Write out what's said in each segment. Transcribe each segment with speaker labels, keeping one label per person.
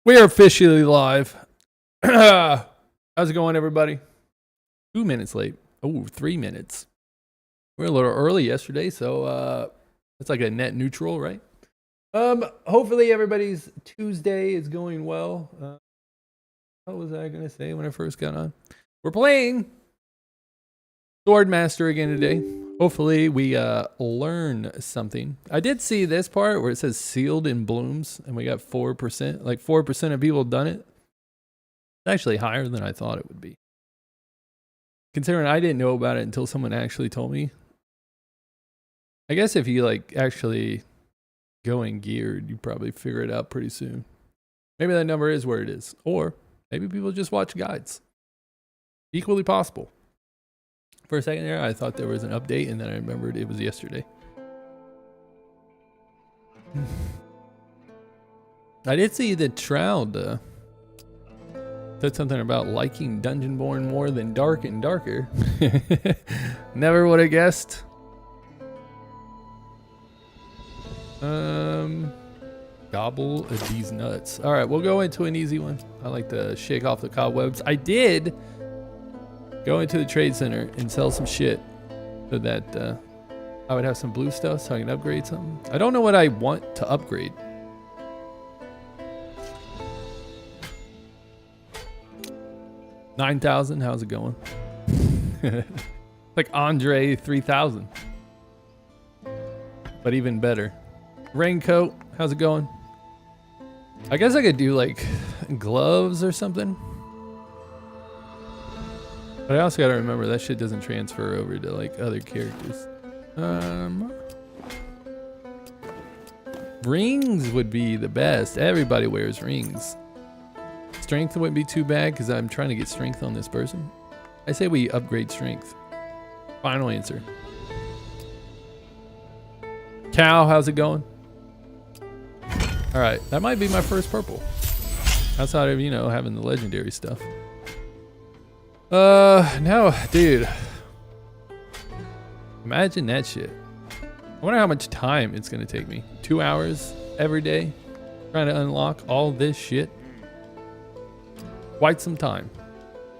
Speaker 1: We are officially live. How's it going, everybody? 2 minutes late. Oh, 3 minutes. We're a little early yesterday, so it's like a net neutral, right? Hopefully everybody's Tuesday is going well. What was I gonna say when I first got on? We're playing Swordmaster again today. Hopefully we learn something. I did see this part where it says sealed in blooms, and we got 4%. Like 4% of people have done it. It's actually higher than I thought it would be. Considering I didn't know about it until someone actually told me. I guess if you like actually go in geared, you probably figure it out pretty soon. Maybe that number is where it is. Or maybe people just watch guides. Equally possible. For a second there, I thought there was an update, and then I remembered it was yesterday. I did see that Shroud said something about liking Dungeonborne more than Dark and Darker. Never would have guessed. Gobble these nuts. All right, we'll go into an easy one. I like to shake off the cobwebs. I did go into the trade center and sell some shit so that I would have some blue stuff so I can upgrade something. I don't know what I want to upgrade. $9,000, how's it going? Like Andre 3000. But even better. Raincoat, how's it going? I guess I could do like gloves or something. But I also gotta remember that shit doesn't transfer over to like other characters. Rings would be the best. Everybody wears rings. Strength wouldn't be too bad because I'm trying to get strength on this person. I say we upgrade strength. Final answer. Cow, how's it going? All right, that might be my first purple. Outside of, you know, having the legendary stuff. No, dude. Imagine that shit. I wonder how much time it's gonna take me. 2 hours every day trying to unlock all this shit. Quite some time.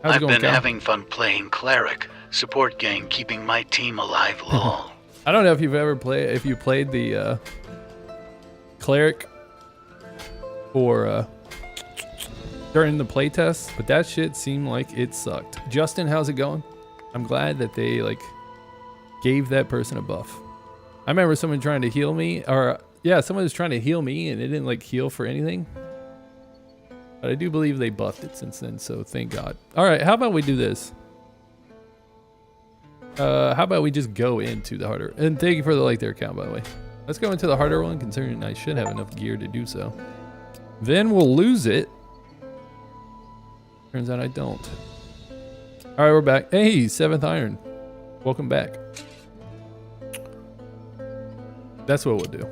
Speaker 1: How's it going,
Speaker 2: I've been
Speaker 1: Cal?
Speaker 2: having fun playing cleric, support gang, keeping my team alive. Lol.
Speaker 1: I don't know if you've ever played, if you played the cleric or during the playtest, but that shit seemed like it sucked. Justin, how's it going? I'm glad that they like gave that person a buff. I remember someone trying to heal me, or yeah, someone was trying to heal me and it didn't like heal for anything. But I do believe they buffed it since then, so thank God. All right, how about we do this? How about we just go into the harder, and thank you for the like there, account, by the way. Let's go into the harder one, considering I should have enough gear to do so. Then we'll lose it. Turns out I don't. All right, we're back. Hey, 7th Iron. Welcome back. That's what we'll do.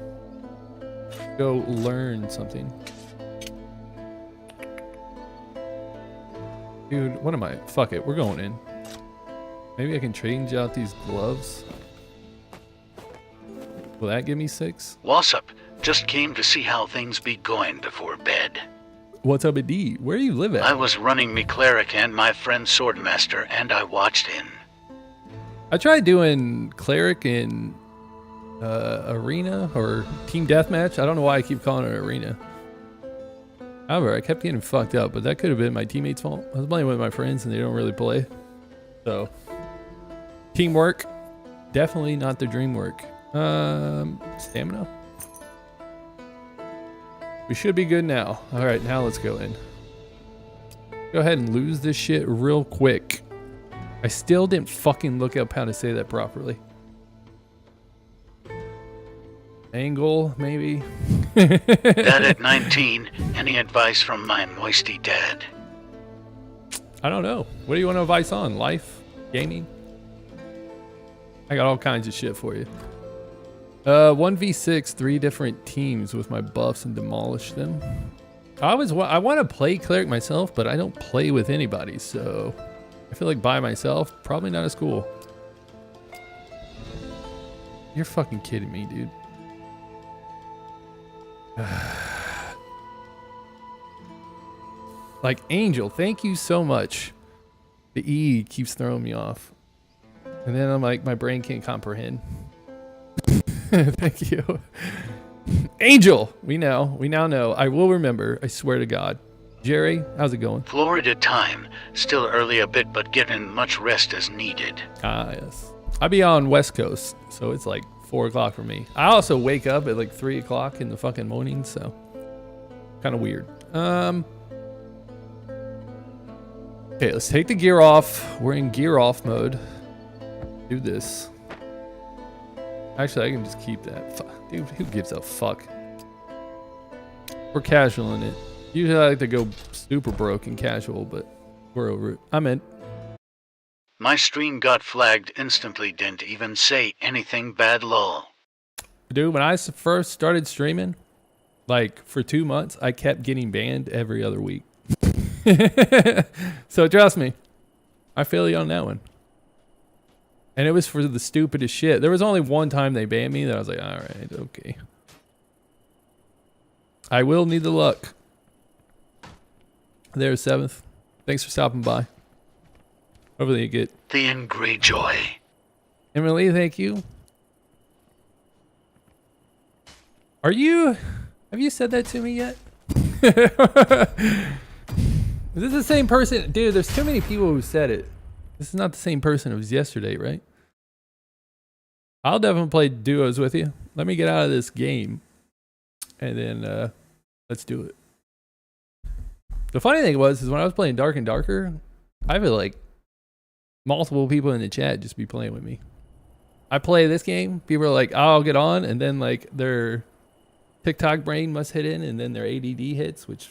Speaker 1: Go learn something. Dude, what am I? Fuck it, we're going in. Maybe I can change out these gloves. Will that give me 6?
Speaker 2: What's up? Just came to see how things be going before bed.
Speaker 1: What's up, D? Where do you live at?
Speaker 2: I was running me cleric and my friend Swordmaster, and I watched in.
Speaker 1: I tried doing cleric in arena or team deathmatch. I don't know why I keep calling it arena. However, I kept getting fucked up, but that could have been my teammates' fault. I was playing with my friends and they don't really play. So, teamwork, definitely not the dream work. Stamina. We should be good now. All right, now let's go in. Go ahead and lose this shit real quick. I still didn't fucking look up how to say that properly. Angle, maybe?
Speaker 2: Dad at 19. Any advice from my moisty dad?
Speaker 1: I don't know. What do you want advice on? Life? Gaming? I got all kinds of shit for you. 1v6, 3 different teams with my buffs and demolish them. I want to play cleric myself, but I don't play with anybody, so I feel like by myself, probably not as cool. You're fucking kidding me, dude. Like, Angel, thank you so much. The E keeps throwing me off. And then I'm like, my brain can't comprehend. Thank you. Angel, we now know. I will remember. I swear to God. Jerry, how's it going?
Speaker 2: Florida time. Still early a bit, but getting much rest as needed.
Speaker 1: Ah, yes. I'll be on West Coast, so it's like 4 o'clock for me. I also wake up at like 3 o'clock in the fucking morning, so kind of weird. Okay, let's take the gear off. We're in gear off mode. Do this. Actually, I can just keep that. Dude, who gives a fuck? We're casual in it. Usually I like to go super broke and casual, but we're over it. I'm in.
Speaker 2: My stream got flagged instantly, didn't even say anything bad, lol.
Speaker 1: Dude, when I first started streaming, like for 2 months, I kept getting banned every other week. So trust me, I feel you on that one. And it was for the stupidest shit. There was only one time they banned me that I was like, all right, okay. I will need the luck. There's 7th. Thanks for stopping by. Hopefully you get
Speaker 2: The Greyjoy.
Speaker 1: Emily, thank you. Have you said that to me yet? Is this the same person? Dude, there's too many people who said it. This is not the same person it was yesterday, right? I'll definitely play duos with you. Let me get out of this game. And then let's do it. The funny thing is when I was playing Dark and Darker, I feel like multiple people in the chat just be playing with me. I play this game, people are like, oh, I'll get on, and then like their TikTok brain must hit in, and then their ADD hits, which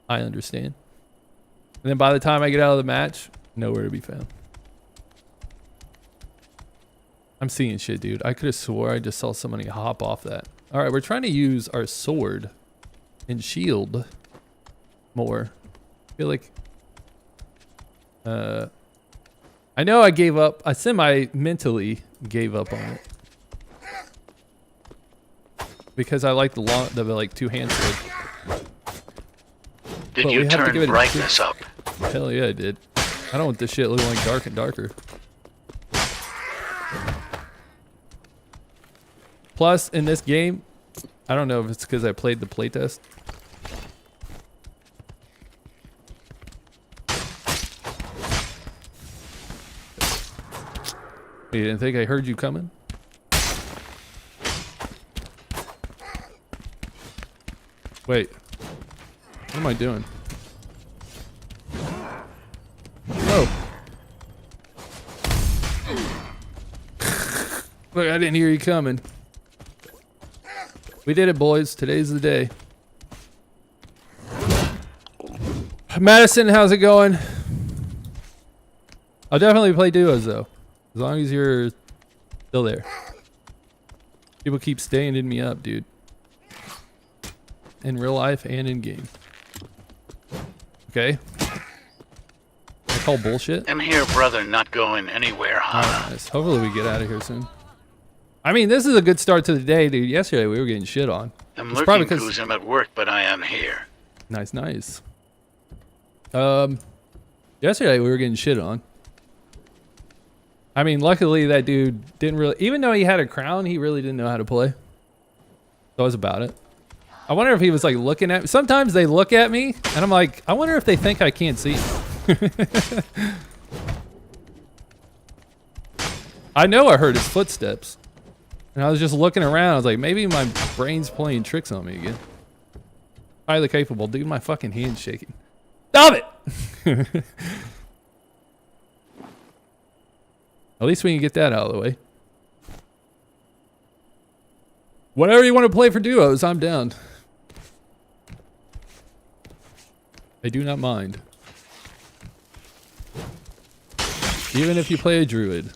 Speaker 1: I understand. And then by the time I get out of the match, nowhere to be found. I'm seeing shit, dude. I could have swore I just saw somebody hop off that. All right, we're trying to use our sword and shield more. I feel like I know I gave up. I semi-mentally gave up on it because I like the like two-hand sword.
Speaker 2: Did you turn brightness up?
Speaker 1: Hell yeah, I did. I don't want this shit looking like Dark and Darker. Plus, in this game, I don't know if it's because I played the playtest. You didn't think I heard you coming? Wait. What am I doing? Whoa. Look, I didn't hear you coming. We did it, boys. Today's the day. Madison, how's it going? I'll definitely play duos, though. As long as you're still there. People keep standing me up, dude. In real life and in game. Okay. I call bullshit.
Speaker 2: I'm here, brother, not going anywhere, huh?
Speaker 1: Nice. Hopefully we get out of here soon. I mean, this is a good start to the day, dude. Yesterday we were getting shit on.
Speaker 2: I'm lurking because I'm at work, but I am here.
Speaker 1: Nice, nice. Yesterday we were getting shit on. I mean, luckily that dude didn't really, even though he had a crown, he really didn't know how to play. That was about it. I wonder if he was like looking at me. Sometimes they look at me and I'm like, I wonder if they think I can't see. I know I heard his footsteps. And I was just looking around. I was like, maybe my brain's playing tricks on me again. Highly capable. Dude, my fucking hand's shaking. Stop it! At least we can get that out of the way. Whatever you want to play for duos, I'm down. I do not mind. Even if you play a druid,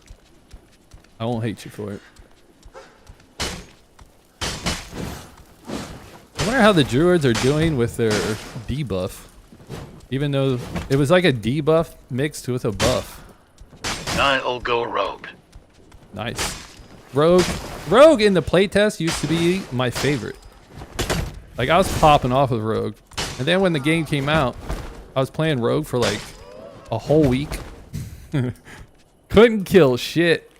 Speaker 1: I won't hate you for it. I wonder how the druids are doing with their debuff. Even though it was like a debuff mixed with a buff.
Speaker 2: I'll go rogue.
Speaker 1: Nice. Rogue in the playtest used to be my favorite. Like I was popping off with rogue. And then when the game came out, I was playing Rogue for like a whole week. Couldn't kill shit.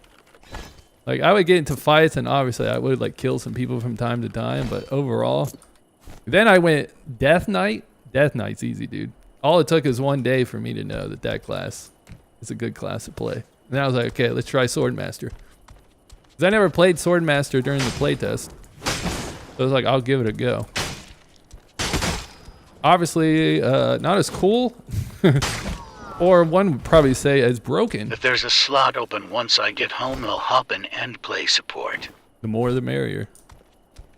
Speaker 1: Like I would get into fights and obviously I would like kill some people from time to time, but overall. Then I went Death Knight. Death Knight's easy, dude. All it took is one day for me to know that that class is a good class to play. And then I was like, okay, let's try Swordmaster. Because I never played Swordmaster during the playtest. So I was like, I'll give it a go. Obviously, not as cool. Or one would probably say as broken.
Speaker 2: If there's a slot open once I get home, I'll hop in and play support.
Speaker 1: The more the merrier.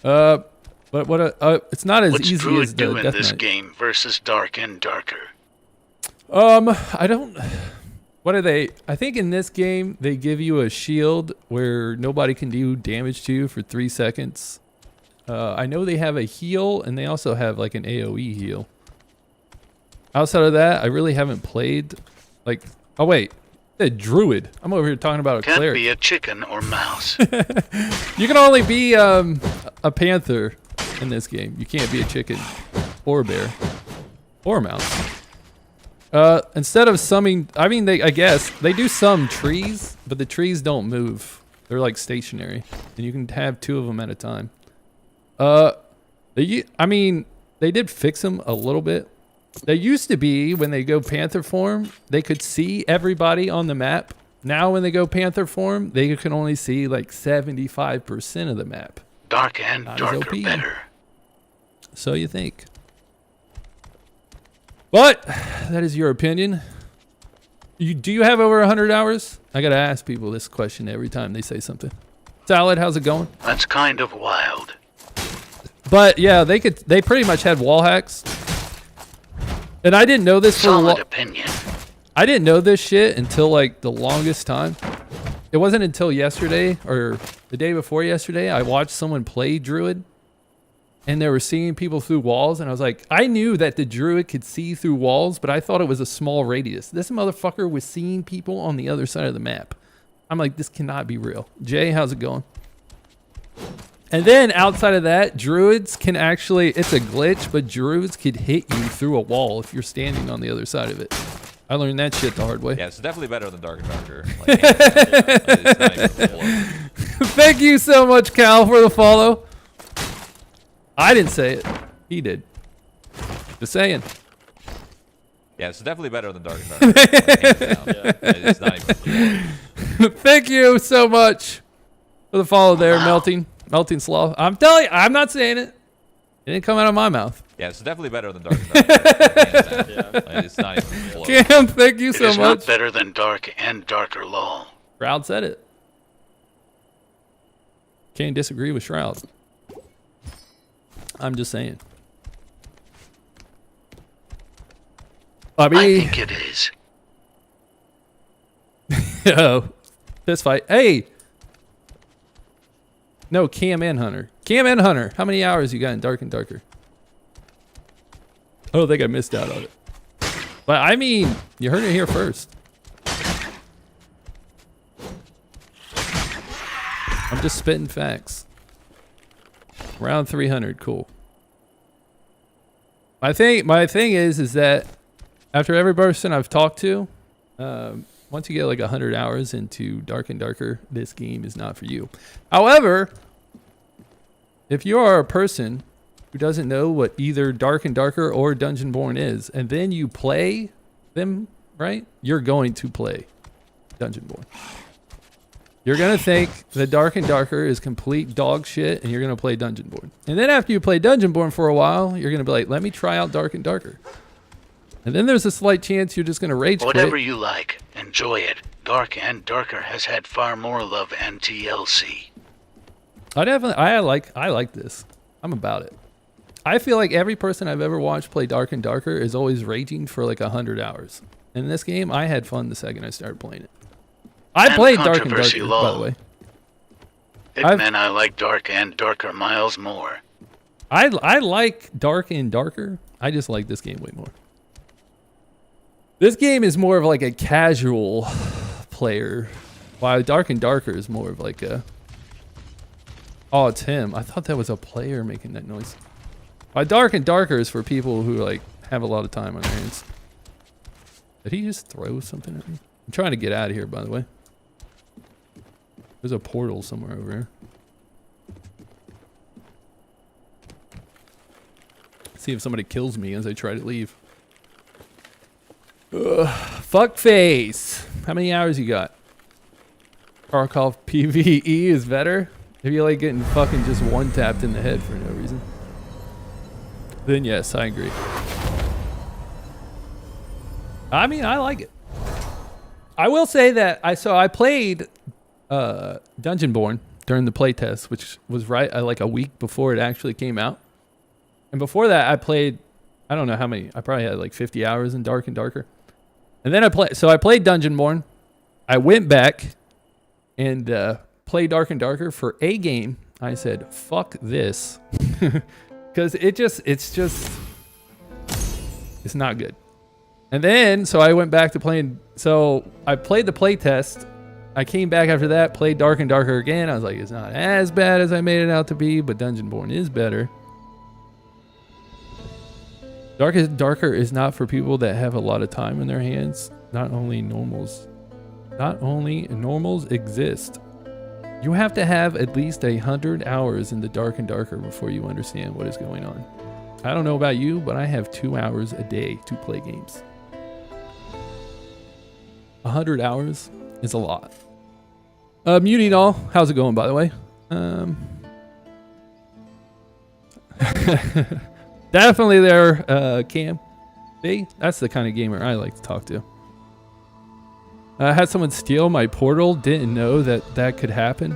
Speaker 1: But what it's not as easy
Speaker 2: Druid
Speaker 1: as the
Speaker 2: do in
Speaker 1: Death
Speaker 2: this
Speaker 1: Knight.
Speaker 2: game versus Dark and Darker?
Speaker 1: I don't. What are they? I think in this game they give you a shield where nobody can do damage to you for 3 seconds. I know they have a heal and they also have like an AOE heal. Outside of that, I really haven't played. Like, oh wait, a druid. I'm over here talking about a
Speaker 2: Can't
Speaker 1: cleric.
Speaker 2: be a chicken or mouse.
Speaker 1: You can only be a panther in this game. You can't be a chicken or a bear or a mouse. Instead of summing, I mean, I guess they do some trees, but the trees don't move. They're like stationary, and you can have 2 of them at a time. I mean, they did fix them a little bit. They used to be when they go panther form, they could see everybody on the map. Now when they go panther form, they can only see like 75% of the map.
Speaker 2: Dark and
Speaker 1: Not as
Speaker 2: Darker
Speaker 1: OP.
Speaker 2: better.
Speaker 1: So you think. But that is your opinion. Do you have over 100 hours? I gotta ask people this question every time they say something. Salad, how's it going?
Speaker 2: That's kind of wild.
Speaker 1: But yeah, they pretty much had wall hacks. And I didn't know this for
Speaker 2: Solid opinion.
Speaker 1: I didn't know this shit until like the longest time. It wasn't until yesterday or the day before yesterday I watched someone play Druid and they were seeing people through walls and I was like, I knew that the Druid could see through walls, but I thought it was a small radius. This motherfucker was seeing people on the other side of the map. I'm like, this cannot be real. Jay, how's it going? And then outside of that, druids can actually, it's a glitch, but druids could hit you through a wall if you're standing on the other side of it. I learned that shit the hard way.
Speaker 3: Yeah, it's definitely better than Dark and Darker. Like, it's not even close.
Speaker 1: Thank you so much, Cal, for the follow. I didn't say it. He did. Just saying.
Speaker 3: Yeah, it's definitely better than Dark and Darker. Like, hands down. Yeah. It's not even close.
Speaker 1: Thank you so much for the follow there, Melting Sloth. I'm telling you, I'm not saying it. It didn't come out of my mouth.
Speaker 3: Yeah, it's definitely better than Dark and Darker. Hands down. Yeah. Like, it's not even close.
Speaker 1: Cam, thank you so
Speaker 2: It is
Speaker 1: much.
Speaker 2: not better than Dark and Darker lol.
Speaker 1: Shroud said it. Can't disagree with Shroud. I'm just saying.
Speaker 2: I think it is.
Speaker 1: Oh, fist fight. Hey. No, Cam and Hunter. Cam and Hunter. How many hours you got in Dark and Darker? I don't think I missed out on it. But I mean, you heard it here first. I'm just spitting facts. Around 300, cool. My thing is that after every person I've talked to, once you get like 100 hours into Dark and Darker, this game is not for you. However, if you are a person who doesn't know what either Dark and Darker or Dungeonborne is, and then you play them, right? You're going to play Dungeonborne. You're going to think that Dark and Darker is complete dog shit, and you're going to play Dungeonborne. And then after you play Dungeonborne for a while, you're going to be like, let me try out Dark and Darker. And then there's a slight chance you're just going to rage quit.
Speaker 2: Whatever you like, enjoy it. Dark and Darker has had far more love and TLC.
Speaker 1: I like this. I'm about it. I feel like every person I've ever watched play Dark and Darker is always raging for like 100 hours. And in this game, I had fun the second I started playing it. I
Speaker 2: And
Speaker 1: played Dark and
Speaker 2: controversy
Speaker 1: Darker, by the
Speaker 2: law.
Speaker 1: way.
Speaker 2: It meant I like Dark and Darker miles more.
Speaker 1: I like Dark and Darker. I just like this game way more. This game is more of like a casual player, while Dark and Darker is more of like a... Oh, it's him. I thought that was a player making that noise. Dark and Darker is for people who like have a lot of time on their hands. Did he just throw something at me? I'm trying to get out of here, by the way. There's a portal somewhere over here. See if somebody kills me as I try to leave. Ugh, fuck face. How many hours you got? Tarkov PvE is better? If you like getting fucking just one tapped in the head for no reason. Then yes, I agree. I mean, I like it. I will say that I played Dungeonborne during the playtest, which was like a week before it actually came out. And before that, I played, I don't know how many. I probably had like 50 hours in Dark and Darker. And then I played Dungeonborne. I went back and played Dark and Darker for a game. I said, fuck this. Because it's not good. And then, so I went back to playing, so I played the playtest. I came back after that, played Dark and Darker again. I was like, it's not as bad as I made it out to be, but Dungeonborne is better. Dark and Darker is not for people that have a lot of time in their hands. Not only normals exist. You have to have at least 100 hours in the Dark and Darker before you understand what is going on. I don't know about you, but I have 2 hours a day to play games. 100 hours is a lot. Muting all, how's it going, by the way? Definitely there, Cam. See, that's the kind of gamer I like to talk to. I had someone steal my portal, didn't know that could happen.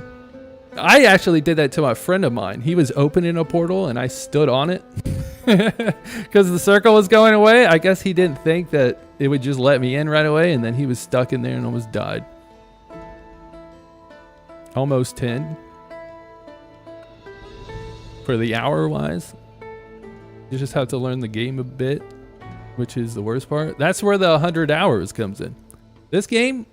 Speaker 1: I actually did that to a friend of mine. He was opening a portal and I stood on it because the circle was going away. I guess he didn't think that it would just let me in right away, and then he was stuck in there and almost died. Almost 10 for the hour wise. You just have to learn the game a bit, which is the worst part. That's where the 100 hours comes in. This game,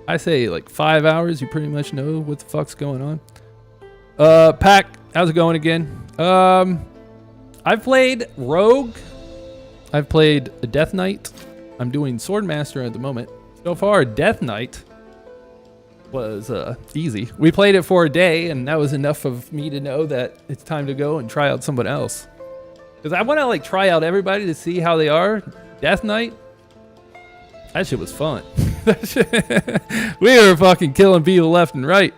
Speaker 1: I say like 5 hours, you pretty much know what the fuck's going on. Pack, how's it going again? I've played Rogue. I've played a Death Knight. I'm doing Swordmaster at the moment. So far, Death Knight was easy. We played it for a day, and that was enough of me to know that it's time to go and try out someone else. Because I want to like try out everybody to see how they are. Death Knight, that shit was fun. We were fucking killing people left and right.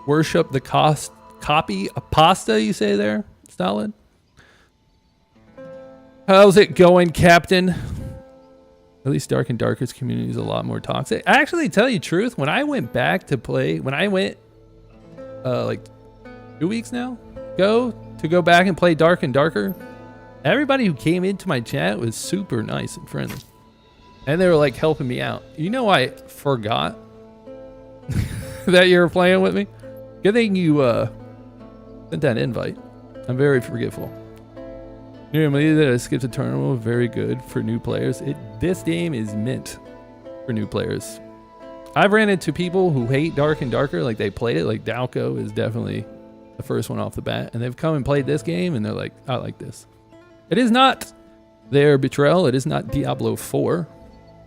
Speaker 1: Worship the copy of pasta, you say there, Stalin? How's it going, Captain? At least Dark and Darker's community is a lot more toxic. I actually tell you the truth, when I went back to play, like 2 weeks now go back and play Dark and Darker, everybody who came into my chat was super nice and friendly. And they were like helping me out. You know, I forgot that you were playing with me. Good thing you sent that invite. I'm very forgetful. You know that I skipped a tournament. Very good for new players. This game is meant for new players. I've ran into people who hate Dark and Darker, like they played it. Like Dalco is definitely the first one off the bat, and they've come and played this game, and they're like, I like this. It is not their Betrayal. It is not Diablo 4,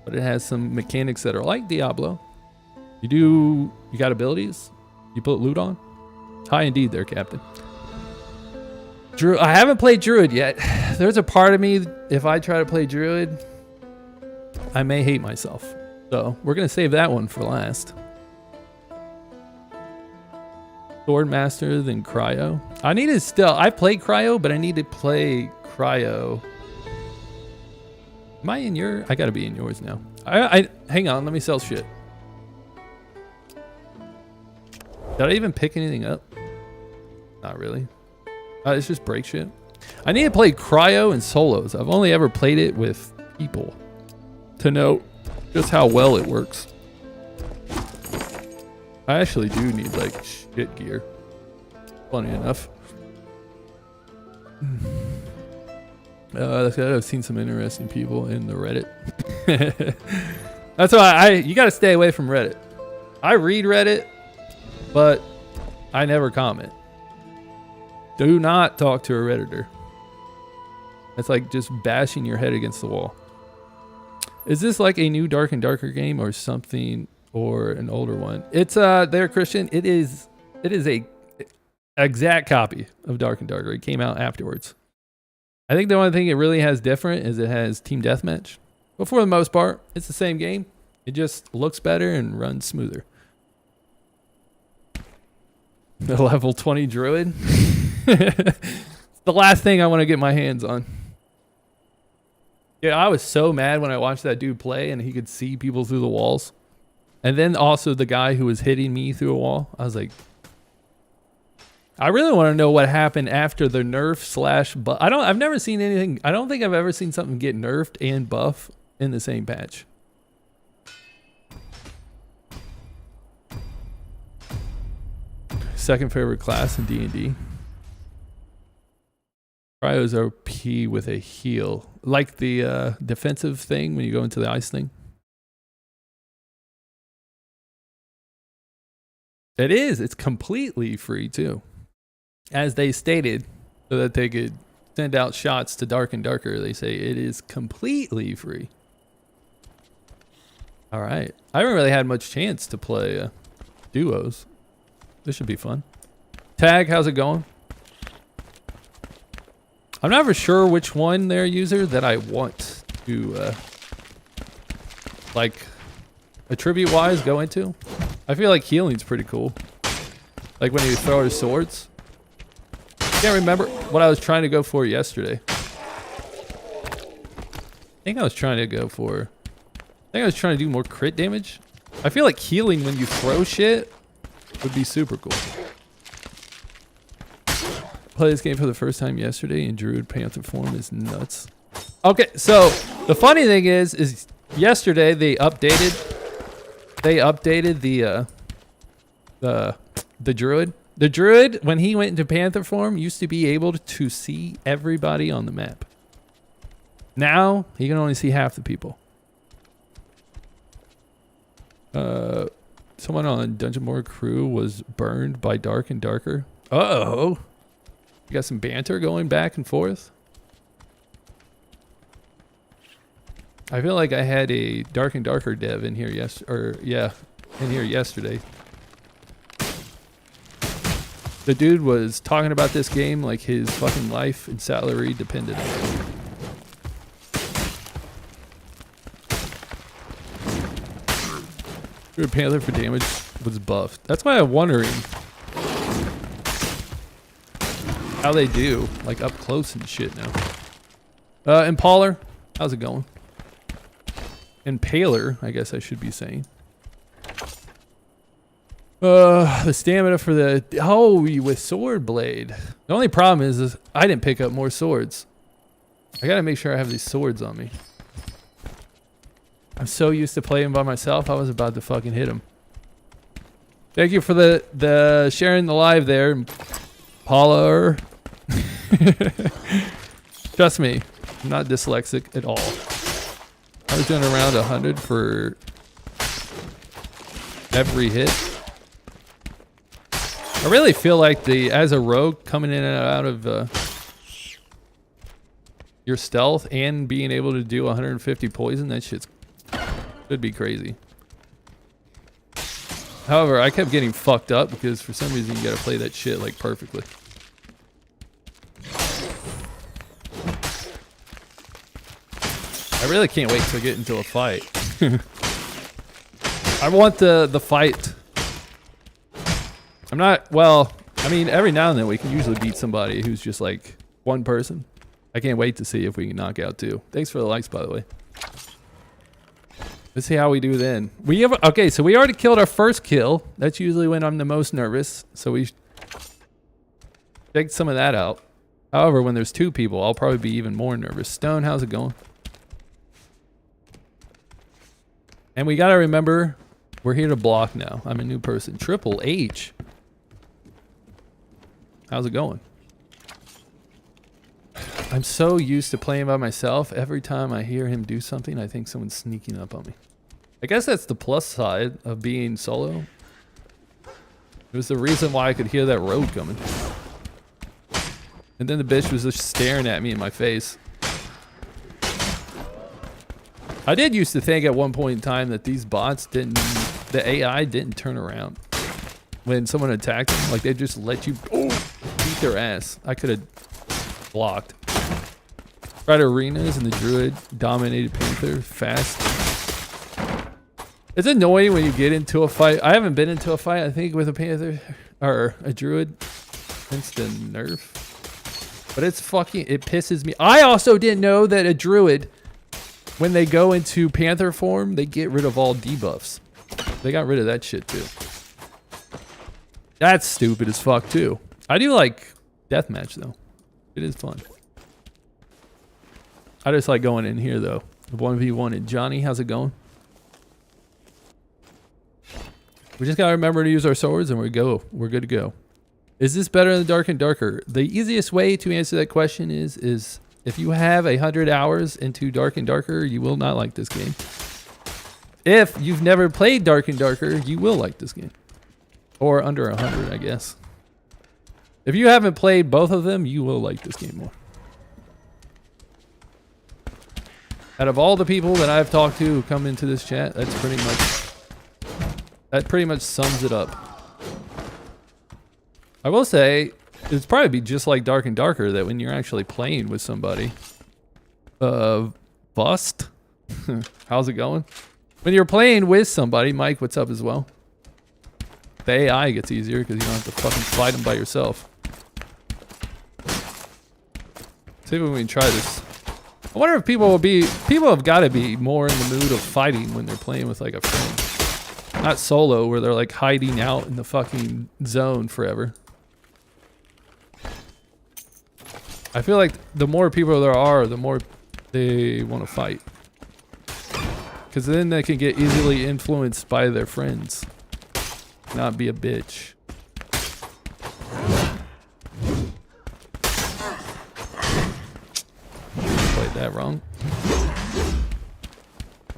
Speaker 1: but it has some mechanics that are like Diablo. You got abilities. You put loot on. High indeed there, Captain. I haven't played Druid yet. There's a part of me, if I try to play Druid, I may hate myself. So we're going to save that one for last. Swordmaster, then Cryo. I played Cryo, but I need to play Cryo. Am I in your? I got to be in yours now. Hang on, let me sell shit. Did I even pick anything up? Not really. It's just break shit. I need to play Cryo and solos. I've only ever played it with people to know just how well it works. I actually do need like shit gear. Funny enough. I've seen some interesting people in the Reddit. That's why you got to stay away from Reddit. I read Reddit, but I never comment. Do not talk to a Redditor. It's like just bashing your head against the wall. Is this like a new Dark and Darker game or something, or an older one? It's there, Christian. It is a exact copy of Dark and Darker. It came out afterwards. I think the only thing it really has different is it has team deathmatch. But for the most part, it's the same game. It just looks better and runs smoother. The level 20 druid. It's the last thing I want to get my hands on. Yeah, I was so mad when I watched that dude play and he could see people through the walls. And then also the guy who was hitting me through a wall. I was like, I really want to know what happened after the nerf slash buff. I've never seen anything. I don't think I've ever seen something get nerfed and buff in the same patch. Second favorite class in D&D. Cryo's OP with a heal. Like the defensive thing when you go into the ice thing. It is. It's completely free too. As they stated, so that they could send out shots to Dark and Darker, they say it is completely free. All right. I haven't really had much chance to play duos. This should be fun. Tag, how's it going? I'm never sure which one their user that I want to, like, attribute-wise go into. I feel like healing's pretty cool. Like when you throw his swords. Can't remember what I was trying to go for yesterday. I think I was trying to do more crit damage. I feel like healing when you throw shit would be super cool. Play this game for the first time yesterday in Druid Panther form is nuts. Okay, so the funny thing is yesterday they updated the Druid. The Druid, when he went into Panther form, used to be able to see everybody on the map. Now, he can only see half the people. Someone on Dungeonborne crew was burned by Dark and Darker. Uh-oh. You got some banter going back and forth. I feel like I had a Dark and Darker dev in here yesterday. The dude was talking about this game like his fucking life and salary depended on it. Druid Panther for damage was buffed. That's why I'm wondering how they do, like up close and shit now. Impaler, how's it going? Impaler, I guess I should be saying. The stamina for the... Oh, with sword blade. The only problem is I didn't pick up more swords. I gotta make sure I have these swords on me. I'm so used to playing by myself, I was about to fucking hit him. Thank you for the sharing the live there, Paula. Trust me, I'm not dyslexic at all. I was doing around 100 for every hit. I really feel like as a rogue coming in and out of your stealth and being able to do 150 poison, that shit's could be crazy. However, I kept getting fucked up because for some reason you gotta play that shit like perfectly. I really can't wait to get into a fight. I want the fight. I'm not, well, I mean, every now and then we can usually beat somebody who's just like one person. I can't wait to see if we can knock out two. Thanks for the likes, by the way. Let's see how we do then. Okay, so we already killed our first kill. That's usually when I'm the most nervous. So we check some of that out. However, when there's two people, I'll probably be even more nervous. Stone, how's it going? And we gotta remember, we're here to block now. I'm a new person. Triple H. How's it going? I'm so used to playing by myself. Every time I hear him do something, I think someone's sneaking up on me. I guess that's the plus side of being solo. It was the reason why I could hear that road coming. And then the bitch was just staring at me in my face. I did used to think at one point in time that these bots didn't, the AI didn't turn around when someone attacked them. Like they just let you beat their ass. I could have blocked. Tried arenas and the druid dominated panther fast. It's annoying when you get into a fight. I haven't been into a fight, I think, with a panther or a druid since the nerf. But it's fucking, it pisses me. I also didn't know that a druid, when they go into panther form, they get rid of all debuffs. They got rid of that shit too. That's stupid as fuck too. I do like deathmatch though. It is fun. I just like going in here though. The 1v1 and Johnny, how's it going? We just gotta remember to use our swords and we're good to go. Is this better than Dark and Darker? The easiest way to answer that question is if you have 100 hours into Dark and Darker, you will not like this game. If you've never played Dark and Darker, you will like this game. Or under 100, I guess. If you haven't played both of them, you will like this game more. Out of all the people that I've talked to who come into this chat, that pretty much sums it up. I will say, it's probably be just like Dark and Darker that when you're actually playing with somebody. Bust? How's it going? When you're playing with somebody, Mike, what's up as well? The AI gets easier because you don't have to fucking fight them by yourself. See if we can try this. I wonder if people have got to be more in the mood of fighting when they're playing with like a friend. Not solo where they're like hiding out in the fucking zone forever. I feel like the more people there are, the more they want to fight. Because then they can get easily influenced by their friends. Not be a bitch. Played that wrong.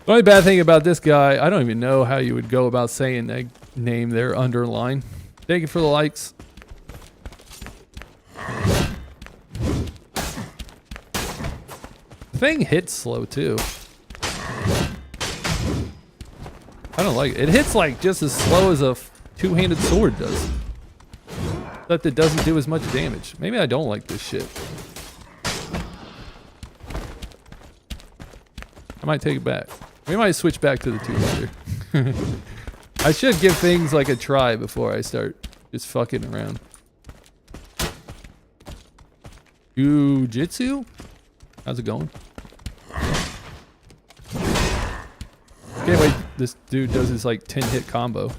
Speaker 1: The only bad thing about this guy, I don't even know how you would go about saying that name there, underline. Thank you for the likes. The thing hits slow too. I don't like it. It hits like just as slow as a two-handed sword does. Except it doesn't do as much damage. Maybe I don't like this shit. I might take it back. We might switch back to the two-hander. I should give things like a try before I start just fucking around. Jiu-jitsu? How's it going? Can't wait. This dude does his like 10-hit combo.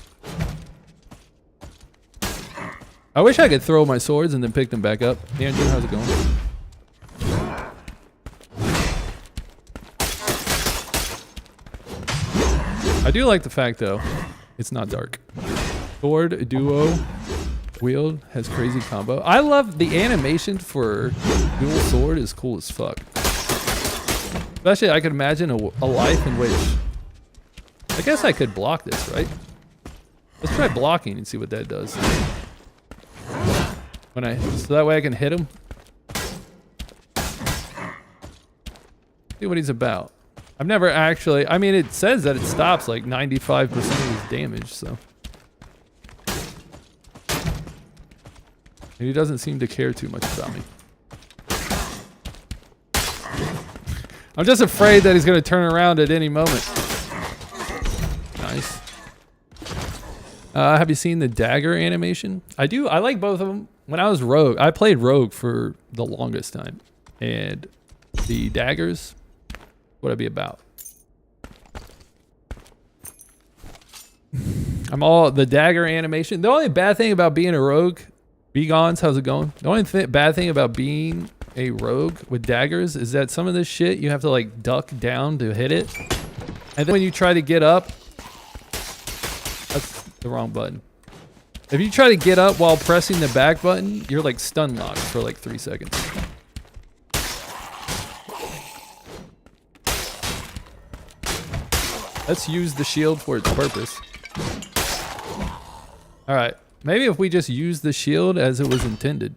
Speaker 1: I wish I could throw my swords and then pick them back up. Andrew, how's it going? I do like the fact though, it's not dark. Sword duo wield has crazy combo. I love the animation for dual sword is cool as fuck. Especially I could imagine a life in which I guess I could block this, right? Let's try blocking and see what that does. So that way I can hit him. See what he's about. I've never actually, I mean it says that it stops like 95% of his damage, so. And he doesn't seem to care too much about me. I'm just afraid that he's gonna turn around at any moment. Nice. Have you seen the dagger animation? I do. I like both of them. When I was rogue, I played rogue for the longest time, and the daggers, what I'd be about. I'm all the dagger animation. The only bad thing about being a rogue, Begons, how's it going? The only bad thing about being a rogue with daggers is that some of this shit you have to like duck down to hit it, and then when you try to get up. That's the wrong button. If you try to get up while pressing the back button, you're like stun locked for like 3 seconds. Let's use the shield for its purpose. Alright, maybe if we just use the shield as it was intended.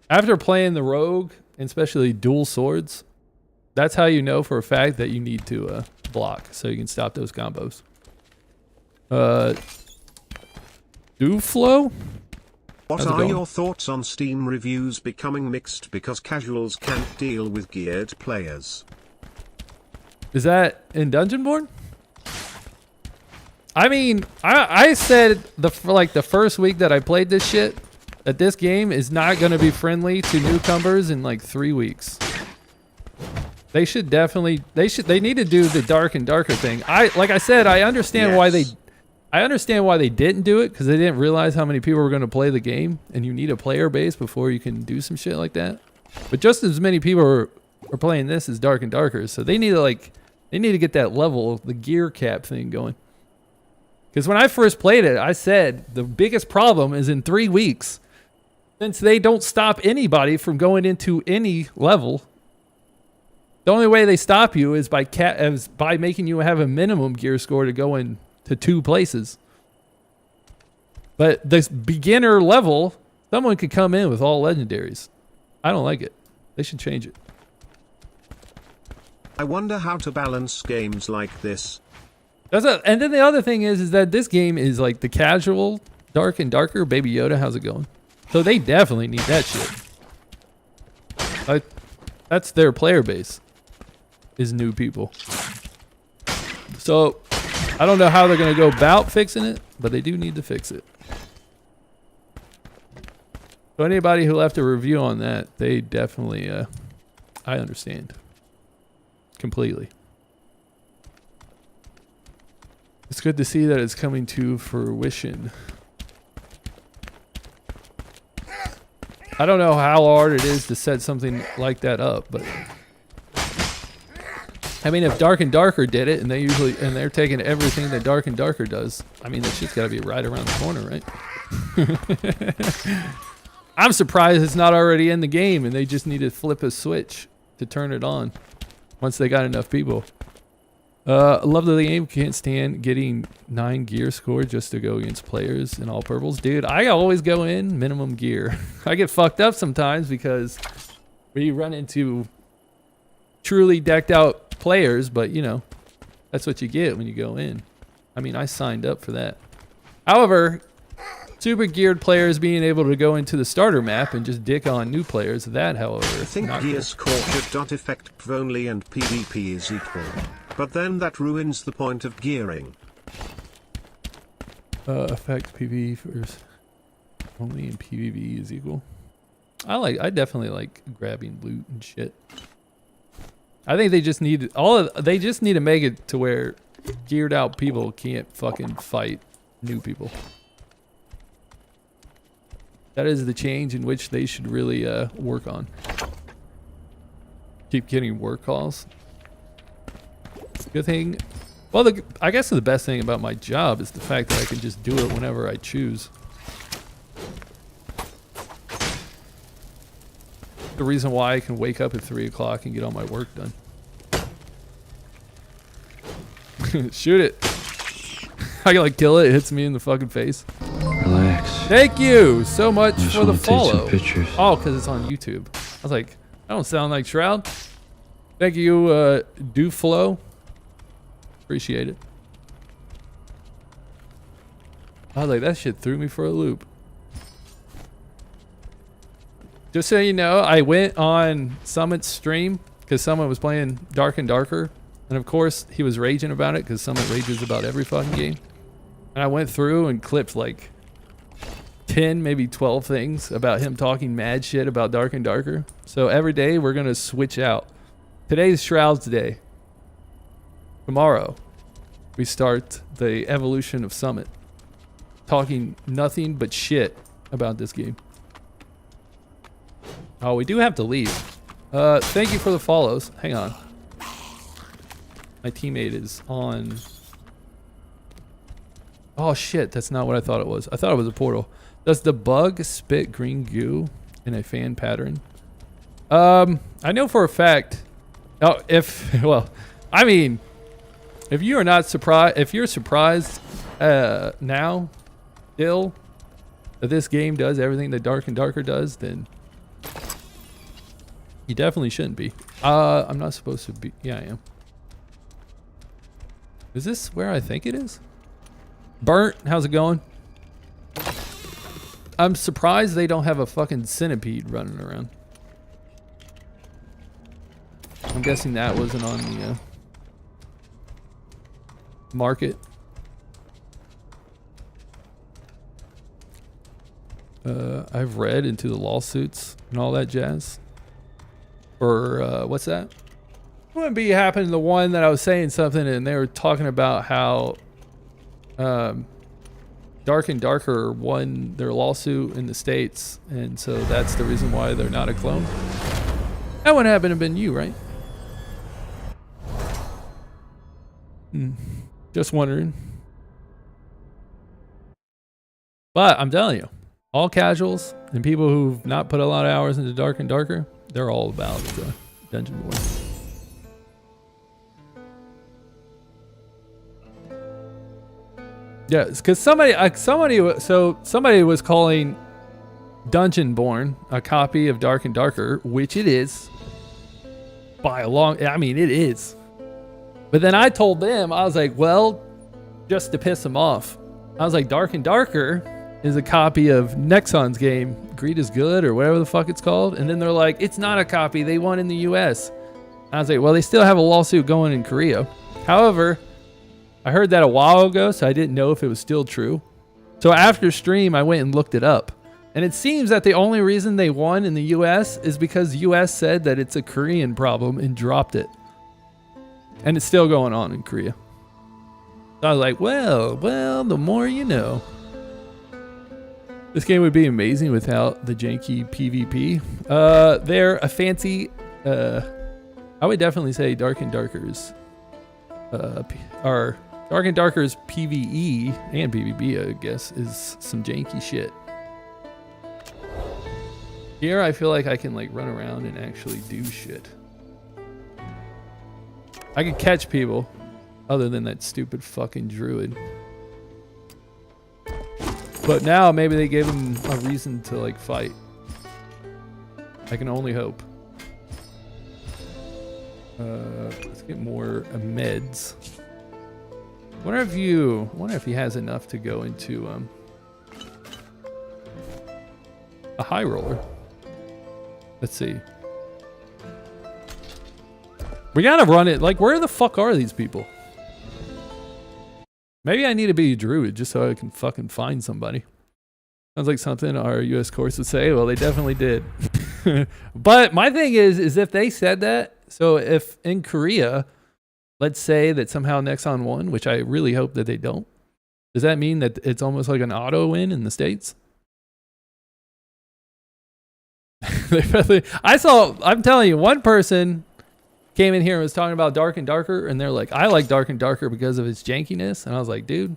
Speaker 1: After playing the rogue especially dual swords, that's how you know for a fact that you need to block so you can stop those combos. Duflo?
Speaker 4: What are your thoughts on Steam reviews becoming mixed because casuals can't deal with geared players?
Speaker 1: Is that in Dungeonborne? I mean, I said for like the first week that I played this shit that this game is not going to be friendly to newcomers in like 3 weeks. They should definitely they need to do the dark and darker thing. Like I said, I understand why they didn't do it, because they didn't realize how many people were going to play the game, and you need a player base before you can do some shit like that. But just as many people are playing this as dark and darker, so they need to get that level, the gear cap thing going. Because when I first played it, I said the biggest problem is in 3 weeks, since they don't stop anybody from going into any level. The only way they stop you is by making you have a minimum gear score to go in to 2 places. But this beginner level, someone could come in with all legendaries. I don't like it. They should change it.
Speaker 4: I wonder how to balance games like this.
Speaker 1: And then the other thing is that this game is like the casual, dark and darker. Baby Yoda, how's it going? So they definitely need that shit. That's their player base, is new people. So I don't know how they're going to go about fixing it, but they do need to fix it. So anybody who left a review on that, they definitely, I understand completely. It's good to see that it's coming to fruition. I don't know how hard it is to set something like that up, but I mean, if Dark and Darker did it, and they're taking everything that Dark and Darker does, I mean, that shit's got to be right around the corner, right? I'm surprised it's not already in the game, and they just need to flip a switch to turn it on once they got enough people. I love that the game can't stand getting 9 gear score just to go against players in all purples. Dude, I always go in minimum gear. I get fucked up sometimes because we run into truly decked out players, but you know, that's what you get when you go in. I mean, I signed up for that. However, super geared players being able to go into the starter map and just dick on new players, that, however,
Speaker 4: I think gear score should not affect PvP only and PvP is equal. But then that ruins the point of gearing.
Speaker 1: Affect PvP first. Only in PvP is equal. I definitely like grabbing loot and shit. I think they just need to make it to where geared out people can't fucking fight new people. That is the change in which they should really work on. Keep getting work calls. Good thing. Well, I guess the best thing about my job is the fact that I can just do it whenever I choose. The reason why I can wake up at 3 o'clock and get all my work done. Shoot it. I can like kill it. It hits me in the fucking face.
Speaker 5: Relax.
Speaker 1: Thank you so much for the follow.
Speaker 5: Take some pictures.
Speaker 1: Oh, because it's on YouTube. I was like, I don't sound like Shroud. Thank you, Duflo. Appreciate it. I was like, that shit threw me for a loop. Just so you know, I went on Summit's stream because Summit was playing Dark and Darker. And of course, he was raging about it because Summit rages about every fucking game. And I went through and clipped like 10, maybe 12 things about him talking mad shit about Dark and Darker. So every day we're going to switch out. Today's Shroud's Day. Tomorrow, we start the evolution of Summit. Talking nothing but shit about this game. Oh, we do have to leave. Thank you for the follows. Hang on. My teammate is on. Oh shit, that's not what I thought it was. I thought it was a portal. Does the bug spit green goo in a fan pattern? I know for a fact. Oh, I mean, if you are not surprised, if you're surprised now, still, that this game does everything that Dark and Darker does, then You definitely shouldn't be. I'm not supposed to be. Yeah, I am. Is this where I think it is? Burnt, how's it going? I'm surprised they don't have a fucking centipede running around. I'm guessing that wasn't on the market. I've read into the lawsuits and all that jazz. Or what's that? Wouldn't be happening to the one that I was saying something and they were talking about how Dark and Darker won their lawsuit in the States, and so that's the reason why they're not a clone. That wouldn't happen to have been you, right? Just wondering. But I'm telling you, all casuals and people who've not put a lot of hours into Dark and Darker, they're all about Dungeonborne. Yeah, because somebody was calling Dungeonborne a copy of Dark and Darker, which it is. By a long, I mean, it is. But then I told them, I was like, well, just to piss them off, I was like, Dark and Darker is a copy of Nexon's game, Greed is Good, or whatever the fuck it's called. And then they're like, it's not a copy, they won in the US. I was like, well, they still have a lawsuit going in Korea. However, I heard that a while ago, so I didn't know if it was still true. So after stream, I went and looked it up. And it seems that the only reason they won in the US is because US said that it's a Korean problem and dropped it. And it's still going on in Korea. So I was like, well, the more you know. This game would be amazing without the janky PvP. They're a fancy, I would definitely say Dark and Darker's, Dark and Darker's PvE and PvP, I guess, is some janky shit. Here, I feel like I can like run around and actually do shit. I can catch people, other than that stupid fucking druid. But now maybe they gave him a reason to like fight. I can only hope. Let's get more meds. Wonder if he has enough to go into a high roller. Let's see. We gotta run it. Like, where the fuck are these people? Maybe I need to be a druid just so I can fucking find somebody. Sounds like something our US course would say. Well, they definitely did. But my thing is if they said that, so if in Korea, let's say that somehow Nexon won, which I really hope that they don't, does that mean that it's almost like an auto win in the States? I'm telling you, one person came in here and was talking about Dark and Darker, and they're like, I like Dark and Darker because of its jankiness. And I was like, dude,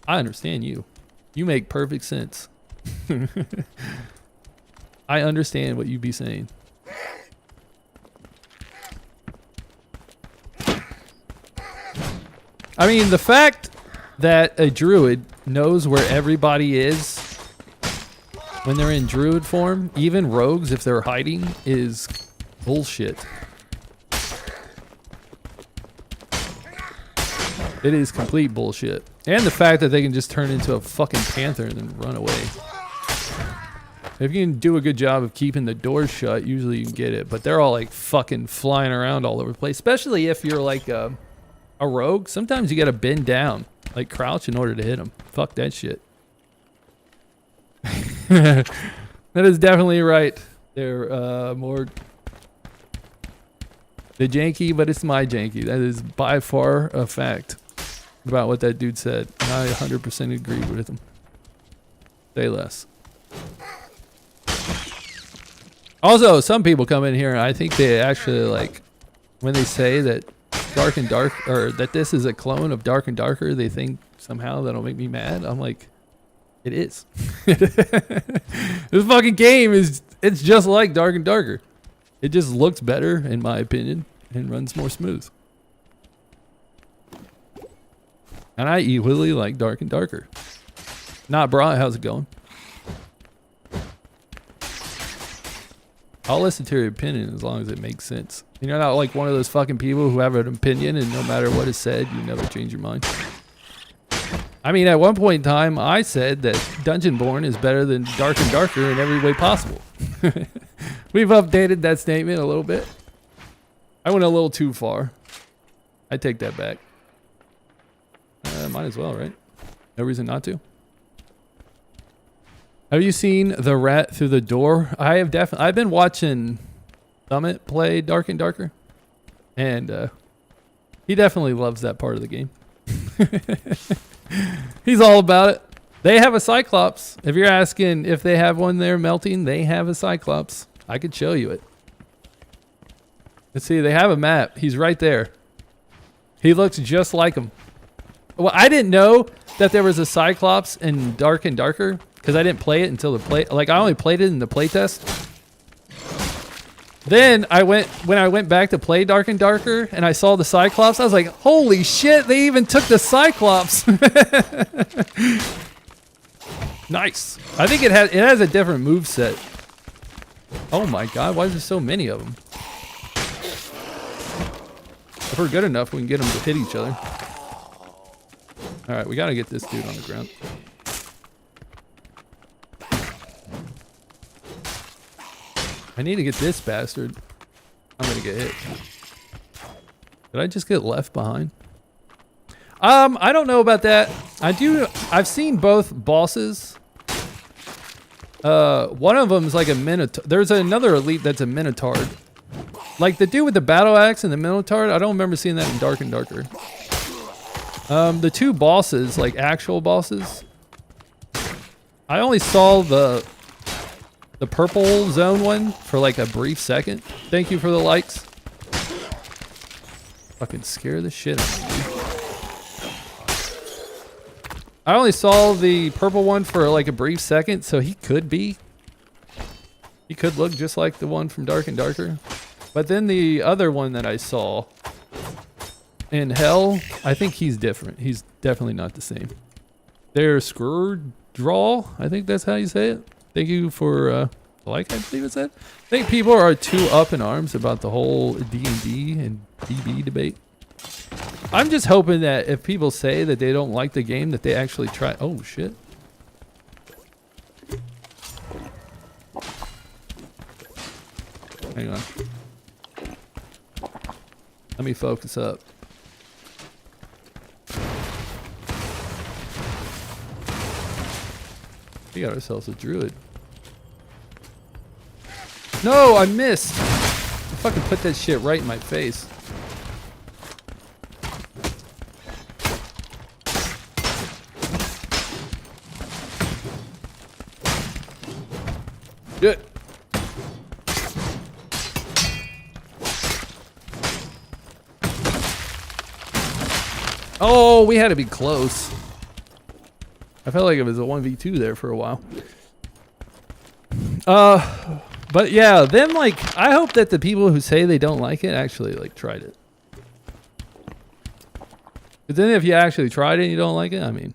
Speaker 1: I understand you. You make perfect sense. I understand what you be saying. I mean, the fact that a druid knows where everybody is when they're in druid form, even rogues if they're hiding, is bullshit. It is complete bullshit. And the fact that they can just turn into a fucking panther and then run away. If you can do a good job of keeping the doors shut, usually you can get it. But they're all like fucking flying around all over the place. Especially if you're like a rogue. Sometimes you gotta bend down, like crouch in order to hit them. Fuck that shit. That is definitely right. They're more... The janky, but it's my janky. That is by far a fact about what that dude said. And I 100% agree with him. Say less. Also, some people come in here and I think they actually like, when they say that Dark and Dark, or that this is a clone of Dark and Darker, they think somehow that'll make me mad. I'm like, it is. This fucking game it's just like Dark and Darker. It just looks better, in my opinion, and runs more smooth. And I equally like Dark and Darker. Not Bra, how's it going? I'll listen to your opinion as long as it makes sense. You're not like one of those fucking people who have an opinion and no matter what is said, you never change your mind. I mean, at one point in time, I said that Dungeonborne is better than Dark and Darker in every way possible. We've updated that statement a little bit. I went a little too far. I take that back. Might as well, right? No reason not to. Have you seen The Rat Through the Door? I have definitely. I've been watching Summit play Dark and Darker, and he definitely loves that part of the game. He's all about it. They have a Cyclops. If you're asking if they have one there melting, they have a Cyclops. I could show you it. Let's see. They have a map. He's right there. He looks just like him. Well, I didn't know that there was a Cyclops in Dark and Darker because I didn't play it until the play. Like I only played it in the playtest. Then when I went back to play Dark and Darker and I saw the Cyclops, I was like, holy shit, they even took the Cyclops. Nice. I think it has a different moveset. Oh my god, why is there so many of them? If we're good enough, we can get them to hit each other. Alright, we gotta get this dude on the ground. I need to get this bastard. I'm gonna get hit. Did I just get left behind? I don't know about that. I've seen both bosses. One of them is like a Minotaur. There's another elite that's a Minotaur. Like the dude with the battle axe and the Minotaur, I don't remember seeing that in Dark and Darker. The two bosses, like actual bosses, I only saw the purple zone one for like a brief second. Thank you for the likes. Fucking scare the shit out of me. I only saw the purple one for like a brief second, so he could look just like the one from Dark and Darker. But then the other one that I saw in Hell, I think he's different. He's definitely not the same. They're Scourdraw, I think that's how you say it. Thank you for like, I believe it said. I think people are too up in arms about the whole D&D and DB debate. I'm just hoping that if people say that they don't like the game, that they actually try. Oh shit. Hang on. Let me focus up. We got ourselves a druid. No, I missed. I fucking put that shit right in my face. Shit. Oh, we had to be close. I felt like it was a 1v2 there for a while. But yeah, then like, I hope that the people who say they don't like it actually like tried it. But then if you actually tried it and you don't like it, I mean,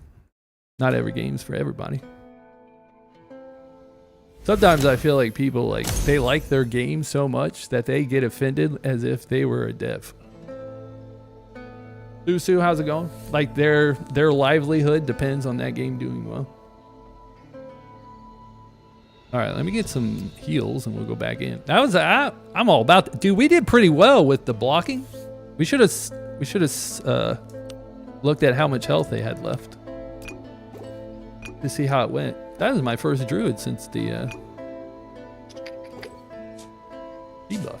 Speaker 1: not every game's for everybody. Sometimes I feel like people like, they like their game so much that they get offended as if they were a dev. Susu, how's it going? Like their livelihood depends on that game doing well. All right, let me get some heals and we'll go back in. That was I'm all about that. Dude, we did pretty well with the blocking. We should have looked at how much health they had left to see how it went. That was my first druid since the debuff.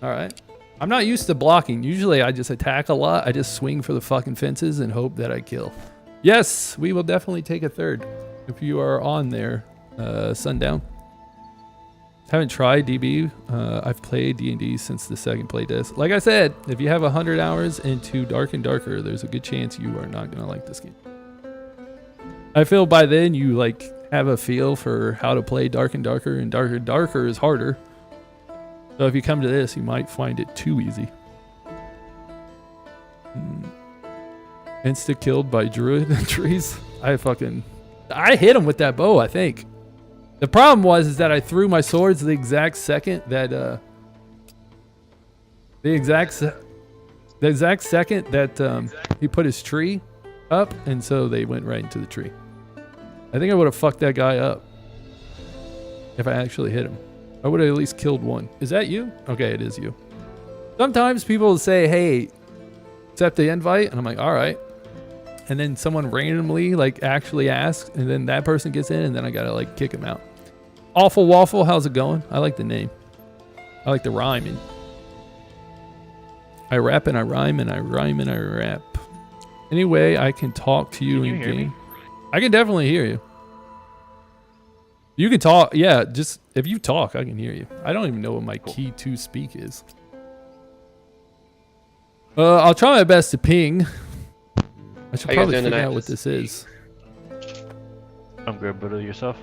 Speaker 1: All right. I'm not used to blocking. Usually I just attack a lot. I just swing for the fucking fences and hope that I kill. Yes, we will definitely take a third. If you are on there, Sundown. Haven't tried DB. I've played D&D since the second playtest. Like I said, if you have 100 hours into Dark and Darker, there's a good chance you are not going to like this game. I feel by then you like have a feel for how to play Dark and Darker, and Dark and Darker is harder. So if you come to this, you might find it too easy. Insta killed by druid trees. I hit him with that bow, I think. The problem was is that I threw my swords the exact second that he put his tree up, and so they went right into the tree. I think I would have fucked that guy up if I actually hit him. I would have at least killed one. Is that you? Okay, it is you. Sometimes people will say, hey, accept the invite, and I'm like, all right. And then someone randomly like actually asks, and then that person gets in, and then I gotta like kick him out. Awful Waffle, how's it going? I like the name. I like the rhyming. I rap and I rhyme and I rhyme and I rap. Anyway, I can talk to you in game. I can definitely hear you. You can talk, yeah, just if you talk, I can hear you. I don't even know what my key to speak is. I'll try my best to ping. I should probably figure out what this is.
Speaker 5: I'm good, but yourself?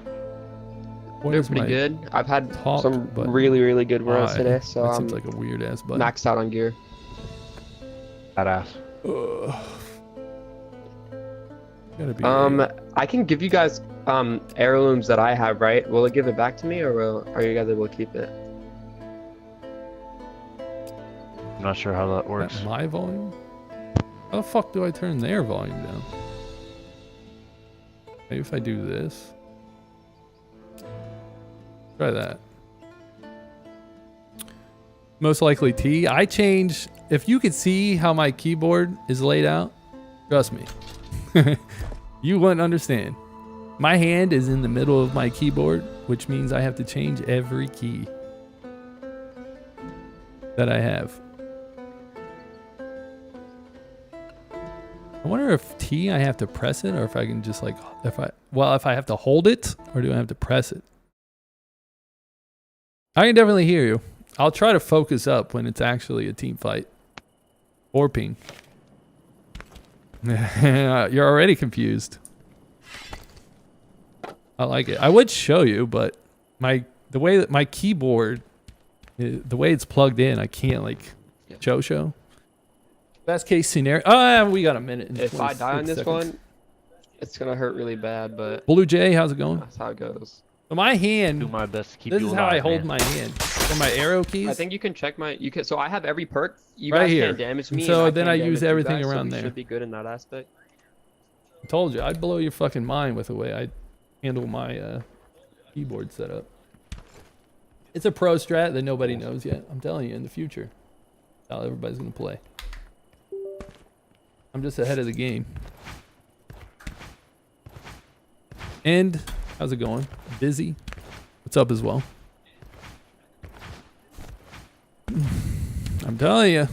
Speaker 6: They're pretty good. I've had some really, really good runs today, so
Speaker 1: that seems like a weird ass button.
Speaker 6: Maxed out on gear.
Speaker 5: Badass.
Speaker 1: Gotta be
Speaker 6: I can give you guys heirlooms that I have, right? Will it give it back to me, or are you guys able to keep it?
Speaker 5: I'm not sure how that works.
Speaker 1: My volume? How the fuck do I turn their volume down? Maybe if I do this. Try that. Most likely T. I change. If you could see how my keyboard is laid out, trust me, you wouldn't understand. My hand is in the middle of my keyboard, which means I have to change every key that I have. I wonder if T I have to press it, or if I can just like, if I have to hold it, or do I have to press it? I can definitely hear you. I'll try to focus up when it's actually a team fight. Or ping. You're already confused. I like it. I would show you, but the way that my keyboard, the way it's plugged in, I can't like show. Best case scenario. Oh, we got a minute.
Speaker 6: If I die on this one, it's gonna hurt really bad. But
Speaker 1: Blue Jay, how's it going?
Speaker 6: That's how it goes.
Speaker 1: So my hand.
Speaker 5: Do my best to keep
Speaker 1: this
Speaker 5: you
Speaker 1: is
Speaker 5: alive,
Speaker 1: how I hold
Speaker 5: man.
Speaker 1: my hand. For my arrow keys.
Speaker 6: I think you can check my. You can. So I have every perk. You
Speaker 1: right
Speaker 6: guys
Speaker 1: here.
Speaker 6: can't damage me.
Speaker 1: So
Speaker 6: and
Speaker 1: then I
Speaker 6: can't
Speaker 1: use
Speaker 6: damage you
Speaker 1: everything
Speaker 6: guys,
Speaker 1: around
Speaker 6: so we
Speaker 1: there.
Speaker 6: should be good in that aspect.
Speaker 1: I told you, I'd blow your fucking mind with the way I handle my keyboard setup. It's a pro strat that nobody knows yet. I'm telling you, in the future, that's how everybody's gonna play. I'm just ahead of the game. And how's it going? Busy. What's up as well? I'm telling you,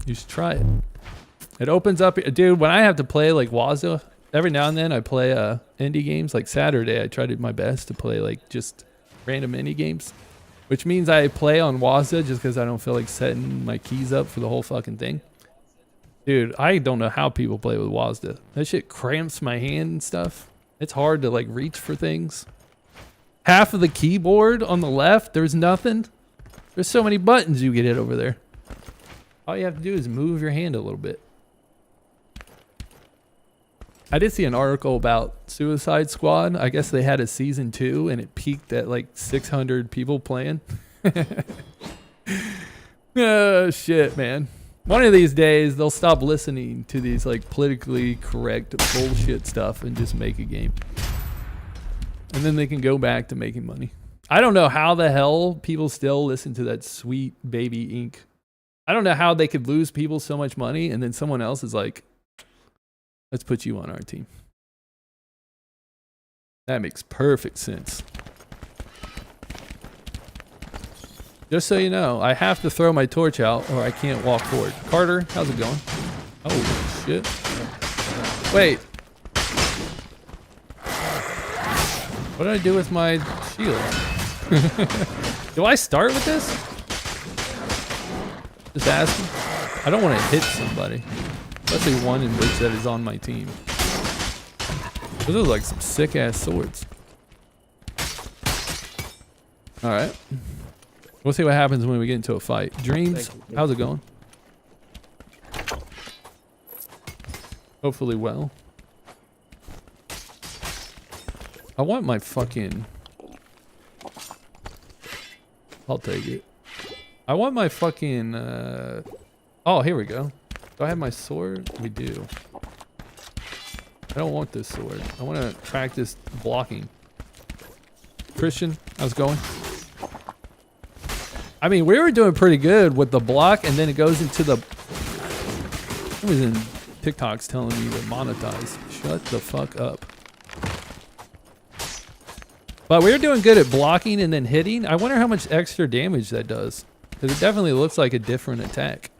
Speaker 1: you should try it. It opens up, dude. When I have to play like Wazoo, every now and then I play indie games. Like Saturday, I tried my best to play like just random indie games, which means I play on Wazoo just because I don't feel like setting my keys up for the whole fucking thing. Dude, I don't know how people play with Wazoo. That shit cramps my hand and stuff. It's hard to like reach for things. Half of the keyboard on the left, there's nothing. There's so many buttons you get hit over there. All you have to do is move your hand a little bit. I did see an article about Suicide Squad. I guess they had a season 2 and it peaked at like 600 people playing. Oh shit, man. One of these days they'll stop listening to these like politically correct bullshit stuff and just make a game. And then they can go back to making money. I don't know how the hell people still listen to that sweet baby ink. I don't know how they could lose people so much money and then someone else is like, let's put you on our team. That makes perfect sense. Just so you know, I have to throw my torch out or I can't walk forward. Carter, how's it going? Oh, shit. Wait. What did I do with my shield? Do I start with this? Just asking. I don't want to hit somebody. Especially one in which that is on my team. Those are like some sick ass swords. Alright. We'll see what happens when we get into a fight. Dreams, how's it going? Hopefully well. I want my fucking I'll take it. I want my fucking, oh, here we go. Do I have my sword? We do. I don't want this sword. I want to practice blocking. Christian, how's it going? I mean, we were doing pretty good with the block, and then it goes into the... It was in TikTok's telling me to monetize. Shut the fuck up. But we were doing good at blocking and then hitting. I wonder how much extra damage that does. Because it definitely looks like a different attack.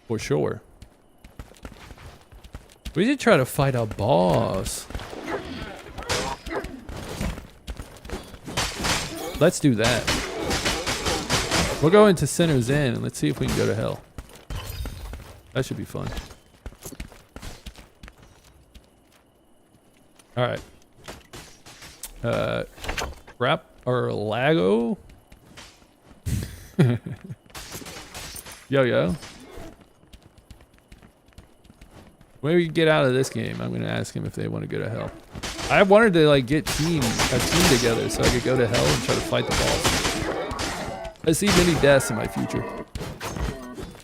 Speaker 1: For sure. We should try to fight a boss. Let's do that. We'll go into Sinner's Inn and let's see if we can go to hell. That should be fun. Alright. Rap or Lago? Yo. When we get out of this game, I'm gonna ask him if they want to go to hell. I wanted to like get a team together so I could go to hell and try to fight the boss. I see many deaths in my future.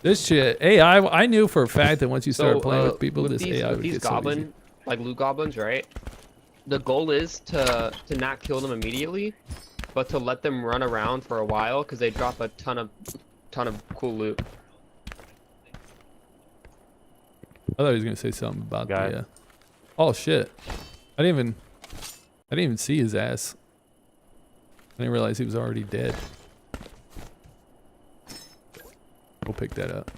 Speaker 1: This shit, AI, I knew for a fact that once you start playing with people, this AI would get so easy.
Speaker 6: Like loot goblins, right? The goal is to not kill them immediately, but to let them run around for a while because they drop a ton of cool loot.
Speaker 1: I thought he was gonna say something about the. Oh shit! I didn't even see his ass. I didn't realize he was already dead. We'll pick that up.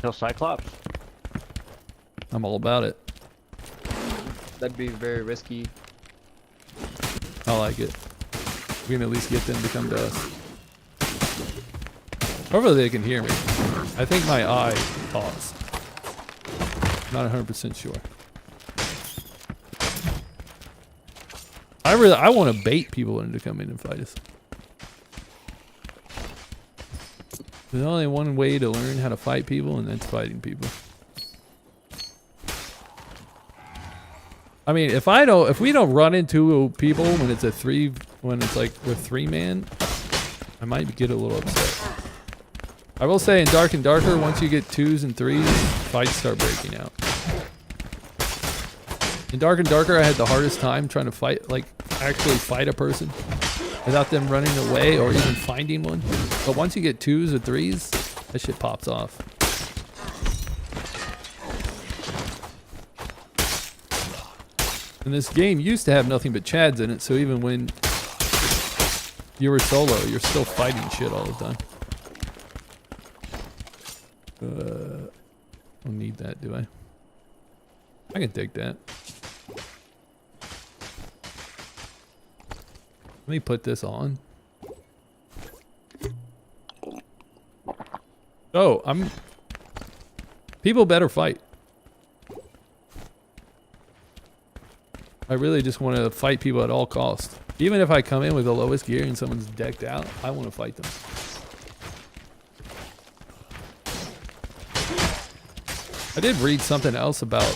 Speaker 5: Kill Cyclops.
Speaker 1: I'm all about it.
Speaker 6: That'd be very risky.
Speaker 1: I like it. We can at least get them to come to us. Hopefully they can hear me. I think my eye talks. Not 100% sure. I want to bait people into coming and fight us. There's only one way to learn how to fight people, and that's fighting people. I mean, if we don't run into people when it's like we're 3-man, I might get a little upset. I will say in Dark and Darker, once you get 2s and 3s, fights start breaking out. In Dark and Darker, I had the hardest time trying to fight, like actually fight a person without them running away or even finding one. But once you get 2s or 3s, that shit pops off. And this game used to have nothing but Chads in it, so even when you were solo, you're still fighting shit all the time. I don't need that, do I? I can take that. Let me put this on. Oh, people better fight. I really just want to fight people at all costs. Even if I come in with the lowest gear and someone's decked out, I want to fight them. I did read something else about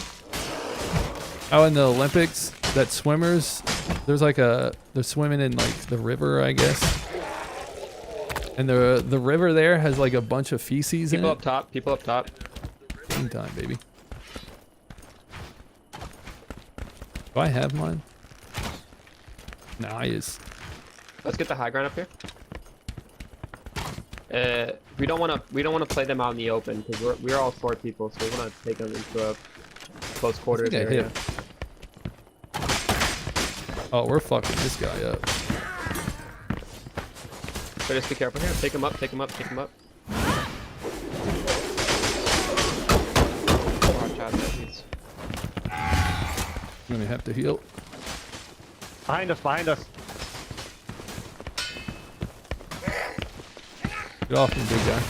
Speaker 1: how in the Olympics that swimmers, they're swimming in like the river, I guess. And the river there has like a bunch of feces in it.
Speaker 6: People up top.
Speaker 1: Game time, baby. Do I have mine? Nice.
Speaker 6: Let's get the high ground up here. We don't want to play them out in the open because we're all 4 people, so we want to take them into a close quarters area.
Speaker 1: Oh, we're fucking this guy up.
Speaker 6: So just be careful here. Take him up. Take him up. Take him up. Watch out, he's...
Speaker 1: I'm gonna have to heal.
Speaker 5: Behind us, behind us.
Speaker 1: Get off me, big guy.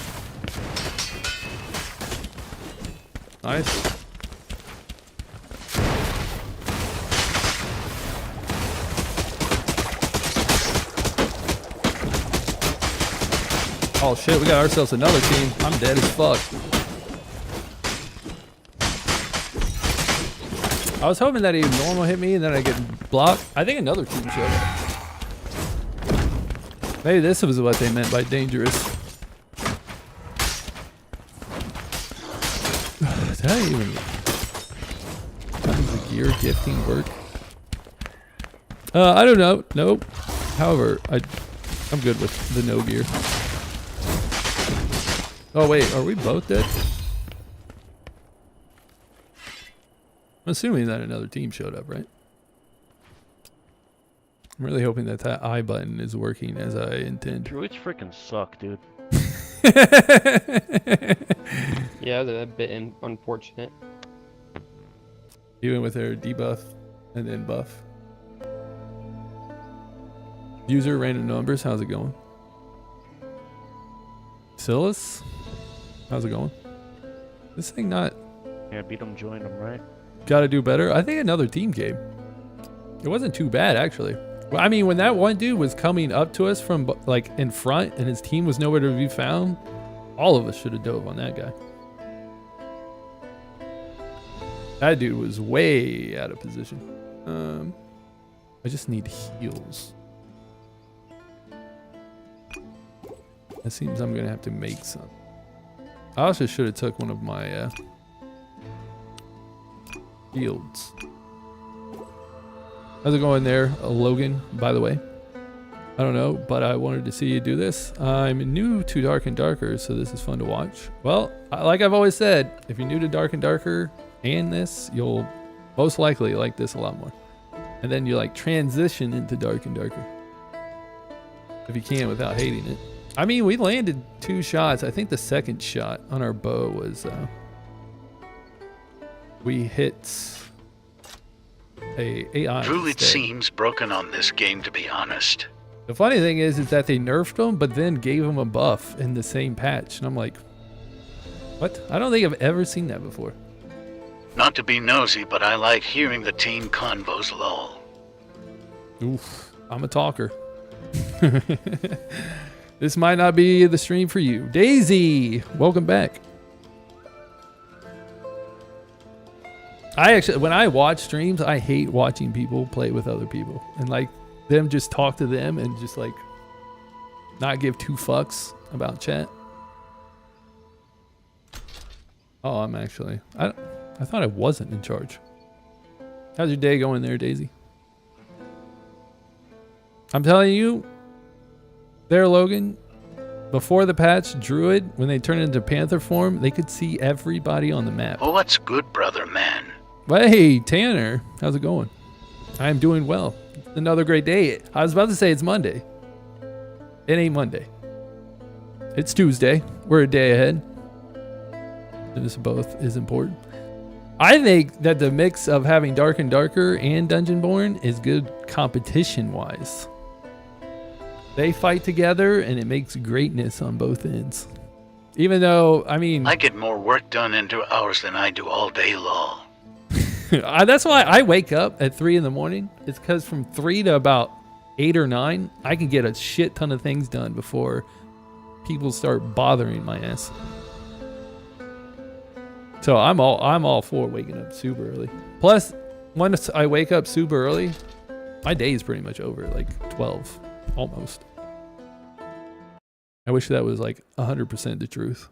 Speaker 1: Nice. Oh shit, we got ourselves another team. I'm dead as fuck. I was hoping that he would normal hit me and then I get blocked. I think another team showed up. Maybe this was what they meant by dangerous. Did I even... How does the gear gifting work? I don't know. Nope. However, I'm good with the no gear. Oh wait, are we both dead? I'm assuming that another team showed up, right? I'm really hoping that that I button is working as I intend.
Speaker 5: Druids freaking suck, dude.
Speaker 6: Yeah, they're a bit unfortunate.
Speaker 1: Even with their debuff and then buff. User random numbers, how's it going? Silas? How's it going? This thing not...
Speaker 5: Yeah, beat them, join them, right?
Speaker 1: Gotta do better. I think another team came. It wasn't too bad, actually. Well, I mean, when that one dude was coming up to us from, like, in front and his team was nowhere to be found, all of us should have dove on that guy. That dude was way out of position. I just need heals. It seems I'm gonna have to make some. I also should have took one of my fields. How's it going there, Logan, by the way? I don't know, but I wanted to see you do this. I'm new to Dark and Darker, so this is fun to watch. Well, like I've always said, if you're new to Dark and Darker and this, you'll most likely like this a lot more. And then you like transition into Dark and Darker. If you can without hating it. I mean, we landed 2 shots. I think the second shot on our bow was, we hit a AI.
Speaker 2: Druid
Speaker 1: instead.
Speaker 2: seems broken on this game, to be honest.
Speaker 1: The funny thing is that they nerfed him, but then gave him a buff in the same patch. And I'm like, what? I don't think I've ever seen that before.
Speaker 2: Not to be nosy, but I like hearing the team convos lol.
Speaker 1: Oof, I'm a talker. This might not be the stream for you. Daisy, welcome back. I actually, when I watch streams, I hate watching people play with other people and like them just talk to them and just like not give 2 fucks about chat. Oh, I'm actually, I thought I wasn't in charge. How's your day going there, Daisy? I'm telling you, there, Logan, before the patch, Druid, when they turned into Panther form, they could see everybody on the map.
Speaker 2: Oh, what's good, brother man?
Speaker 1: But hey, Tanner, how's it going? I'm doing well. Another great day. I was about to say it's Monday. It ain't Monday. It's Tuesday. We're a day ahead. This both is important. I think that the mix of having Dark and Darker and Dungeonborne is good competition-wise. They fight together, and it makes greatness on both ends. Even though, I mean...
Speaker 2: I get more work done in 2 hours than I do all day long.
Speaker 1: That's why I wake up at 3 in the morning. It's because from 3 to about 8 or 9, I can get a shit ton of things done before people start bothering my ass. So I'm all for waking up super early. Plus, once I wake up super early, my day is pretty much over, like 12, almost. I wish that was like 100% the truth.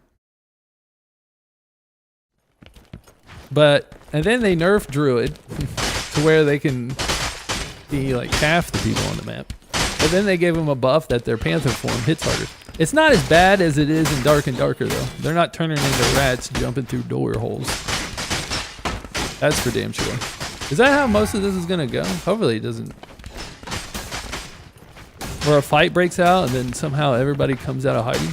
Speaker 1: But, and then they nerfed Druid to where they can be like half the people on the map. But then they gave them a buff that their Panther form hits harder. It's not as bad as it is in Dark and Darker though. They're not turning into rats jumping through door holes. That's for damn sure. Is that how most of this is gonna go? Hopefully it doesn't. Or a fight breaks out and then somehow everybody comes out of hiding.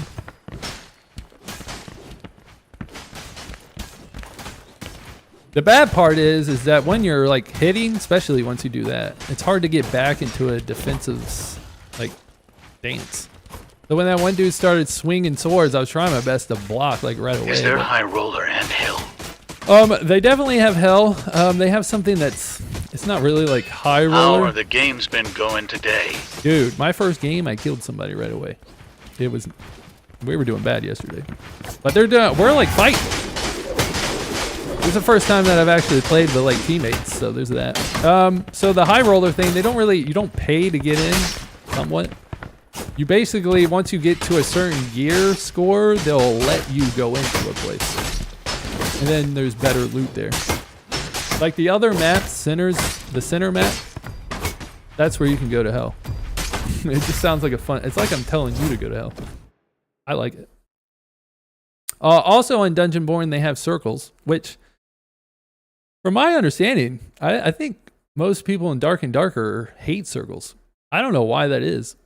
Speaker 1: The bad part is that when you're like hitting, especially once you do that, it's hard to get back into a defensive like dance. So when that one dude started swinging swords, I was trying my best to block like right away.
Speaker 2: Is there high roller and hell?
Speaker 1: They definitely have hell. They have something that's, it's not really like high roller.
Speaker 2: How are the games been going today?
Speaker 1: Dude, my first game, I killed somebody right away. It was, we were doing bad yesterday. But they're doing, we're like fighting. It's the first time that I've actually played with like teammates, so there's that. So the high roller thing, you don't pay to get in, somewhat. You basically, once you get to a certain gear score, they'll let you go into a place. And then there's better loot there. Like the other maps, the center map, that's where you can go to hell. It just sounds like it's like I'm telling you to go to hell. I like it. Also on Dungeonborne, they have circles, which, from my understanding, I think most people in Dark and Darker hate circles. I don't know why that is.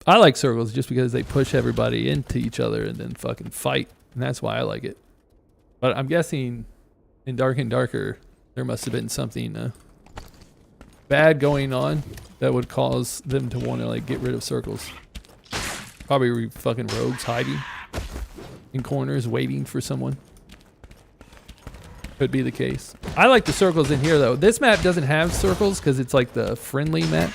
Speaker 1: I like circles just because they push everybody into each other and then fucking fight, and that's why I like it. But I'm guessing in Dark and Darker, there must have been something bad going on that would cause them to want to like get rid of circles. Probably fucking rogues hiding in corners waiting for someone. Could be the case. I like the circles in here though. This map doesn't have circles because it's like the friendly map.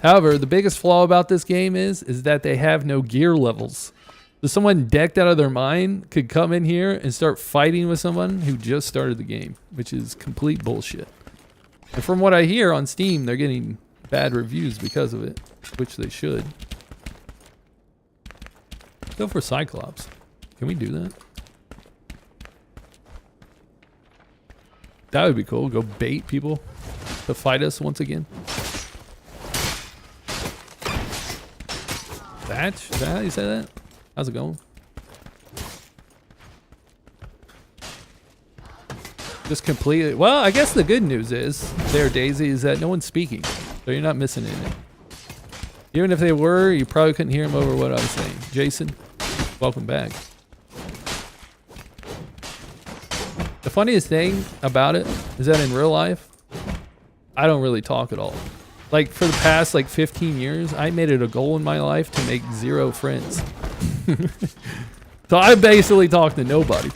Speaker 1: However, the biggest flaw about this game is that they have no gear levels. So someone decked out of their mind could come in here and start fighting with someone who just started the game, which is complete bullshit. And from what I hear on Steam, they're getting bad reviews because of it, which they should. Go for Cyclops. Can we do that? That would be cool. Go bait people to fight us once again. Thatch? Is that how you say that? How's it going? Just completely. Well, I guess the good news is there, Daisy, is that no one's speaking, so you're not missing anything. Even if they were, you probably couldn't hear them over what I was saying. Jason, welcome back. The funniest thing about it is that in real life, I don't really talk at all. Like for the past like 15 years, I made it a goal in my life to make 0 friends. So I basically talk to nobody.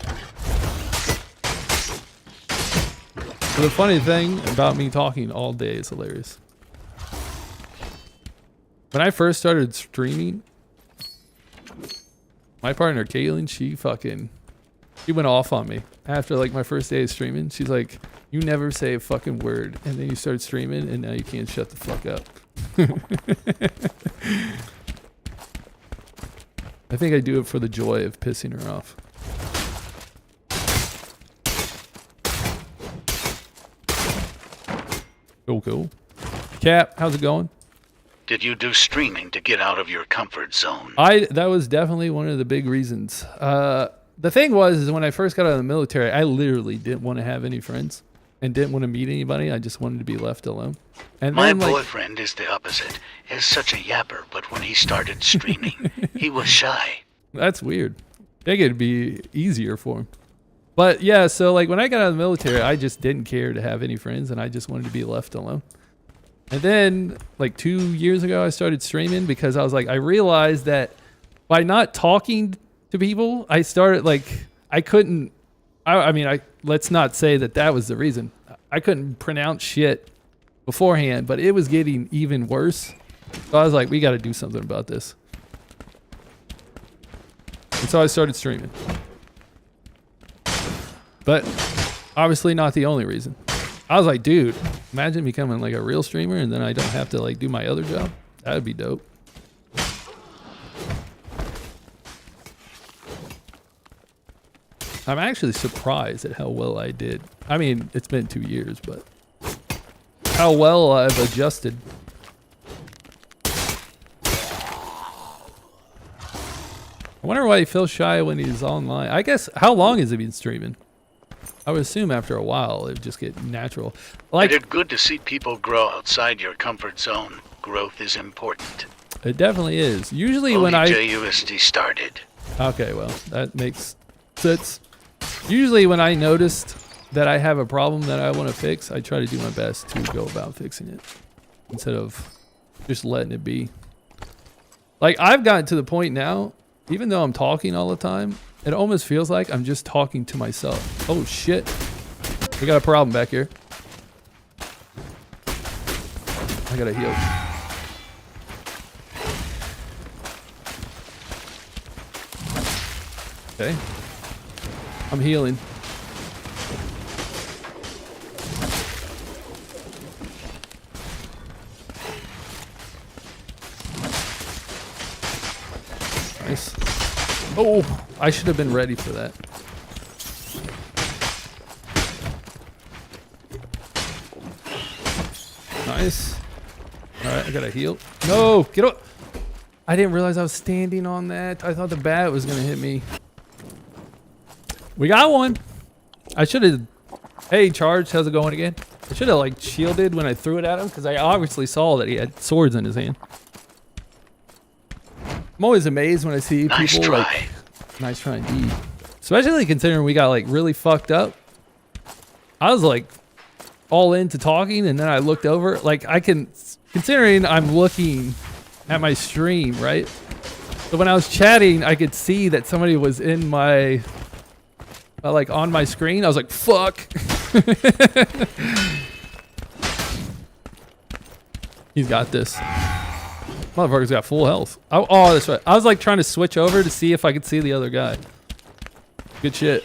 Speaker 1: So the funny thing about me talking all day is hilarious. When I first started streaming, my partner Caitlin, she went off on me after like my first day of streaming. She's like, "You never say a fucking word, and then you start streaming, and now you can't shut the fuck up." I think I do it for the joy of pissing her off. Cool. Cap, how's it going?
Speaker 2: Did you do streaming to get out of your comfort zone?
Speaker 1: That was definitely one of the big reasons. The thing is when I first got out of the military, I literally didn't want to have any friends and didn't want to meet anybody. I just wanted to be left alone. And
Speaker 2: My
Speaker 1: then, like,
Speaker 2: boyfriend is the opposite. Is such a yapper, but when he started streaming, he was shy.
Speaker 1: that's weird. I think it'd be easier for him. But yeah, so like when I got out of the military, I just didn't care to have any friends and I just wanted to be left alone. And then like 2 years ago, I started streaming because I was like, I realized that by not talking to people, I started like, let's not say that was the reason. I couldn't pronounce shit beforehand, but it was getting even worse. So I was like, we got to do something about this. And so I started streaming. But obviously not the only reason. I was like, dude, imagine becoming like a real streamer and then I don't have to like do my other job. That would be dope. I'm actually surprised at how well I did. I mean, it's been 2 years, but how well I've adjusted. I wonder why he feels shy when he's online. I guess, how long has he been streaming? I would assume after a while it would just get natural. Like,
Speaker 2: It's good to see people grow outside your comfort zone. Growth is important.
Speaker 1: It definitely is. Usually
Speaker 2: Only
Speaker 1: when I...
Speaker 2: JUSD started.
Speaker 1: Okay, well, that makes sense. Usually when I noticed that I have a problem that I want to fix, I try to do my best to go about fixing it instead of just letting it be. Like, I've gotten to the point now, even though I'm talking all the time, it almost feels like I'm just talking to myself. Oh, shit. We got a problem back here. I gotta heal. Okay. I'm healing. Oh, I should have been ready for that. Nice. All right, I gotta heal. No, get up. I didn't realize I was standing on that. I thought the bat was gonna hit me. We got one. I should have. Hey, Charge, how's it going again? I should have like shielded when I threw it at him because I obviously saw that he had swords in his hand. I'm always amazed when I see
Speaker 2: Nice
Speaker 1: people
Speaker 2: try.
Speaker 1: like. Nice try indeed. Especially considering we got like really fucked up. I was like all into talking and then I looked over. Like considering I'm looking at my stream, right? So when I was chatting, I could see that somebody was in my, like on my screen. I was like, fuck. He's got this. Motherfucker's got full health. Oh, that's right. I was like trying to switch over to see if I could see the other guy. Good shit.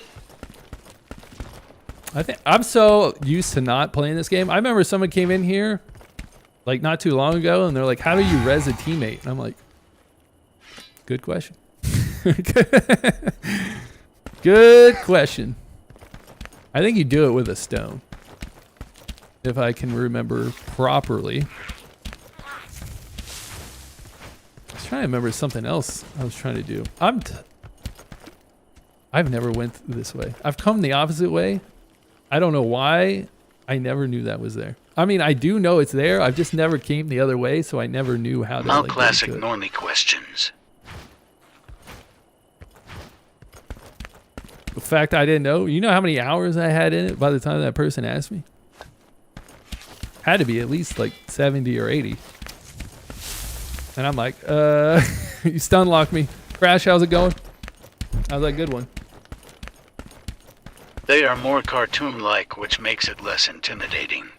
Speaker 1: I think I'm so used to not playing this game. I remember someone came in here like not too long ago and they're like, how do you res a teammate? And I'm like, good question. Good question. I think you do it with a stone. If I can remember properly. I was trying to remember something else I was trying to do. I've never went this way. I've come the opposite way. I don't know why. I never knew that was there. I mean, I do know it's there. I've just never came the other way, so I never knew how to.
Speaker 2: How
Speaker 1: like,
Speaker 2: classic
Speaker 1: get into it.
Speaker 2: normie questions.
Speaker 1: The fact I didn't know. You know how many hours I had in it by the time that person asked me? Had to be at least like 70 or 80. And I'm like, you stun locked me. Crash, how's it going? I was like, good one.
Speaker 2: They are more cartoon-like, which makes it less intimidating.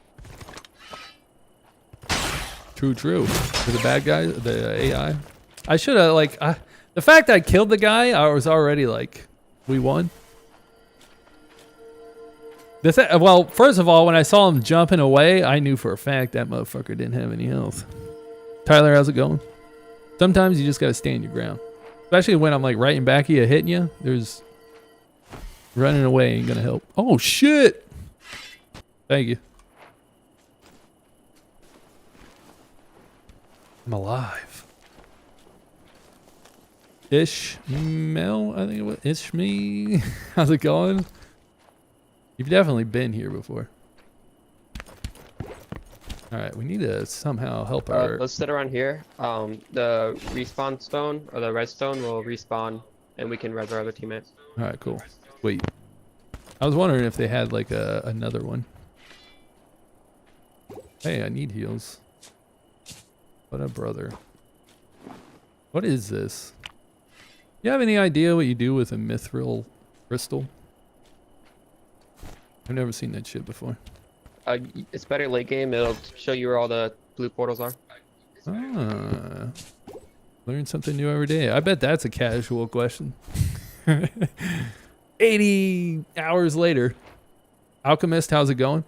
Speaker 1: True, true. For the bad guy, the AI. I should have, like, the fact I killed the guy, I was already like, we won. Well, first of all, when I saw him jumping away, I knew for a fact that motherfucker didn't have any health. Tyler, how's it going? Sometimes you just gotta stand your ground. Especially when I'm like right back of you, hitting you. There's running away ain't gonna help. Oh shit! Thank you. I'm alive. Ishmael, I think it was. Ishme. How's it going? You've definitely been here before. Alright, we need to somehow help our...
Speaker 6: Let's sit around here. The respawn stone, or the redstone will respawn, and we can res our other teammates.
Speaker 1: Alright, cool. Wait. I was wondering if they had like another one. Hey, I need heals. What a brother. What is this? You have any idea what you do with a mithril crystal? I've never seen that shit before.
Speaker 6: It's better late game. It'll show you where all the blue portals are.
Speaker 1: Ah. Learn something new every day. I bet that's a casual question. 80 hours later. Alchemist, how's it going?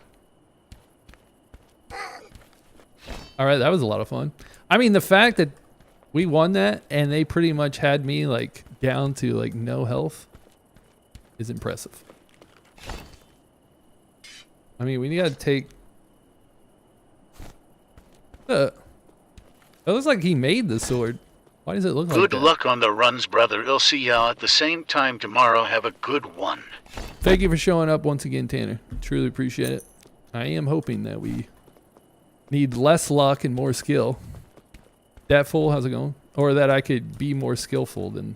Speaker 1: Alright, that was a lot of fun. I mean, the fact that we won that and they pretty much had me like down to like no health is impressive. I mean, we gotta take... it looks like he made the sword. Why does it look like that?
Speaker 2: Good luck on the runs, brother. I'll see y'all at the same time tomorrow. Have a good one.
Speaker 1: Thank you for showing up once again, Tanner. Truly appreciate it. I am hoping that we need less luck and more skill. That fool, how's it going? Or that I could be more skillful than,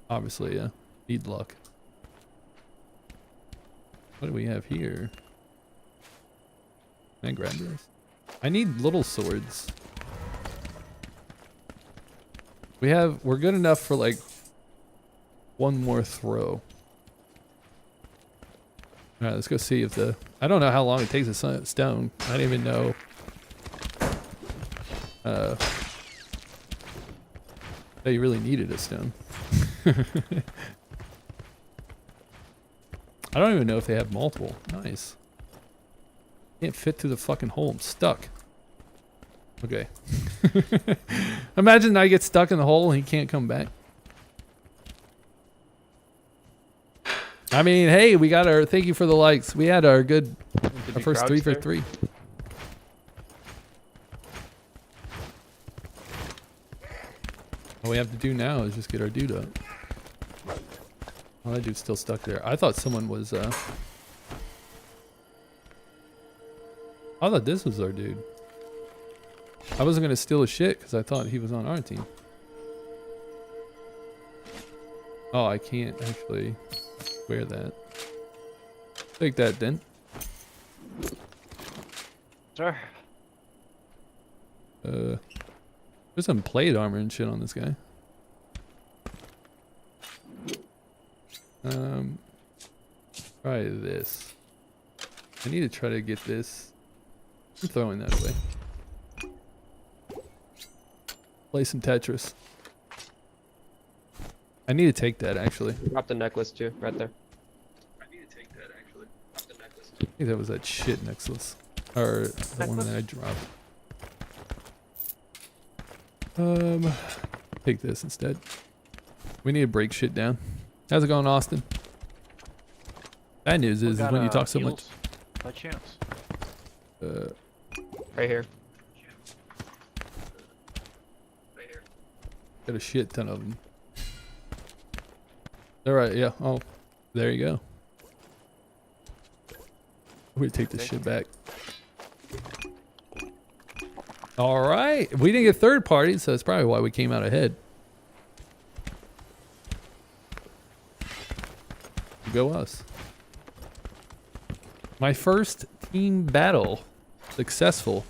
Speaker 1: obviously, yeah. Need luck. What do we have here? Can I grab this? I need little swords. We're good enough for like one more throw. Alright, let's go see if I don't know how long it takes a stone. I didn't even know. That you really needed a stone. I don't even know if they have multiple. Nice. Can't fit through the fucking hole. I'm stuck. Okay. Imagine I get stuck in the hole and he can't come back. I mean, hey, we got our. Thank you for the likes. We had our good.
Speaker 6: Did
Speaker 1: Our
Speaker 6: you
Speaker 1: first
Speaker 6: crouch
Speaker 1: 3 for
Speaker 6: there?
Speaker 1: 3. All we have to do now is just get our dude up. Oh, that dude's still stuck there. I thought someone was. I thought this was our dude. I wasn't gonna steal his shit because I thought he was on our team. Oh, I can't actually wear that. Take that, then.
Speaker 5: Sir.
Speaker 1: There's some plate armor and shit on this guy. Try this. I need to try to get this. I'm throwing that away. Play some Tetris. I need to take that actually.
Speaker 6: Drop the necklace too, right there.
Speaker 1: I need to take that actually. Drop the necklace. I think that was that shit necklace. Or the one that I dropped. Take this instead. We need to break shit down. How's it going, Austin? Bad news is when you talk so much.
Speaker 5: By chance.
Speaker 6: Right here.
Speaker 1: Got a shit ton of them. All right, yeah. Oh, there you go. We take this shit back. All right, we didn't get third party, so that's probably why we came out ahead. Go us. My first team battle. Successful.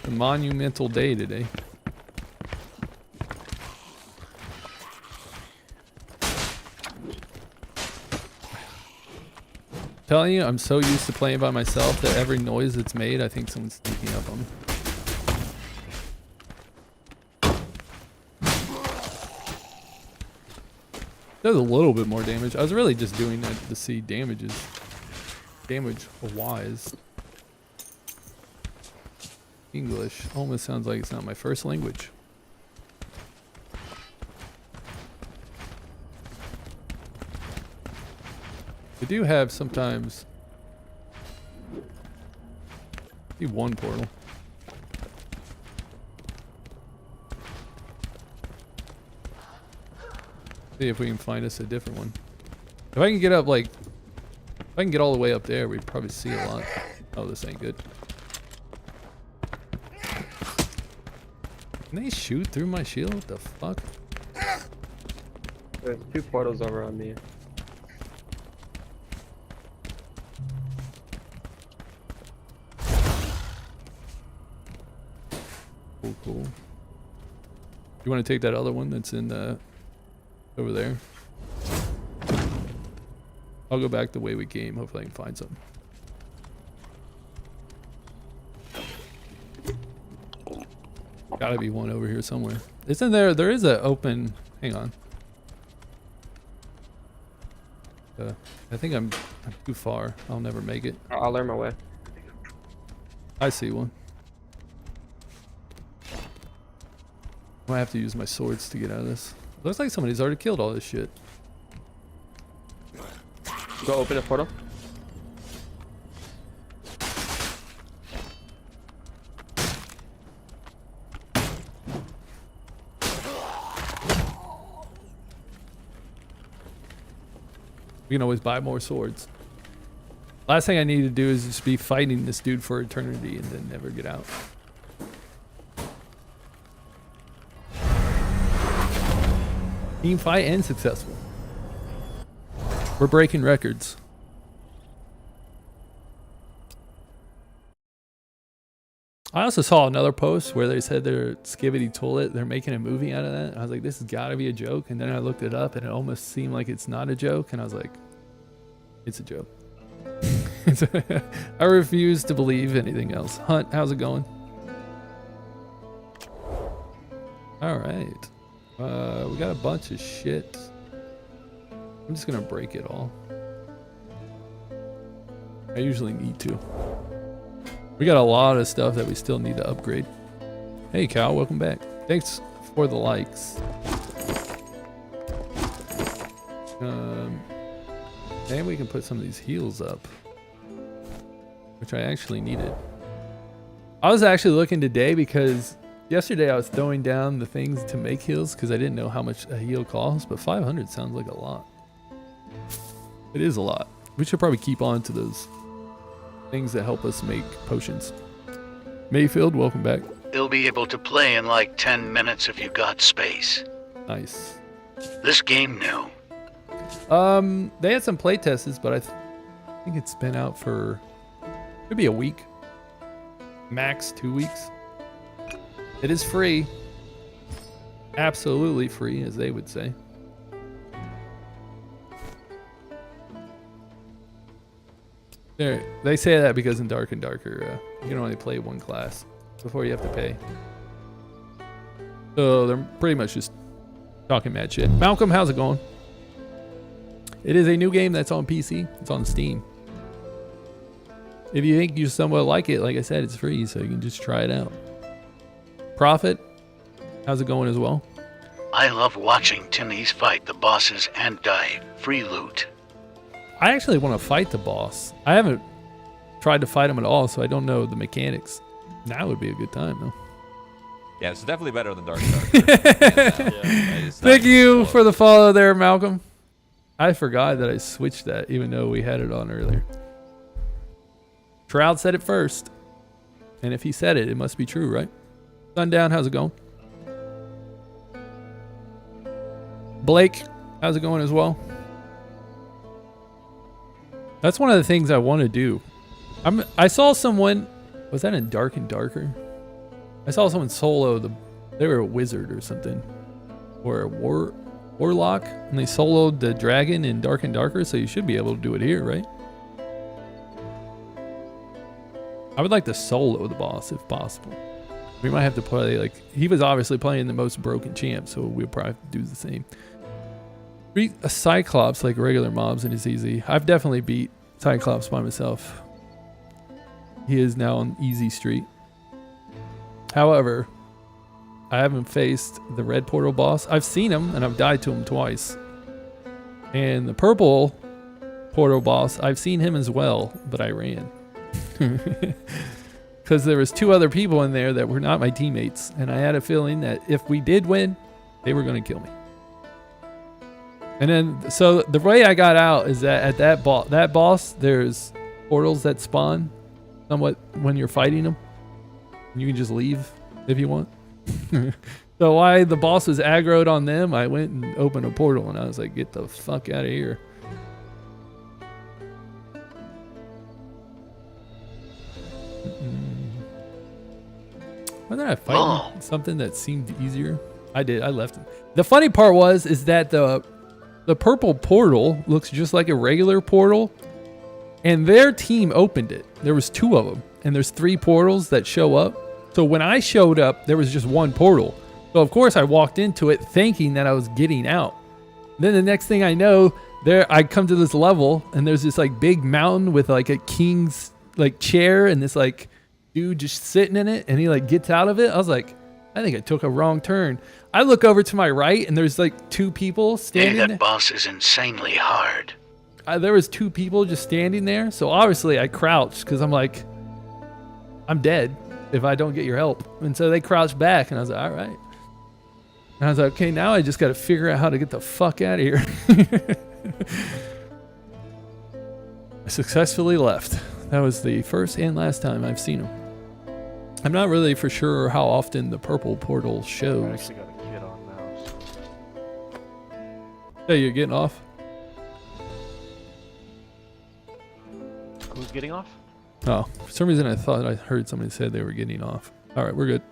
Speaker 1: A monumental day today. Telling you, I'm so used to playing by myself that every noise that's made, I think someone's sneaking up on me. Does a little bit more damage. I was really just doing that to see damage wise. English almost sounds like it's not my first language. We do have sometimes. See one portal. See if we can find us a different one. If I can get up, like, if I can get all the way up there, we'd probably see a lot. Oh, this ain't good. Can they shoot through my shield? What the fuck?
Speaker 6: There's 2 portals over on me.
Speaker 1: Cool. You want to take that other one that's in the over there? I'll go back the way we came. Hopefully I can find something. Gotta be one over here somewhere. Isn't there? There is a open. Hang on. I think I'm too far. I'll never make it.
Speaker 6: I'll learn my way.
Speaker 1: I see one. I might have to use my swords to get out of this. Looks like somebody's already killed all this shit.
Speaker 6: Go open a portal.
Speaker 1: We can always buy more swords. Last thing I need to do is just be fighting this dude for eternity and then never get out. Team fight and successful. We're breaking records. I also saw another post where they said they're Skibbity Toilet. They're making a movie out of that. And I was like, this has got to be a joke. And then I looked it up and it almost seemed like it's not a joke. And I was like, it's a joke. I refuse to believe anything else. Hunt, how's it going? All right. We got a bunch of shit. I'm just gonna break it all. I usually need to. We got a lot of stuff that we still need to upgrade. Hey Cal, welcome back. Thanks for the likes. And we can put some of these heals up, which I actually needed. I was actually looking today because yesterday I was throwing down the things to make heals because I didn't know how much a heal costs, but 500 sounds like a lot. It is a lot. We should probably keep on to those things that help us make potions. Mayfield, welcome back.
Speaker 2: You'll be able to play in like 10 minutes if you got space.
Speaker 1: Nice.
Speaker 2: This game new.
Speaker 1: They had some play tests, but I think it's been out for maybe a week, max 2 weeks. It is free, absolutely free, as they would say. There, they say that because in Dark and Darker, you can only play one class before you have to pay. So they're pretty much just talking mad shit. Malcolm, how's it going? It is a new game that's on PC. It's on Steam. If you think you somewhat like it, like I said, it's free, so you can just try it out. Prophet, how's it going as well?
Speaker 2: I love watching Timmy's fight the bosses and die. Free loot.
Speaker 1: I actually want to fight the boss. I haven't tried to fight him at all, so I don't know the mechanics. Now would be a good time, though.
Speaker 3: Yeah, it's definitely better than Dark Dark.
Speaker 1: Thank you for the follow there, Malcolm. I forgot that I switched that, even though we had it on earlier. Shroud said it first. And if he said it, it must be true, right? Sundown, how's it going? Blake, how's it going as well? That's one of the things I want to do. I saw someone, was that in Dark and Darker? I saw someone solo they were a wizard or something, or a warlock, and they soloed the dragon in Dark and Darker, so you should be able to do it here, right? I would like to solo the boss if possible. We might have to play, like, he was obviously playing the most broken champ, so we'll probably have to do the same. Beat a Cyclops like regular mobs and it's easy. I've definitely beat Cyclops by myself. He is now on easy street. However, I haven't faced the red portal boss. I've seen him and I've died to him twice. And the purple portal boss, I've seen him as well, but I ran. Because there was 2 other people in there that were not my teammates. And I had a feeling that if we did win, they were going to kill me. And then, so the way I got out is that at that boss, there's portals that spawn somewhat when you're fighting them. You can just leave if you want. So while the boss was aggroed on them, I went and opened a portal and I was like, get the fuck out of here. Why did I fight something that seemed easier? I did. I left it. The funny part is that the purple portal looks just like a regular portal, and their team opened it. There was 2 of them, and there's 3 portals that show up. So when I showed up, there was just 1 portal. So of course I walked into it thinking that I was getting out. Then the next thing I know, I come to this level, and there's this like big mountain with like a king's like chair, and this like dude just sitting in it, and he like gets out of it. I was like, I think I took a wrong turn. I look over to my right, and there's like 2 people standing
Speaker 2: Hey,
Speaker 1: there.
Speaker 2: that boss is insanely hard.
Speaker 1: There was 2 people just standing there. So obviously I crouched because I'm like, I'm dead if I don't get your help. And so they crouched back, and I was like, all right. And I was like, okay, now I just got to figure out how to get the fuck out of here. I successfully left. That was the first and last time I've seen him. I'm not really for sure how often the purple portal
Speaker 5: I
Speaker 1: shows.
Speaker 5: actually got a kid on now. So.
Speaker 1: Hey, you're getting off?
Speaker 5: Who's getting off?
Speaker 1: Oh, for some reason I thought I heard somebody said they were getting off. All right, we're good.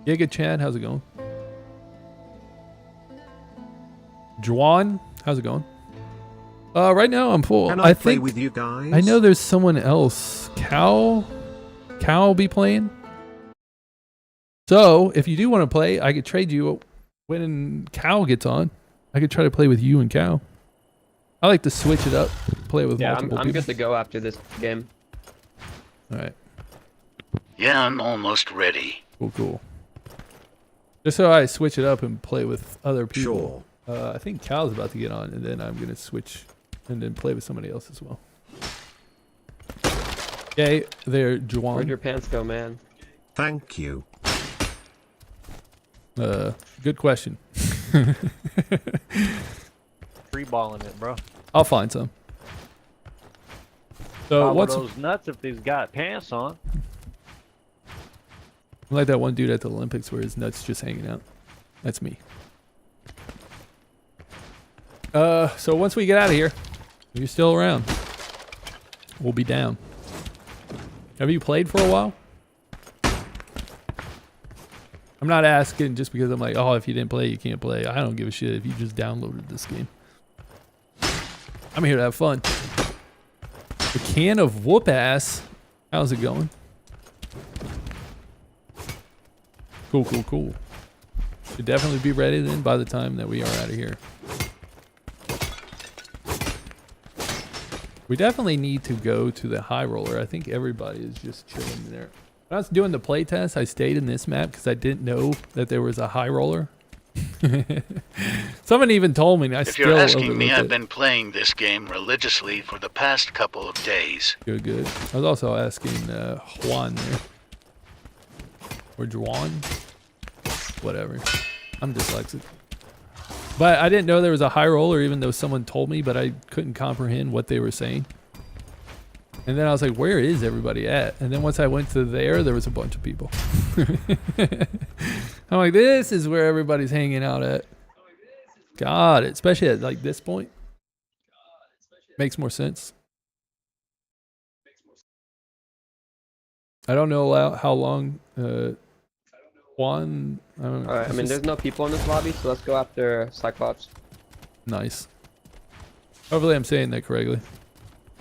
Speaker 1: Yeah, good, Chad. How's it going? Juan, how's it going? Right now I'm full.
Speaker 4: Can I play
Speaker 1: think
Speaker 4: with you guys?
Speaker 1: I know there's someone else. Cal be playing. So if you do want to play, I could trade you when Cal gets on. I could try to play with you and Cal. I like to switch it up, play with multiple
Speaker 6: I'm
Speaker 1: people.
Speaker 6: good to go after this game.
Speaker 1: All right,
Speaker 2: Yeah, I'm almost ready.
Speaker 1: cool. Just so I switch it up and play with other people.
Speaker 4: Sure.
Speaker 1: I think Cal's about to get on, and then I'm gonna switch and then play with somebody else as well. Okay, there,
Speaker 6: Where'd
Speaker 1: Juwan.
Speaker 6: your pants go, man?
Speaker 4: Thank you.
Speaker 1: Good question.
Speaker 5: Free balling it, bro.
Speaker 1: I'll find some. So
Speaker 5: Follow
Speaker 1: what's
Speaker 5: those nuts if they've got pants on?
Speaker 1: like that one dude at the Olympics where his nuts just hanging out? That's me. So once we get out of here, if you're still around, we'll be down. Have you played for a while? I'm not asking just because I'm like, oh, if you didn't play, you can't play. I don't give a shit if you just downloaded this game. I'm here to have fun. A can of whoop ass. How's it going? Cool, cool, cool. Should definitely be ready then by the time that we are out of here. We definitely need to go to the high roller. I think everybody is just chilling there. When I was doing the playtest, I stayed in this map because I didn't know that there was a high roller. Someone even told me. And I
Speaker 2: If
Speaker 1: still
Speaker 2: you're asking me,
Speaker 1: overlooked
Speaker 2: I've
Speaker 1: it.
Speaker 2: been playing this game religiously for the past couple of days.
Speaker 1: Good, good. I was also asking Juan there. Or Juan. Whatever. I'm dyslexic. But I didn't know there was a high roller even though someone told me, but I couldn't comprehend what they were saying. And then I was like, where is everybody at? And then once I went to there was a bunch of people. I'm like, this is where everybody's hanging out at. God, especially at like this point. Makes more sense. I don't know how long Juan. I don't know.
Speaker 6: Alright, I mean, there's no people in this lobby, so let's go after Cyclops.
Speaker 1: Nice. Hopefully I'm saying that correctly.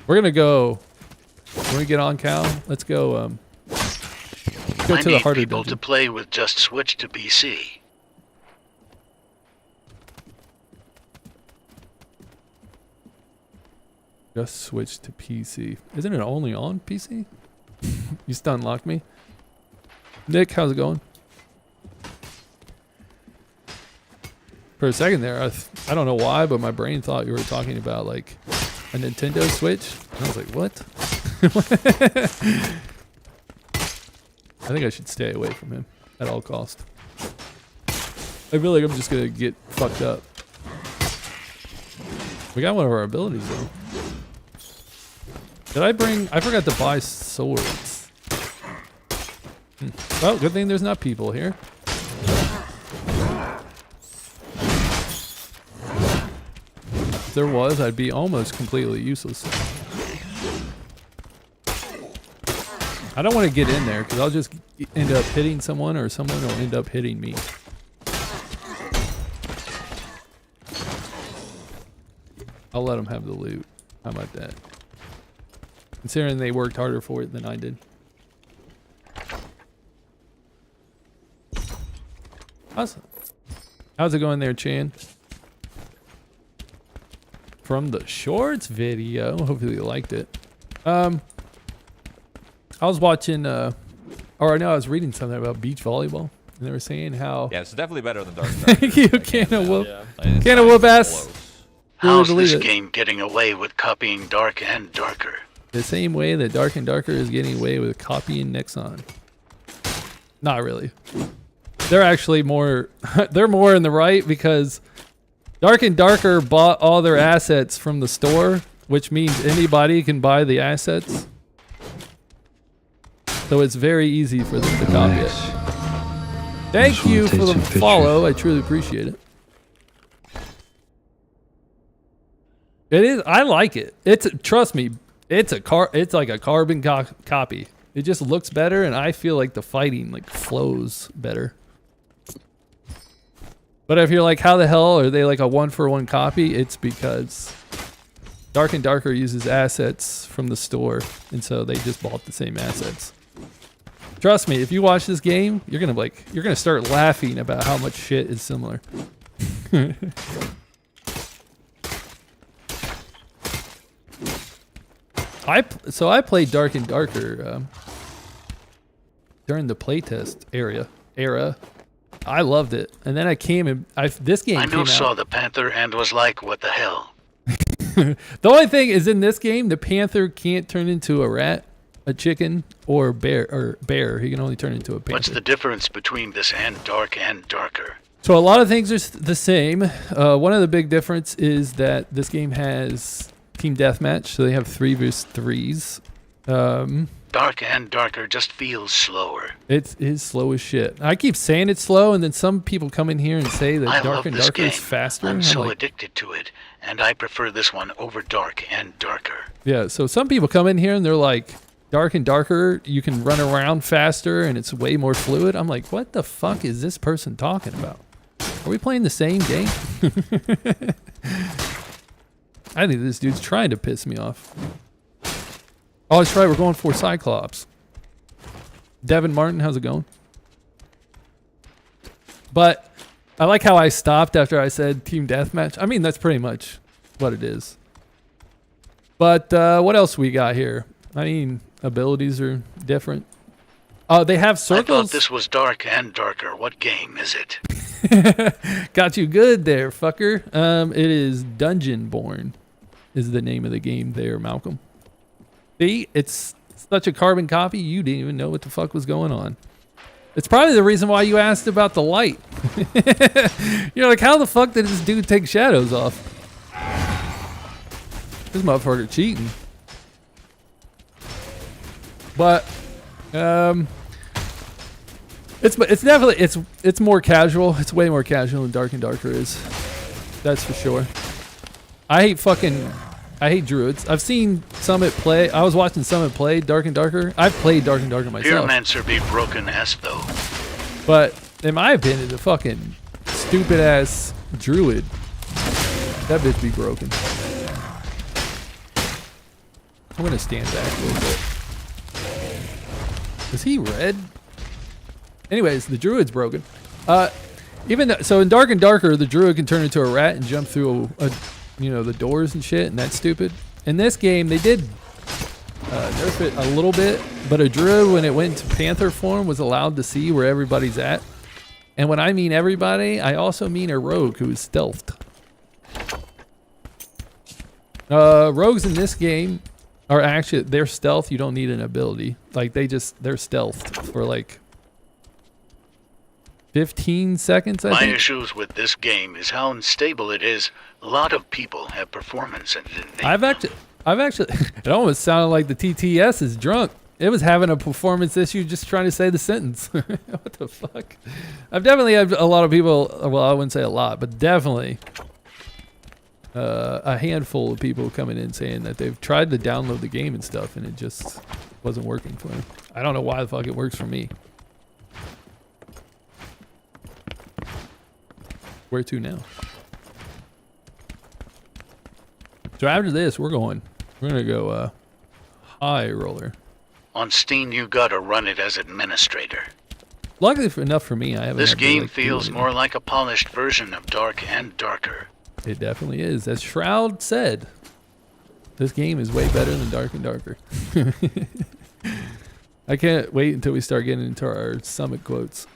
Speaker 1: We're gonna go. When we get on, Cal, let's go. Go
Speaker 2: I
Speaker 1: to the
Speaker 2: need
Speaker 1: harder
Speaker 2: people
Speaker 1: dungeon.
Speaker 2: to play with. Just switch to PC.
Speaker 1: Just switch to PC. Isn't it only on PC? You still unlocked me. Nick, how's it going? For a second there, I don't know why, but my brain thought you were talking about like a Nintendo Switch. And I was like, what? I think I should stay away from him at all cost. I feel like I'm just gonna get fucked up. We got one of our abilities though. Did I bring? I forgot to buy swords. Well, good thing there's not people here. If there was, I'd be almost completely useless. I don't want to get in there because I'll just end up hitting someone or someone will end up hitting me. I'll let them have the loot. How about that? Considering they worked harder for it than I did. Awesome. How's it going there, Chan? From the shorts video. Hopefully you liked it. I was watching, or no, I was reading something about beach volleyball, and they were saying how.
Speaker 3: Yeah, it's definitely better than Dark.
Speaker 1: Thank you, can of whoop,
Speaker 3: Can
Speaker 1: can of whoop ass.
Speaker 2: How's
Speaker 1: believe
Speaker 2: this
Speaker 1: it.
Speaker 2: game getting away with copying Dark and Darker?
Speaker 1: The same way that Dark and Darker is getting away with copying Nexon. Not really. They're actually more. They're more in the right because Dark and Darker bought all their assets from the store, which means anybody can buy the assets. So it's very easy for them to copy it. Thank
Speaker 7: Just wanna
Speaker 1: you for
Speaker 7: take
Speaker 1: the
Speaker 7: some pictures.
Speaker 1: follow. I truly appreciate it. It is. I like it. It's. Trust me. It's like a carbon copy. It just looks better, and I feel like the fighting like flows better. But if you're like, how the hell are they like a 1-for-1 copy? It's because Dark and Darker uses assets from the store, and so they just bought the same assets. Trust me, if you watch this game, you're gonna start laughing about how much shit is similar. I played Dark and Darker during the playtest era. I loved it, and then I came and this game
Speaker 2: I
Speaker 1: came
Speaker 2: know saw
Speaker 1: out.
Speaker 2: the Panther and was like, what the hell?
Speaker 1: The only thing is in this game, the panther can't turn into a rat, a chicken, or bear. He can only turn into a panther.
Speaker 2: What's the difference between this and darker?
Speaker 1: So a lot of things are the same. One of the big difference is that this game has team deathmatch, so they have 3 versus 3s.
Speaker 2: Dark and darker just feels slower.
Speaker 1: It is slow as shit. I keep saying it's slow, and then some people come in here and say that
Speaker 2: I
Speaker 1: dark
Speaker 2: love
Speaker 1: and
Speaker 2: this
Speaker 1: darker
Speaker 2: game.
Speaker 1: is faster.
Speaker 2: I'm
Speaker 1: I'm
Speaker 2: so
Speaker 1: like,
Speaker 2: addicted to it, and I prefer this one over dark and darker.
Speaker 1: yeah, so some people come in here and they're like, dark and darker, you can run around faster and it's way more fluid. I'm like, what the fuck is this person talking about? Are we playing the same game? I think this dude's trying to piss me off. Oh, that's right, we're going for Cyclops. Devin Martin, how's it going? But I like how I stopped after I said team deathmatch. I mean, that's pretty much what it is. But what else we got here? I mean, abilities are different. They have
Speaker 2: I
Speaker 1: circles.
Speaker 2: thought this was dark and darker. What game is it?
Speaker 1: Got you good there, fucker. It is Dungeonborne is the name of the game there, Malcolm. See, it's such a carbon copy, you didn't even know what the fuck was going on. It's probably the reason why you asked about the light. You're like, how the fuck did this dude take shadows off? This motherfucker cheating. But, it's definitely, it's more casual. It's way more casual than Dark and Darker is. That's for sure. I hate druids. I've seen Summit play. I was watching Summit play Dark and Darker. I've played Dark and Darker myself.
Speaker 2: Pyromancer be broken ass though.
Speaker 1: But in my opinion, the fucking stupid ass druid, that bitch be broken. I'm gonna stand back a little bit. Is he red? Anyways, the druid's broken. So in Dark and Darker, the druid can turn into a rat and jump through the doors and shit, and that's stupid. In this game, they did nerf it a little bit, but a druid, when it went into panther form, was allowed to see where everybody's at. And when I mean everybody, I also mean a rogue who is stealthed. Rogues in this game are actually, they're stealth. You don't need an ability. Like, they're stealthed for like 15 seconds, I
Speaker 2: My
Speaker 1: think.
Speaker 2: issues with this game is how unstable it is. A lot of people have performance and
Speaker 1: I've actually, it almost sounded like the TTS is drunk. It was having a performance issue just trying to say the sentence. What the fuck? I've definitely had a lot of people, well, I wouldn't say a lot, but definitely a handful of people coming in saying that they've tried to download the game and stuff and it just wasn't working for them. I don't know why the fuck it works for me. Where to now? So after this, we're gonna go high roller.
Speaker 2: on Steam you gotta run it as administrator.
Speaker 1: Luckily enough for me, I haven't.
Speaker 2: This
Speaker 1: had to,
Speaker 2: game
Speaker 1: like, do
Speaker 2: feels
Speaker 1: it.
Speaker 2: more like a polished version of Dark and Darker.
Speaker 1: It definitely is. As Shroud said, this game is way better than Dark and Darker. I can't wait until we start getting into our Summit quotes.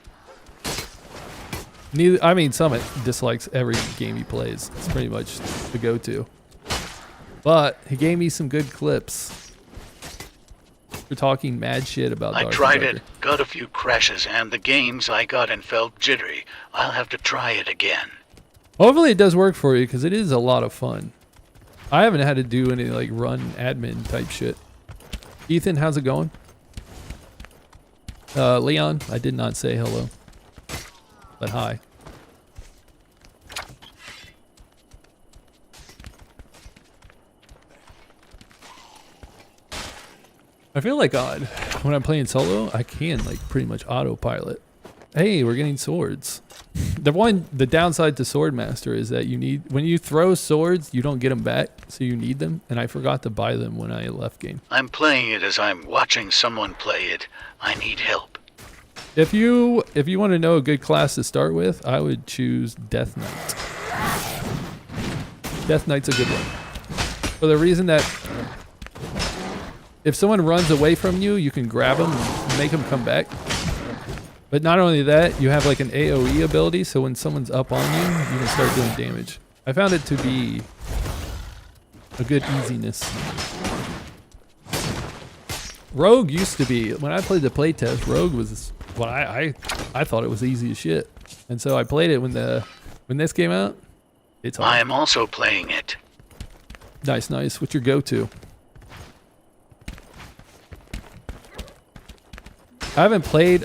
Speaker 1: Summit dislikes every game he plays. It's pretty much the go-to. But he gave me some good clips. We're talking mad shit about
Speaker 2: I
Speaker 1: Dark
Speaker 2: tried
Speaker 1: and
Speaker 2: it, got a few crashes, and the games I got and felt jittery. I'll have to try it again.
Speaker 1: Hopefully it does work for you, because it is a lot of fun. I haven't had to do any like run admin type shit. Ethan, how's it going? Leon, I did not say hello, but hi. I feel like odd when I'm playing solo. I can like pretty much autopilot. Hey, we're getting swords. The downside to Swordmaster is that when you throw swords, you don't get them back, so you need them. And I forgot to buy them when I left game.
Speaker 2: I'm playing it as I'm watching someone play it. I need help.
Speaker 1: If you want to know a good class to start with, I would choose Death Knight. Death Knight's a good one. For the reason that if someone runs away from you, you can grab them and make them come back. But not only that, you have like an AoE ability, so when someone's up on you, you can start doing damage. I found it to be a good easiness. Rogue used to be, when I played the playtest, Rogue was what I thought it was easy as shit. And so I played it when this came out. It's hard.
Speaker 2: I am also playing it.
Speaker 1: Nice. What's your go-to? I haven't played,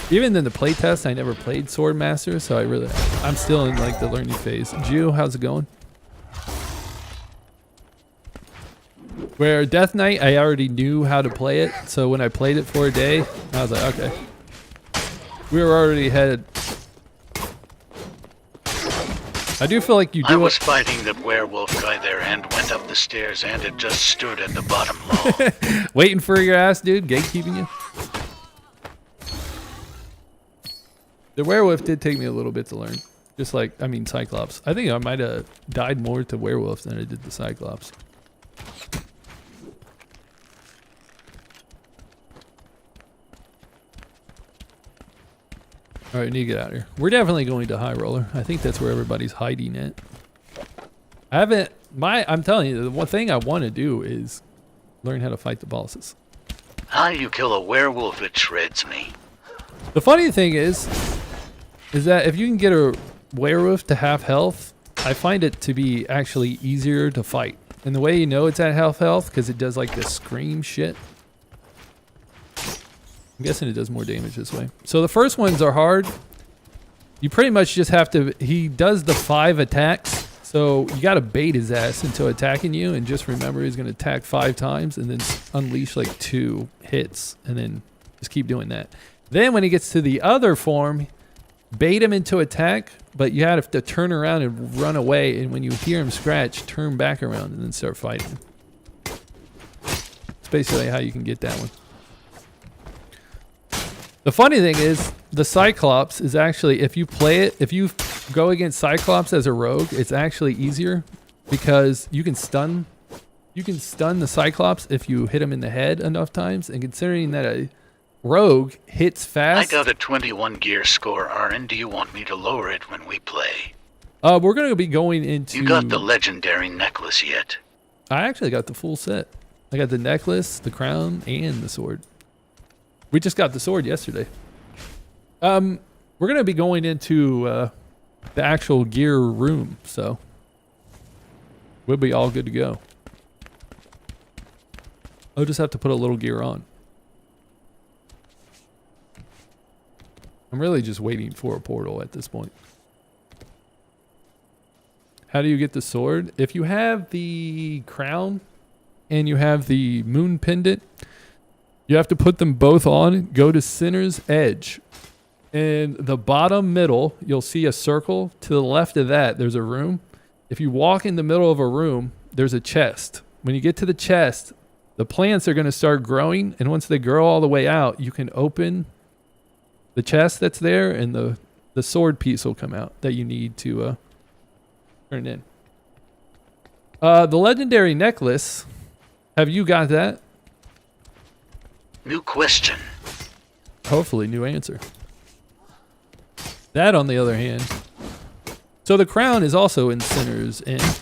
Speaker 1: even in the playtest, I never played Swordmaster, so I'm still in like the learning phase. Jew, how's it going? Where Death Knight, I already knew how to play it, so when I played it for a day, I was like, okay. We were already headed. I do feel like you do
Speaker 2: I was fighting the werewolf guy there and went up the stairs and it just stood at the bottom low.
Speaker 1: Waiting for your ass, dude, gatekeeping you. The werewolf did take me a little bit to learn. Just like, I mean, Cyclops. I think I might have died more to werewolf than I did the Cyclops. All right, need to get out of here. We're definitely going to High Roller. I think that's where everybody's hiding at. I'm telling you, the one thing I want to do is learn how to fight the bosses.
Speaker 2: How you kill a werewolf, it shreds me.
Speaker 1: The funny thing is that if you can get a werewolf to half health, I find it to be actually easier to fight. And the way you know it's at half health, because it does like this scream shit. I'm guessing it does more damage this way. So the first ones are hard. You pretty much just have to, he does the 5 attacks. So you got to bait his ass into attacking you, and just remember he's going to attack 5 times and then unleash like 2 hits and then just keep doing that. Then when he gets to the other form, bait him into attack, but you have to turn around and run away, and when you hear him scratch, turn back around and then start fighting. It's basically how you can get that one. The funny thing is, the Cyclops is actually, if you play it, if you go against Cyclops as a rogue, it's actually easier because you can stun the Cyclops if you hit him in the head enough times, and considering that a rogue hits fast.
Speaker 2: I got a 21 gear score, Aaron. Do you want me to lower it when we play?
Speaker 1: We're going to be going into...
Speaker 2: You got the legendary necklace yet?
Speaker 1: I actually got the full set. I got the necklace, the crown, and the sword. We just got the sword yesterday. We're going to be going into the actual gear room, so we'll be all good to go. I'll just have to put a little gear on. I'm really just waiting for a portal at this point. How do you get the sword? If you have the crown and you have the moon pendant, you have to put them both on, go to Sinner's Edge. In the bottom middle, you'll see a circle. To the left of that, there's a room. If you walk in the middle of a room, there's a chest. When you get to the chest, the plants are going to start growing, and once they grow all the way out, you can open the chest that's there, and the sword piece will come out that you need to turn in. The legendary necklace, have you got that?
Speaker 2: New question.
Speaker 1: Hopefully, new answer. That, on the other hand. So the crown is also in Sinner's End.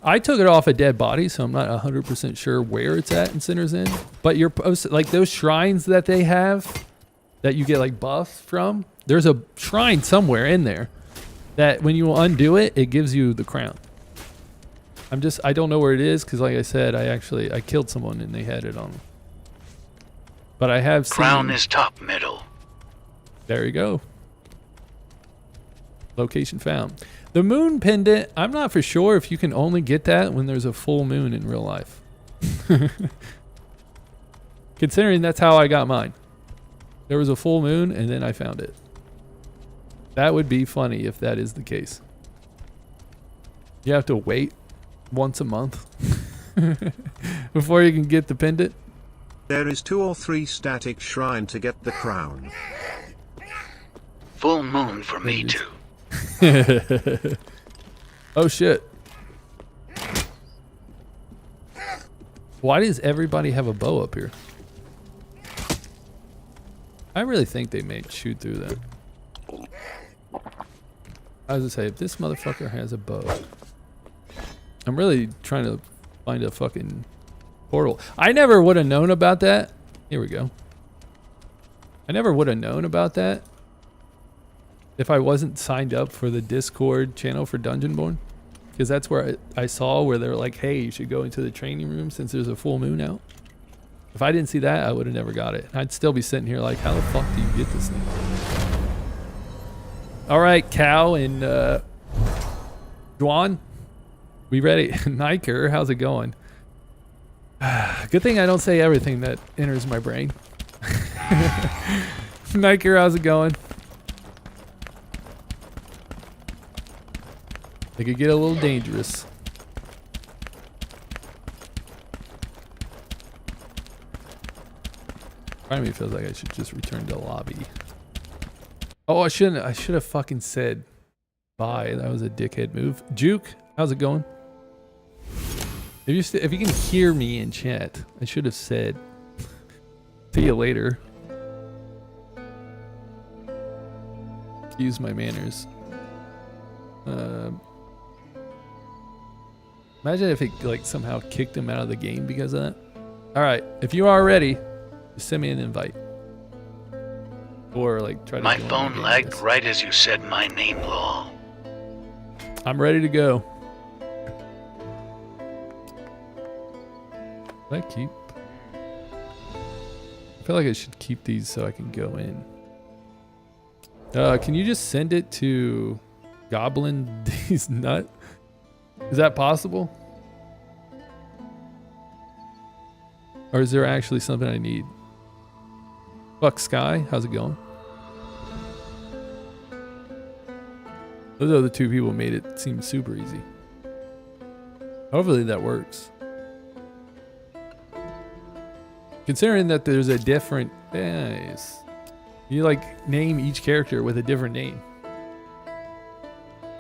Speaker 1: I took it off a dead body, so I'm not 100% sure where it's at in Sinner's End. But you're like those shrines that they have, that you get like buffs from. There's a shrine somewhere in there that when you undo it, it gives you the crown. I don't know where it is, because like I said, I killed someone and they had it on them. But I have seen...
Speaker 2: Crown is top middle.
Speaker 1: There you go. Location found. The moon pendant, I'm not for sure if you can only get that when there's a full moon in real life. Considering that's how I got mine. There was a full moon and then I found it. That would be funny if that is the case. You have to wait once a month before you can get the pendant.
Speaker 4: There is 2 or 3 static shrine to get the crown.
Speaker 2: Full moon for me too.
Speaker 1: Oh shit. Why does everybody have a bow up here? I really think they may shoot through that. I was gonna say, if this motherfucker has a bow, I'm really trying to find a fucking portal. I never would have known about that. Here we go. I never would have known about that if I wasn't signed up for the Discord channel for Dungeonborne. Because that's where I saw where they're like, hey, you should go into the training room since there's a full moon out. If I didn't see that, I would have never got it. I'd still be sitting here like, how the fuck do you get this thing? All right, Cal and Juan, we ready? Niker, how's it going? Good thing I don't say everything that enters my brain. Niker, how's it going? It could get a little dangerous. Part of me feels like I should just return to the lobby. Oh, I shouldn't. I should have fucking said bye. That was a dickhead move. Juke, how's it going? If you can hear me in chat, I should have said see you later. Excuse my manners. Imagine if it like somehow kicked him out of the game because of that. All right, if you are ready, just send me an invite. Or like try to.
Speaker 2: My phone lagged right as you said my name, Law.
Speaker 1: I'm ready to go. Should I keep? I feel like I should keep these so I can go in. Can you just send it to Goblin D's Nut? Is that possible? Or is there actually something I need? Fuck Sky, how's it going? Those other two people made it seem super easy. Hopefully that works. Considering that there's a different... Nice. You like name each character with a different name.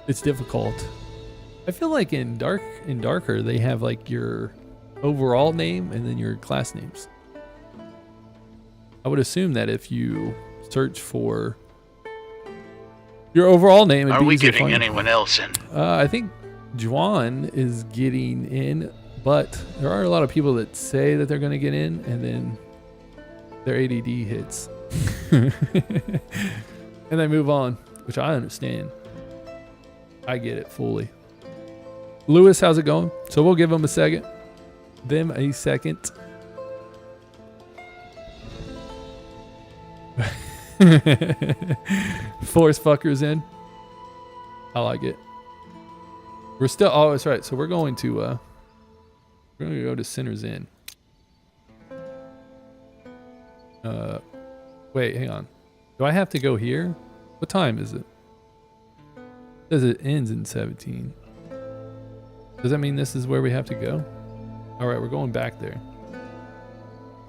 Speaker 1: It's difficult. I feel like in Darker they have like your overall name and then your class names. I would assume that if you search for your overall name, it'd
Speaker 2: Are
Speaker 1: be
Speaker 2: we
Speaker 1: easy to
Speaker 2: getting
Speaker 1: find.
Speaker 2: anyone else in?
Speaker 1: I think Juan is getting in, but there are a lot of people that say that they're going to get in and then their ADD hits. And they move on, which I understand. I get it fully. Lewis, how's it going? So we'll give them a second. Them a second. Force fuckers in. I like it. We're still. Oh, that's right. So we're going to go to Sinner's Inn. Wait, hang on. Do I have to go here? What time is it? It says it ends in 17. Does that mean this is where we have to go? All right, we're going back there.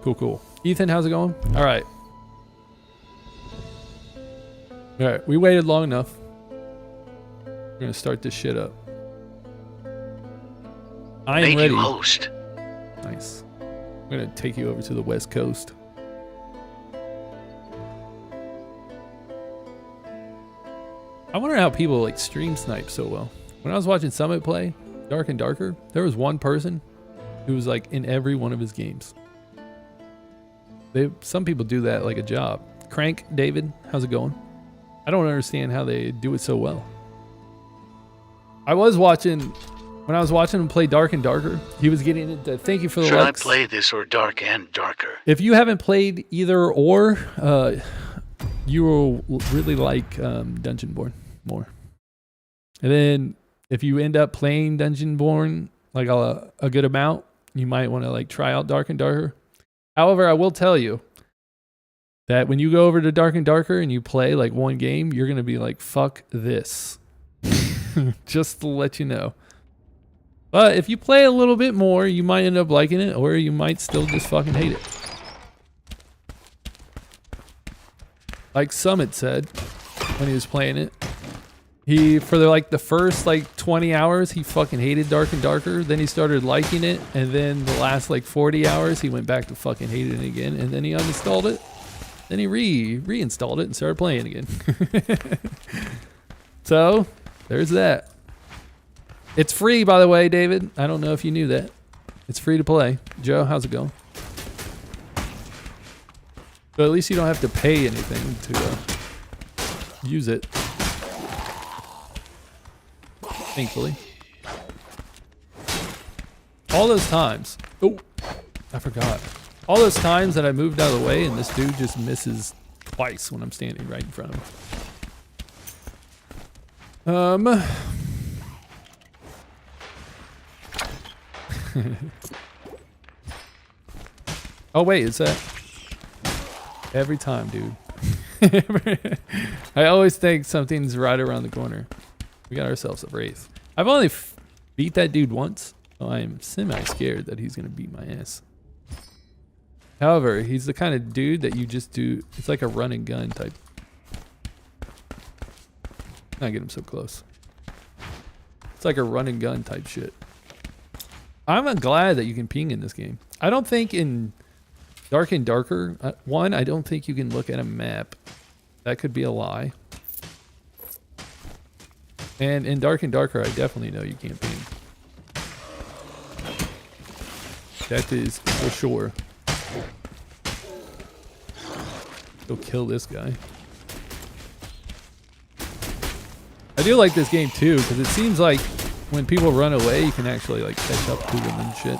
Speaker 1: Cool, cool. Ethan, how's it going? All right. All right, we waited long enough. We're gonna start this shit up. I am
Speaker 2: Made
Speaker 1: ready.
Speaker 2: you host.
Speaker 1: Nice. I'm gonna take you over to the West Coast. I wonder how people like stream snipe so well. When I was watching Summit play Dark and Darker, there was one person who was like in every one of his games. Some people do that like a job. Crank, David, how's it going? I don't understand how they do it so well. When I was watching him play Dark and Darker, he was getting into thank you for the
Speaker 2: Should
Speaker 1: likes.
Speaker 2: I play this or Dark and Darker?
Speaker 1: If you haven't played either or, you will really like Dungeonborne more. And then if you end up playing Dungeonborne like a good amount, you might want to like try out Dark and Darker. However, I will tell you that when you go over to Dark and Darker and you play like one game, you're going to be like, fuck this. Just to let you know. But if you play a little bit more, you might end up liking it, or you might still just fucking hate it. Like Summit said when he was playing it, for the first like 20 hours, he fucking hated Dark and Darker. Then he started liking it, and then the last like 40 hours, he went back to fucking hating it again, and then he uninstalled it. Then he reinstalled it and started playing again. So There's that. It's free, by the way, David. I don't know if you knew that. It's free to play. Joe, how's it going? So at least you don't have to pay anything to use it. Thankfully. All those times. Oh, I forgot. All those times that I moved out of the way and this dude just misses twice when I'm standing right in front of him. Oh wait, is that every time, dude? I always think something's right around the corner. We got ourselves a wraith. I've only beat that dude once, so I'm semi-scared that he's gonna beat my ass. However, he's the kind of dude that you just do. It's like a run and gun type. Not get him so close. It's like a run and gun type shit. I'm glad that you can ping in this game. I don't think in Dark and Darker, one, I don't think you can look at a map. That could be a lie. And in Dark and Darker, I definitely know you can't ping. That is for sure. Go kill this guy. I do like this game too, because it seems like when people run away, you can actually like catch up to them and shit.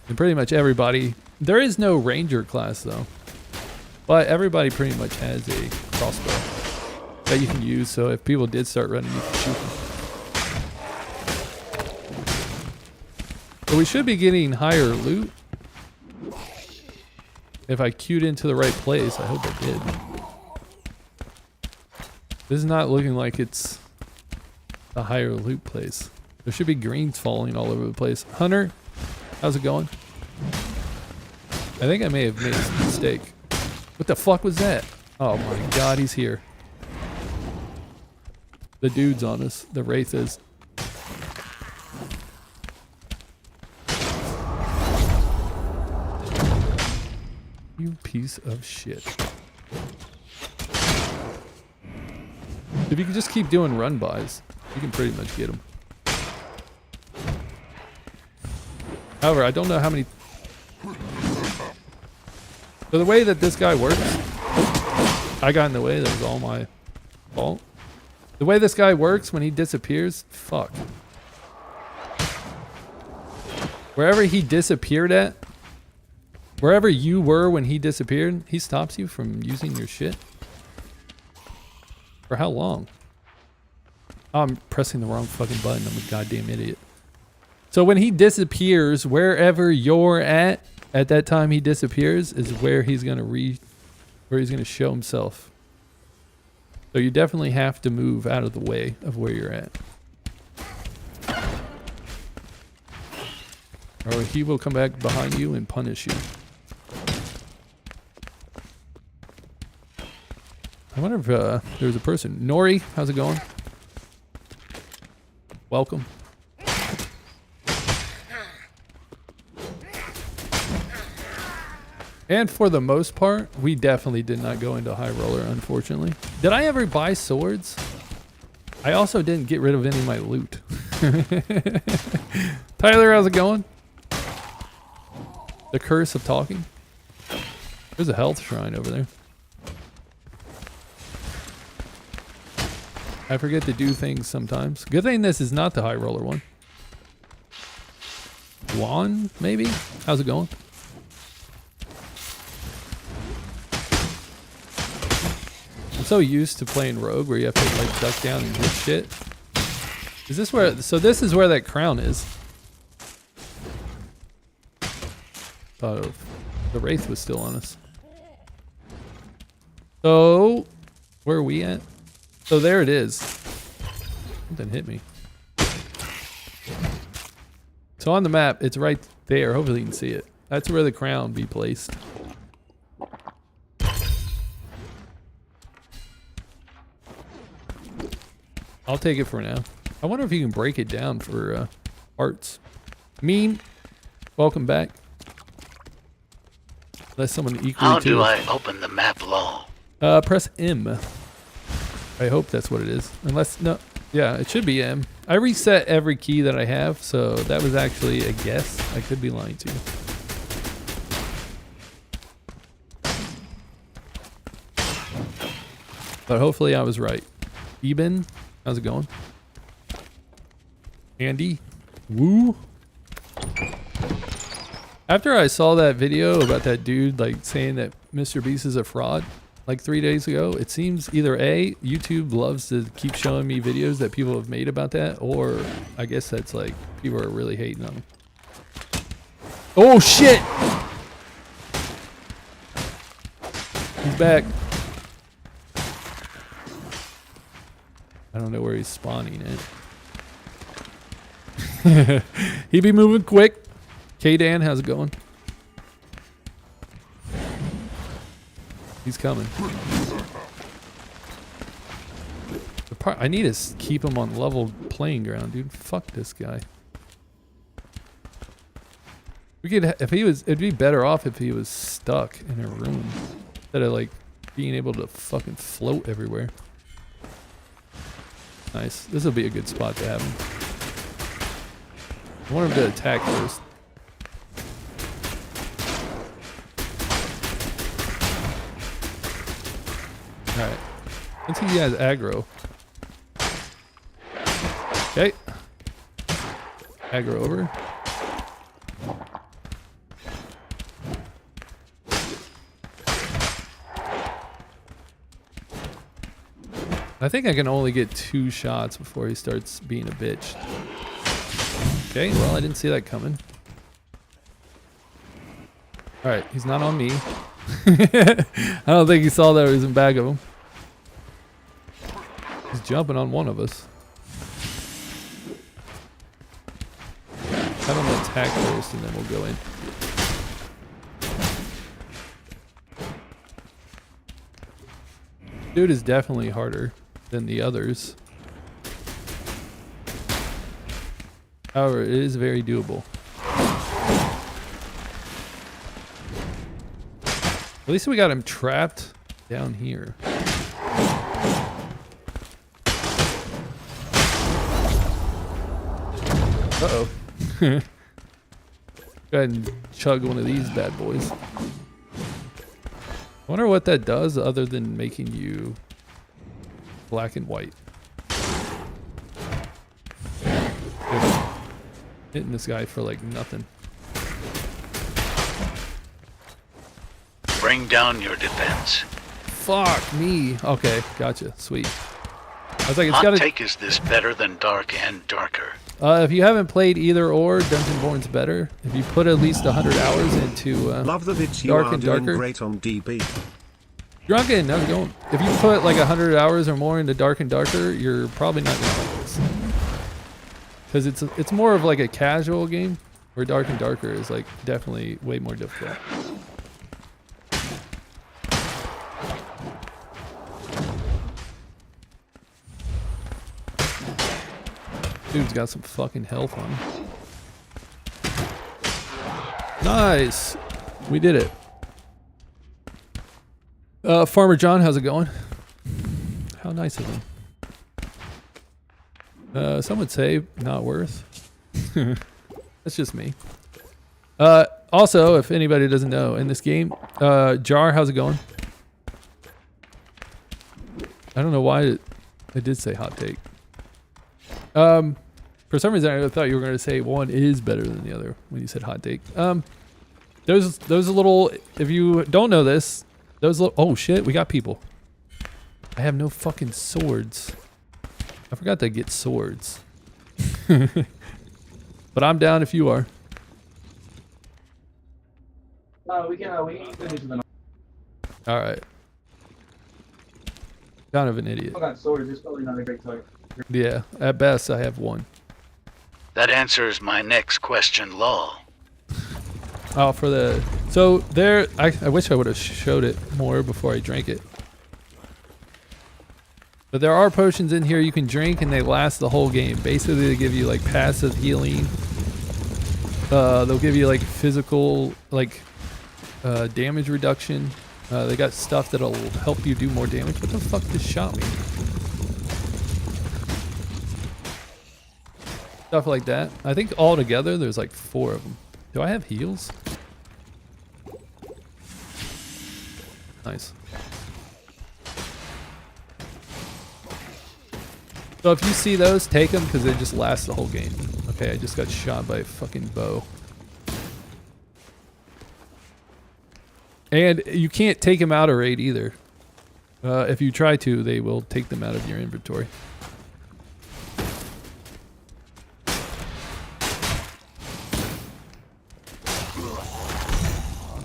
Speaker 1: And pretty much everybody, there is no ranger class though, but everybody pretty much has a crossbow that you can use. So if people did start running, you can shoot them. So we should be getting higher loot. If I queued into the right place, I hope I did. This is not looking like it's a higher loot place. There should be greens falling all over the place. Hunter, how's it going? I think I may have made a mistake. What the fuck was that? Oh my god, he's here. The dude's on us. The wraith is. You piece of shit. If you can just keep doing run-bys, you can pretty much get them. However, I don't know how many... So the way that this guy works... I got in the way, that was all my fault. The way this guy works when he disappears... Fuck. Wherever he disappeared at... Wherever you were when he disappeared, he stops you from using your shit. For how long? Oh, I'm pressing the wrong fucking button. I'm a goddamn idiot. So when he disappears, wherever you're at that time he disappears, is where he's gonna where he's gonna show himself. So you definitely have to move out of the way of where you're at. Or he will come back behind you and punish you. I wonder if there's a person. Nori, how's it going? Welcome. And for the most part, we definitely did not go into high roller, unfortunately. Did I ever buy swords? I also didn't get rid of any of my loot. Tyler, how's it going? The curse of talking. There's a health shrine over there. I forget to do things sometimes. Good thing this is not the high roller one. Juan, maybe? How's it going? I'm so used to playing rogue where you have to like duck down and hit shit. Is this where, so this is where that crown is. Thought the wraith was still on us. So, where are we at? So there it is. Something hit me. So on the map, it's right there. Hopefully you can see it. That's where the crown be placed. I'll take it for now. I wonder if you can break it down for arts. Mean, welcome back. Unless someone equally
Speaker 2: How
Speaker 1: too.
Speaker 2: do I open the map low?
Speaker 1: Press M. I hope that's what it is. Unless, no. Yeah, it should be M. I reset every key that I have, so that was actually a guess. I could be lying to you. But hopefully I was right. Eben, how's it going? Andy, woo. After I saw that video about that dude like saying that Mr. Beast is a fraud like 3 days ago, it seems either A, YouTube loves to keep showing me videos that people have made about that, or I guess that's like people are really hating on him. Oh shit! He's back. I don't know where he's spawning it. He be moving quick. K-Dan, how's it going? He's coming. I need to keep him on level playing ground, dude. Fuck this guy. We could, if he was, it'd be better off if he was stuck in a room instead of like being able to fucking float everywhere. Nice. This will be a good spot to have him. I want him to attack first. Alright. Once he has aggro. Okay. Aggro over. I think I can only get 2 shots before he starts being a bitch. Okay, well, I didn't see that coming. Alright, he's not on me. I don't think he saw that he was in back of him. He's jumping on one of us. Have him attack first and then we'll go in. Dude is definitely harder than the others. However, it is very doable. At least we got him trapped down here. Uh-oh. Go ahead and chug one of these bad boys. I wonder what that does other than making you black and white. Hitting this guy for like nothing.
Speaker 2: Bring down your defense.
Speaker 1: Fuck me. Okay, gotcha. Sweet. I was like, it's
Speaker 2: Hot
Speaker 1: gotta.
Speaker 2: take, is this better than Dark and Darker?
Speaker 1: If you haven't played either or, Dungeonborne's better. If you put at least 100 hours into
Speaker 4: Love the bits you
Speaker 1: Dark
Speaker 4: are
Speaker 1: and
Speaker 4: doing
Speaker 1: Darker.
Speaker 4: great on DB.
Speaker 1: Drunken, how's it going? If you put like 100 hours or more into Dark and Darker, you're probably not gonna like this. Because it's more of like a casual game, where Dark and Darker is like definitely way more difficult. Dude's got some fucking health on him. Nice! We did it. Farmer John, how's it going? How nice of him. Some would say not worth. That's just me. Also, if anybody doesn't know, in this game, Jar, how's it going? I don't know why it did say hot take. For some reason, I thought you were going to say one is better than the other when you said hot take. Those little, if you don't know this, those little, oh shit, we got people. I have no fucking swords. I forgot to get swords. But I'm down if you are.
Speaker 7: We can finish the.
Speaker 1: All right. Kind of an idiot.
Speaker 7: I got swords. It's probably not a great target.
Speaker 1: Yeah, at best I have one.
Speaker 2: That answers my next question, lol.
Speaker 1: Oh, for the, so there, I wish I would have showed it more before I drank it. But there are potions in here you can drink and they last the whole game. Basically they give you like passive healing. They'll give you like physical, like damage reduction. They got stuff that'll help you do more damage. What the fuck just shot me? Stuff like that. I think all together there's like 4 of them. Do I have heals? Nice. So if you see those, take them because they just last the whole game. Okay, I just got shot by a fucking bow. And you can't take them out of raid either. If you try to, they will take them out of your inventory.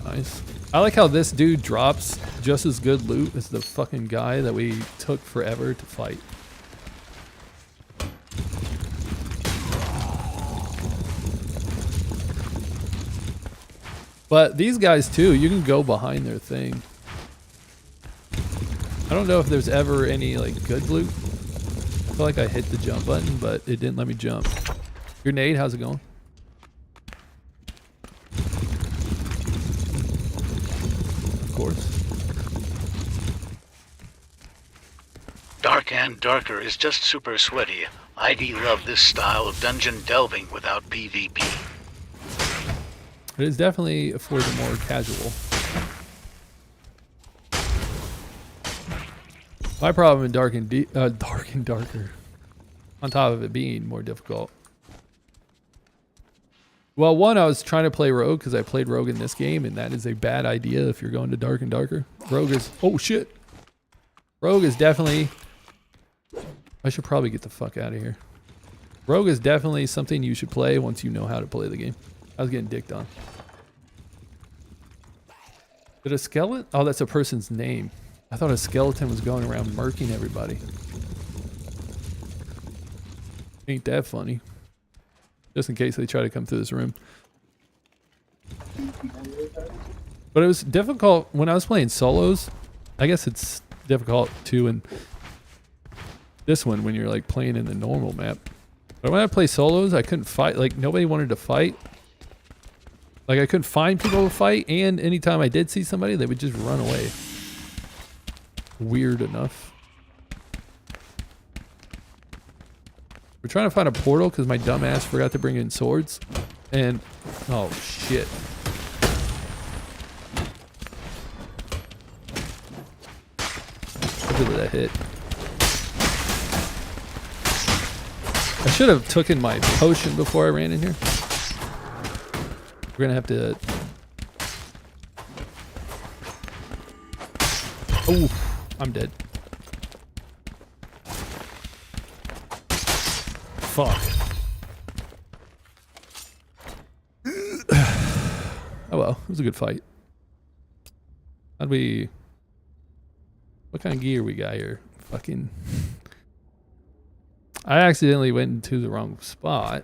Speaker 1: Nice. I like how this dude drops just as good loot as the fucking guy that we took forever to fight. But these guys too, you can go behind their thing. I don't know if there's ever any like good loot. I feel like I hit the jump button, but it didn't let me jump. Grenade, how's it going? Of course.
Speaker 2: Dark and Darker is just super sweaty. ID love this style of dungeon delving without PvP.
Speaker 1: It is definitely for the more casual. My problem in Dark and Darker, on top of it being more difficult. Well, one, I was trying to play Rogue because I played Rogue in this game, and that is a bad idea if you're going to Dark and Darker. Rogue is, oh shit. Rogue is definitely, I should probably get the fuck out of here. Rogue is definitely something you should play once you know how to play the game. I was getting dicked on. Did a skeleton? Oh, that's a person's name. I thought a skeleton was going around murking everybody. Ain't that funny? Just in case they try to come through this room. But it was difficult when I was playing solos. I guess it's difficult too in this one when you're like playing in the normal map. But when I play solos, I couldn't fight. Like nobody wanted to fight. Like I couldn't find people to fight, and anytime I did see somebody, they would just run away. Weird enough. We're trying to find a portal because my dumbass forgot to bring in swords. And, oh shit. Look at that hit. I should have taken my potion before I ran in here. We're gonna have to... Oh, I'm dead. Fuck. Oh well, it was a good fight. How'd we... What kind of gear we got here? Fucking... I accidentally went into the wrong spot.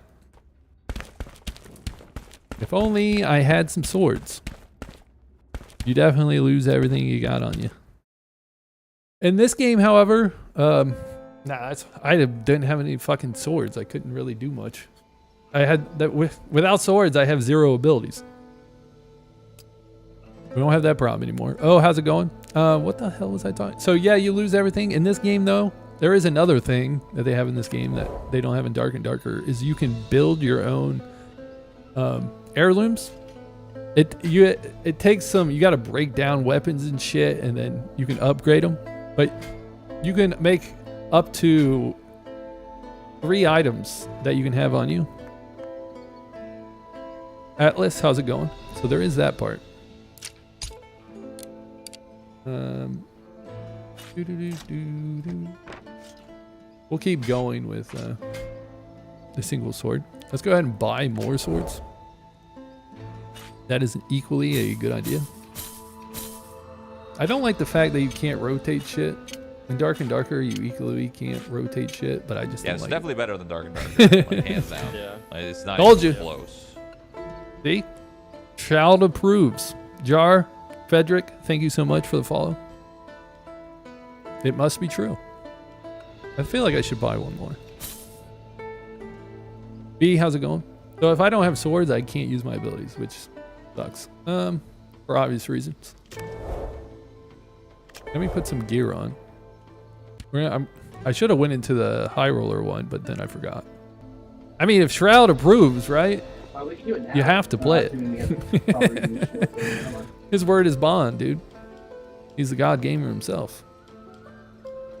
Speaker 1: If only I had some swords. You definitely lose everything you got on you. In this game, however, I didn't have any fucking swords. I couldn't really do much. I had that without swords, I have 0 abilities. We don't have that problem anymore. Oh, how's it going? What the hell was I talking? So yeah, you lose everything. In this game though, there is another thing that they have in this game that they don't have in Dark and Darker, is you can build your own heirlooms. It takes some, you got to break down weapons and shit, and then you can upgrade them. But you can make up to 3 items that you can have on you. Atlas, how's it going? So there is that part. We'll keep going with the single sword. Let's go ahead and buy more swords. That is equally a good idea. I don't like the fact that you can't rotate shit. In Dark and Darker, you equally can't rotate shit, but I just don't
Speaker 3: it's
Speaker 1: like
Speaker 3: definitely better than Dark and Darker. Like, hands down.
Speaker 5: Yeah.
Speaker 3: Like, it's not
Speaker 1: Told
Speaker 3: even
Speaker 1: you.
Speaker 3: close.
Speaker 1: See? Child approves. Jar, Frederick, thank you so much for the follow. It must be true. I feel like I should buy one more. B, how's it going? So if I don't have swords, I can't use my abilities, which sucks. For obvious reasons. Let me put some gear on. I should have went into the high roller one, but then I forgot. I mean, if Shroud approves, right?
Speaker 7: We can do it now.
Speaker 1: You have to play it.
Speaker 7: it.
Speaker 1: His word is bond, dude. He's the god gamer himself.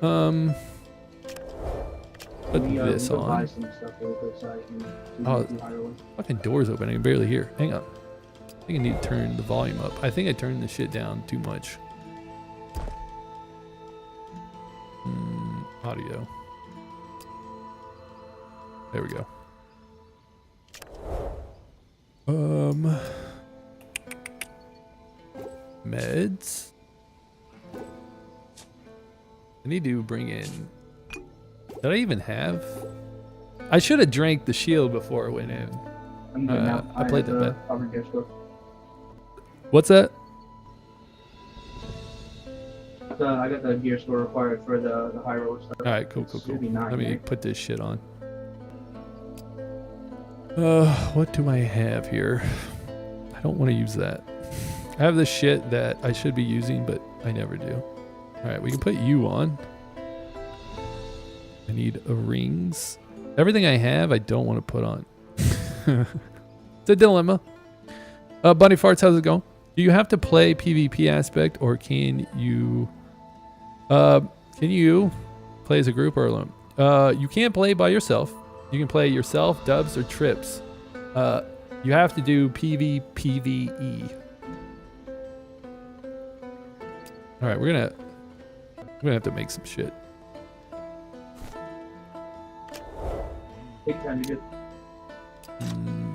Speaker 1: Put this on. Oh, fucking door's open. I can barely hear. Hang on. I think I need to turn the volume up. I think I turned the shit down too much. Audio. There we go. Meds. I need to bring in. Did I even have? I should have drank the shield before I went in. I played that bad. What's that?
Speaker 7: I got the gear score required for the high roller stuff.
Speaker 1: All right, cool. Let me put this shit on. What do I have here? I don't want to use that. I have this shit that I should be using, but I never do. All right, we can put you on. I need rings. Everything I have, I don't want to put on. It's a dilemma. Bunny Farts, how's it going? Do you have to play PvP aspect, or can you play as a group or alone? You can't play by yourself. You can play yourself, dubs, or trips. You have to do PvPvE. All right, we're gonna have to make some shit.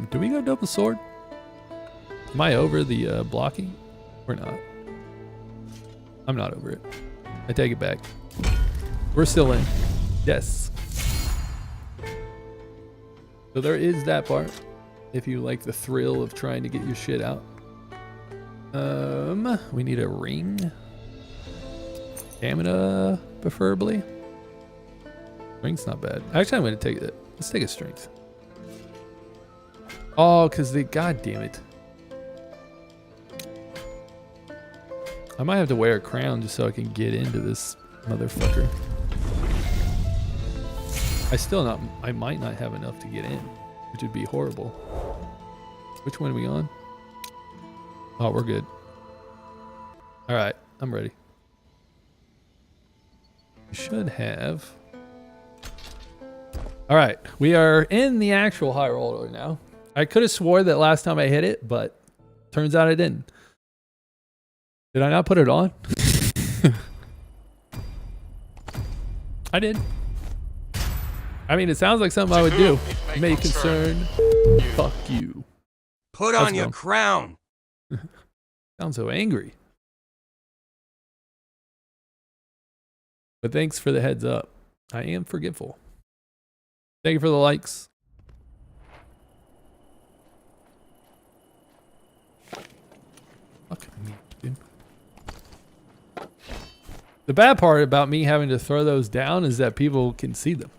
Speaker 1: Do we go double sword? Am I over the blocking or not? I'm not over it. I take it back. We're still in. Yes. So there is that part. If you like the thrill of trying to get your shit out. We need a ring. Stamina, preferably. Ring's not bad. Actually, I'm going to take it. Let's take a strength. Oh, because they... God damn it. I might have to wear a crown just so I can get into this motherfucker. I might not have enough to get in, which would be horrible. Which one are we on? Oh, we're good. All right, I'm ready. We should have. All right, we are in the actual high roller now. I could have swore that last time I hit it, but turns out I didn't. Did I not put it on? I did. I mean, it sounds like something I would do. May concern. Fuck you.
Speaker 8: Put on your crown.
Speaker 1: Sounds so angry. But thanks for the heads up. I am forgetful. Thank you for the likes. Fuck me, dude. The bad part about me having to throw those down is that people can see them.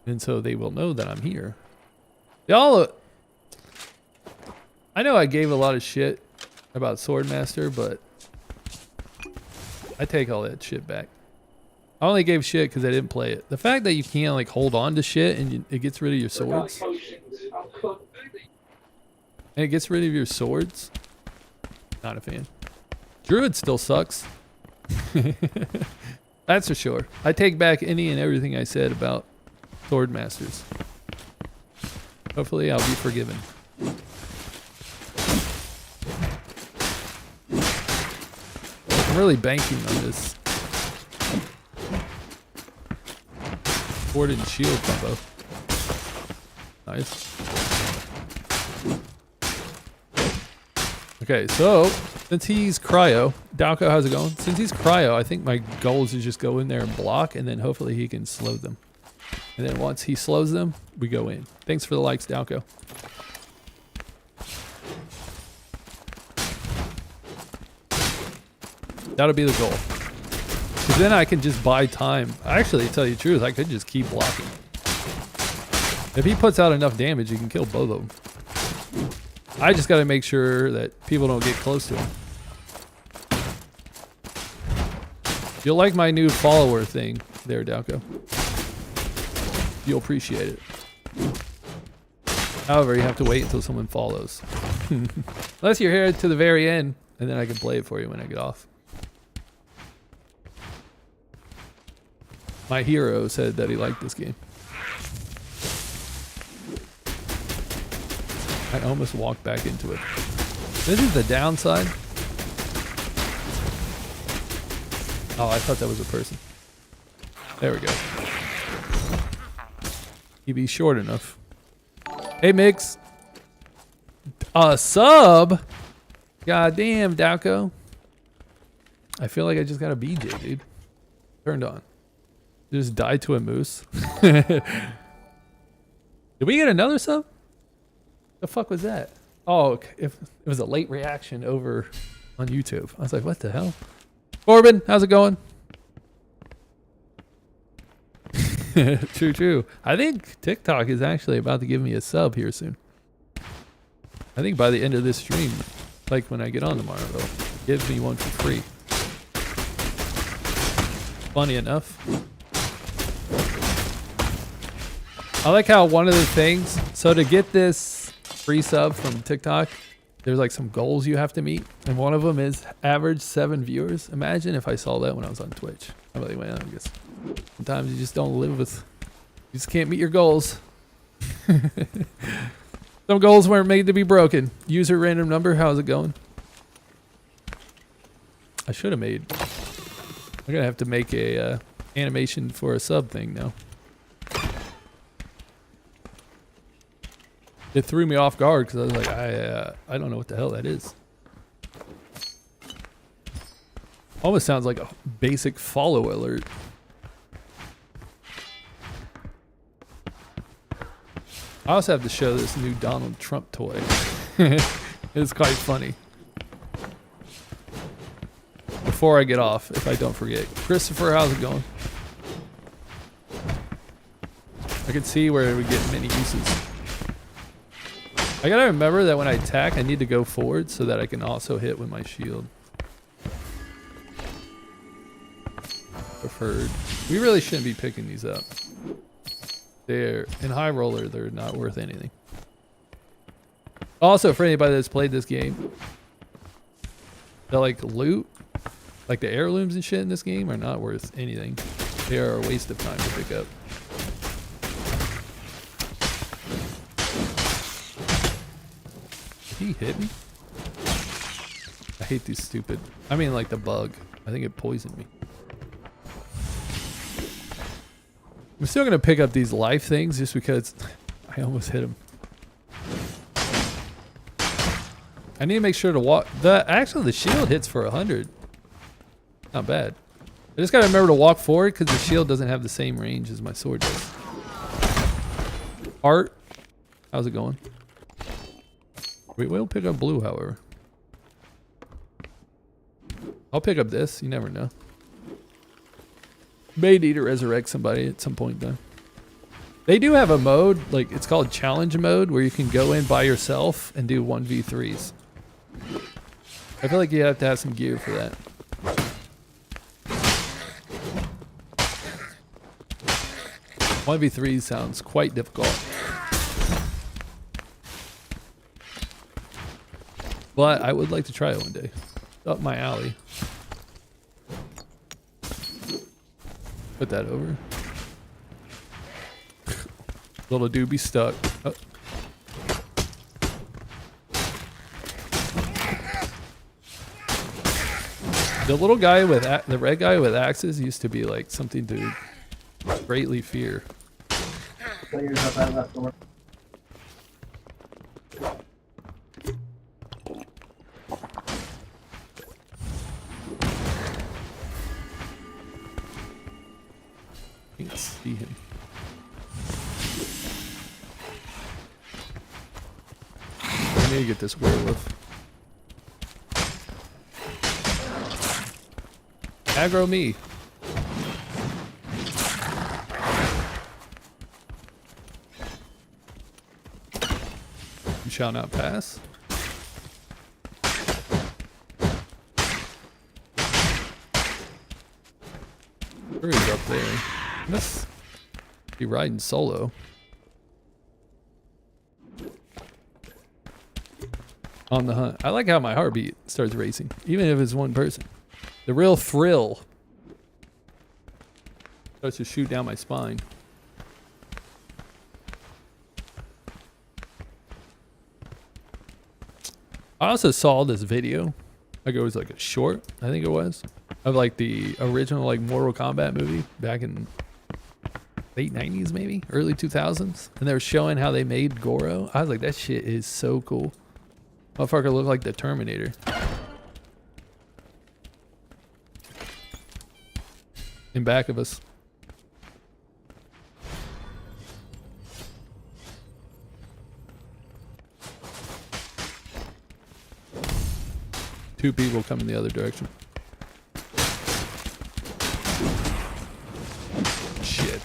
Speaker 1: And so they will know that I'm here. Y'all, I know I gave a lot of shit about Swordmaster, but I take all that shit back. I only gave shit because I didn't play it. The fact that you can't like hold on to shit and it gets rid of your swords. And it gets rid of your swords. Not a fan. Druid still sucks. That's for sure. I take back any and everything I said about Sword Masters. Hopefully I'll be forgiven. I'm really banking on this sword and shield combo. Nice. Okay, so since he's cryo, Dalco, how's it going? Since he's cryo, I think my goal is to just go in there and block, and then hopefully he can slow them. And then once he slows them, we go in. Thanks for the likes, Dalco. That'll be the goal. Because then I can just buy time. Actually, to tell you the truth, I could just keep blocking. If he puts out enough damage, you can kill both of them. I just got to make sure that people don't get close to him. You'll like my new follower thing there, Dalco. You'll appreciate it. However, you have to wait until someone follows. Unless you're here to the very end, and then I can play it for you when I get off. My hero said that he liked this game. I almost walked back into it. This is the downside. Oh, I thought that was a person. There we go. He'd be short enough. Hey, Mix. A sub? God damn, Dowco. I feel like I just got a BJ, dude. Turned on. Just died to a moose. Did we get another sub? The fuck was that? Oh, if it was a late reaction over on YouTube. I was like, what the hell? Corbin, how's it going? True, true. I think TikTok is actually about to give me a sub here soon. I think by the end of this stream, like when I get on tomorrow, they'll give me one for free. Funny enough. I like how one of the things, so to get this free sub from TikTok, there's like some goals you have to meet. And one of them is average 7 viewers. Imagine if I saw that when I was on Twitch. I'm like, well, I guess sometimes you just don't live with, you just can't meet your goals. Some goals weren't made to be broken. User random number, how's it going? I should have made, I'm gonna have to make a animation for a sub thing now. It threw me off guard because I was like, I don't know what the hell that is. Almost sounds like a basic follow alert. I also have to show this new Donald Trump toy. It's quite funny. Before I get off, if I don't forget. Christopher, how's it going? I can see where it would get many uses. I gotta remember that when I attack, I need to go forward so that I can also hit with my shield. Preferred. We really shouldn't be picking these up. They're in high roller, they're not worth anything. Also, for anybody that's played this game, the like loot, like the heirlooms and shit in this game are not worth anything. They are a waste of time to pick up. Did he hit me? I hate these stupid, I mean like the bug. I think it poisoned me. I'm still gonna pick up these life things just because I almost hit him. I need to make sure to walk. Actually, the shield hits for 100. Not bad. I just gotta remember to walk forward because the shield doesn't have the same range as my sword does. Art, how's it going? We will pick up blue, however. I'll pick up this. You never know. May need to resurrect somebody at some point though. They do have a mode, like it's called challenge mode, where you can go in by yourself and do 1v3s. I feel like you have to have some gear for that. One v 3 sounds quite difficult. But I would like to try it one day. Up my alley. Put that over. Little doobie stuck. Oh. The little guy with the red guy with axes used to be like something to greatly fear. Can't see him. I need to get this werewolf. Aggro me. You shall not pass. Where is up there? Must be riding solo. on the hunt. I like how my heartbeat starts racing, even if it's one person. The real thrill starts to shoot down my spine. I also saw this video, like it was like a short, I think it was, of like the original like Mortal Kombat movie back in late 90s maybe, early 2000s. And they were showing how they made Goro. I was like, that shit is so cool. Motherfucker looked like the Terminator. In back of us. Two people coming the other direction. Shit.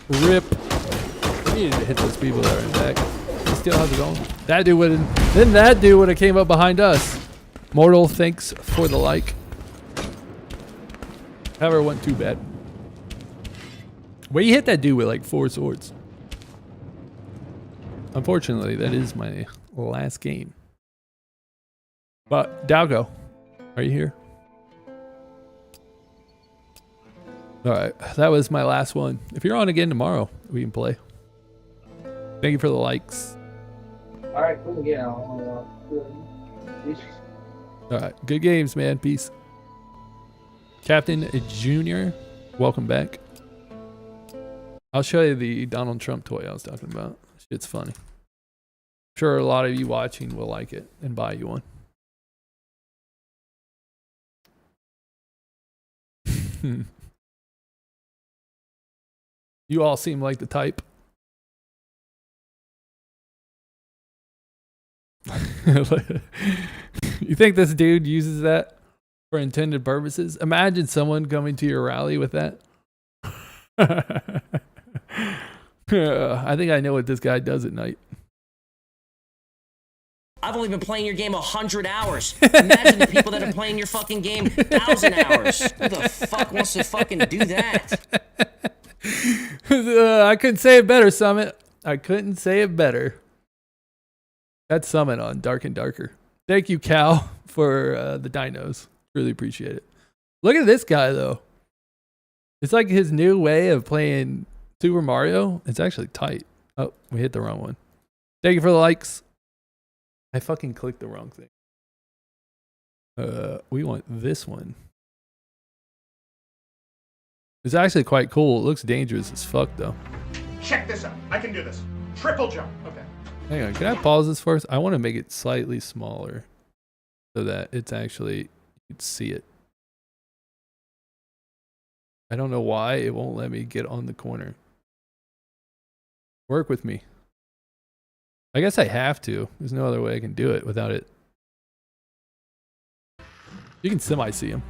Speaker 1: Rip. We needed to hit those people that are in back. Still how's it going? That dude would have came up behind us. Mortal, thanks for the like. However, it wasn't too bad. Where you hit that dude with like 4 swords. Unfortunately, that is my last game. But Dalgo, are you here? All right, that was my last one. If you're on again tomorrow, we can play. Thank you for the likes.
Speaker 7: All right, cool. Yeah.
Speaker 1: All right, good games, man. Peace. Captain Junior, welcome back. I'll show you the Donald Trump toy I was talking about. Shit's funny. I'm sure a lot of you watching will like it and buy you one. You all seem like the type. You think this dude uses that for intended purposes? Imagine someone coming to your rally with that. I think I know what this guy does at night.
Speaker 9: I've only been playing your game 100 hours. Imagine the people that are playing your fucking game 1,000 hours. Who the fuck wants to fucking do that?
Speaker 1: I couldn't say it better, Summit. I couldn't say it better. That's Summit on Dark and Darker. Thank you, Cal, for the dinos. Really appreciate it. Look at this guy, though. It's like his new way of playing Super Mario. It's actually tight. Oh, we hit the wrong one. Thank you for the likes. I fucking clicked the wrong thing. We want this one. It's actually quite cool. It looks dangerous as fuck, though.
Speaker 10: Check this out. I can do this. Triple jump. Okay.
Speaker 1: Hang on. Can I pause this first? I want to make it slightly smaller so that it's actually, you can see it. I don't know why it won't let me get on the corner. Work with me. I guess I have to. There's no other way I can do it without it. You can semi-see him.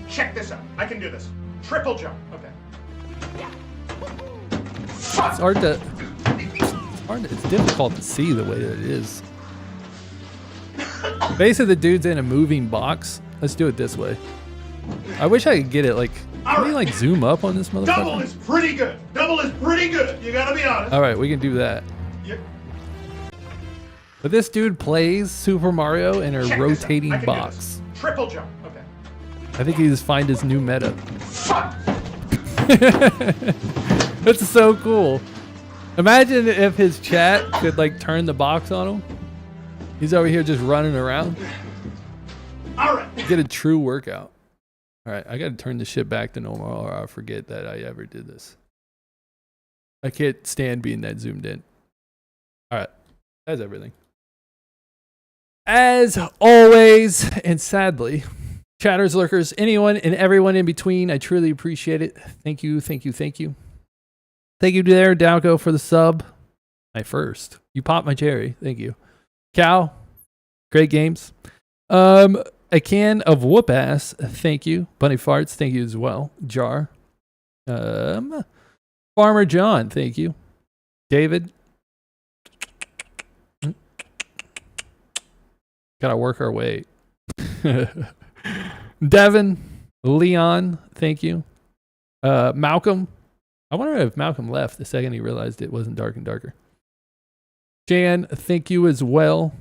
Speaker 10: Check this out. I can do this. Triple jump. Okay.
Speaker 1: It's difficult to see the way that it is. Basically, the dude's in a moving box. Let's do it this way. I wish I could get it like. Can we like zoom up on this motherfucker?
Speaker 10: Double is pretty good. Double is pretty good. You gotta be honest.
Speaker 1: All right, we can do that.
Speaker 10: Yep.
Speaker 1: But this dude plays Super Mario in a rotating box.
Speaker 10: Triple jump. Okay.
Speaker 1: I think he just find his new meta. That's so cool. Imagine if his chat could like turn the box on him. He's over here just running around.
Speaker 10: All right.
Speaker 1: Get a true workout. All right, I got to turn this shit back to normal or I'll forget that I ever did this. I can't stand being that zoomed in. All right, that's everything. As always, and sadly, chatters, lurkers, anyone and everyone in between, I truly appreciate it. Thank you, thank you, thank you. Thank you there, Dalco, for the sub. My first. You popped my cherry. Thank you. Cal, great games. A can of whoop ass. Thank you. Bunny Farts, thank you as well. Jar. Farmer John, thank you. David. Gotta work our way. Devin, Leon, thank you. Malcolm. I wonder if Malcolm left the second he realized it wasn't Dark and Darker. Jan, thank you as well.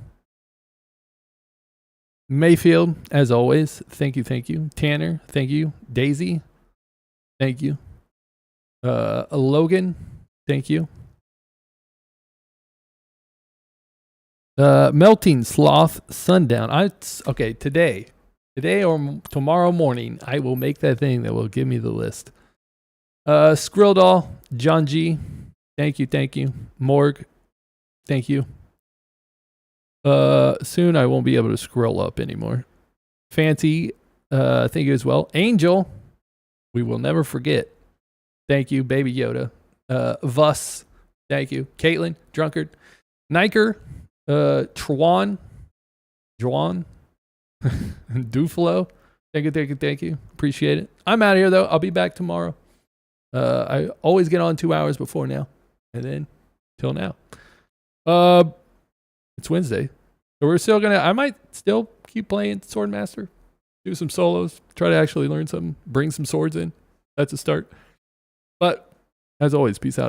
Speaker 1: Mayfield, as always, thank you, thank you. Tanner, thank you. Daisy, thank you. Logan, thank you. Melting Sloth Sundown. Okay, today or tomorrow morning, I will make that thing that will give me the list. Skrilldoll, John G, thank you. Morg, thank you. Soon I won't be able to scroll up anymore. Fancy, thank you as well. Angel, we will never forget. Thank you, Baby Yoda. Vus, thank you. Caitlin, Drunkard. Niker, Juan, Duflo, thank you. Appreciate it. I'm out of here though. I'll be back tomorrow. I always get on 2 hours before now, and then till now. It's Wednesday, so we're still I might still keep playing Swordmaster, do some solos, try to actually learn something, bring some swords in. That's a start. But as always, peace out.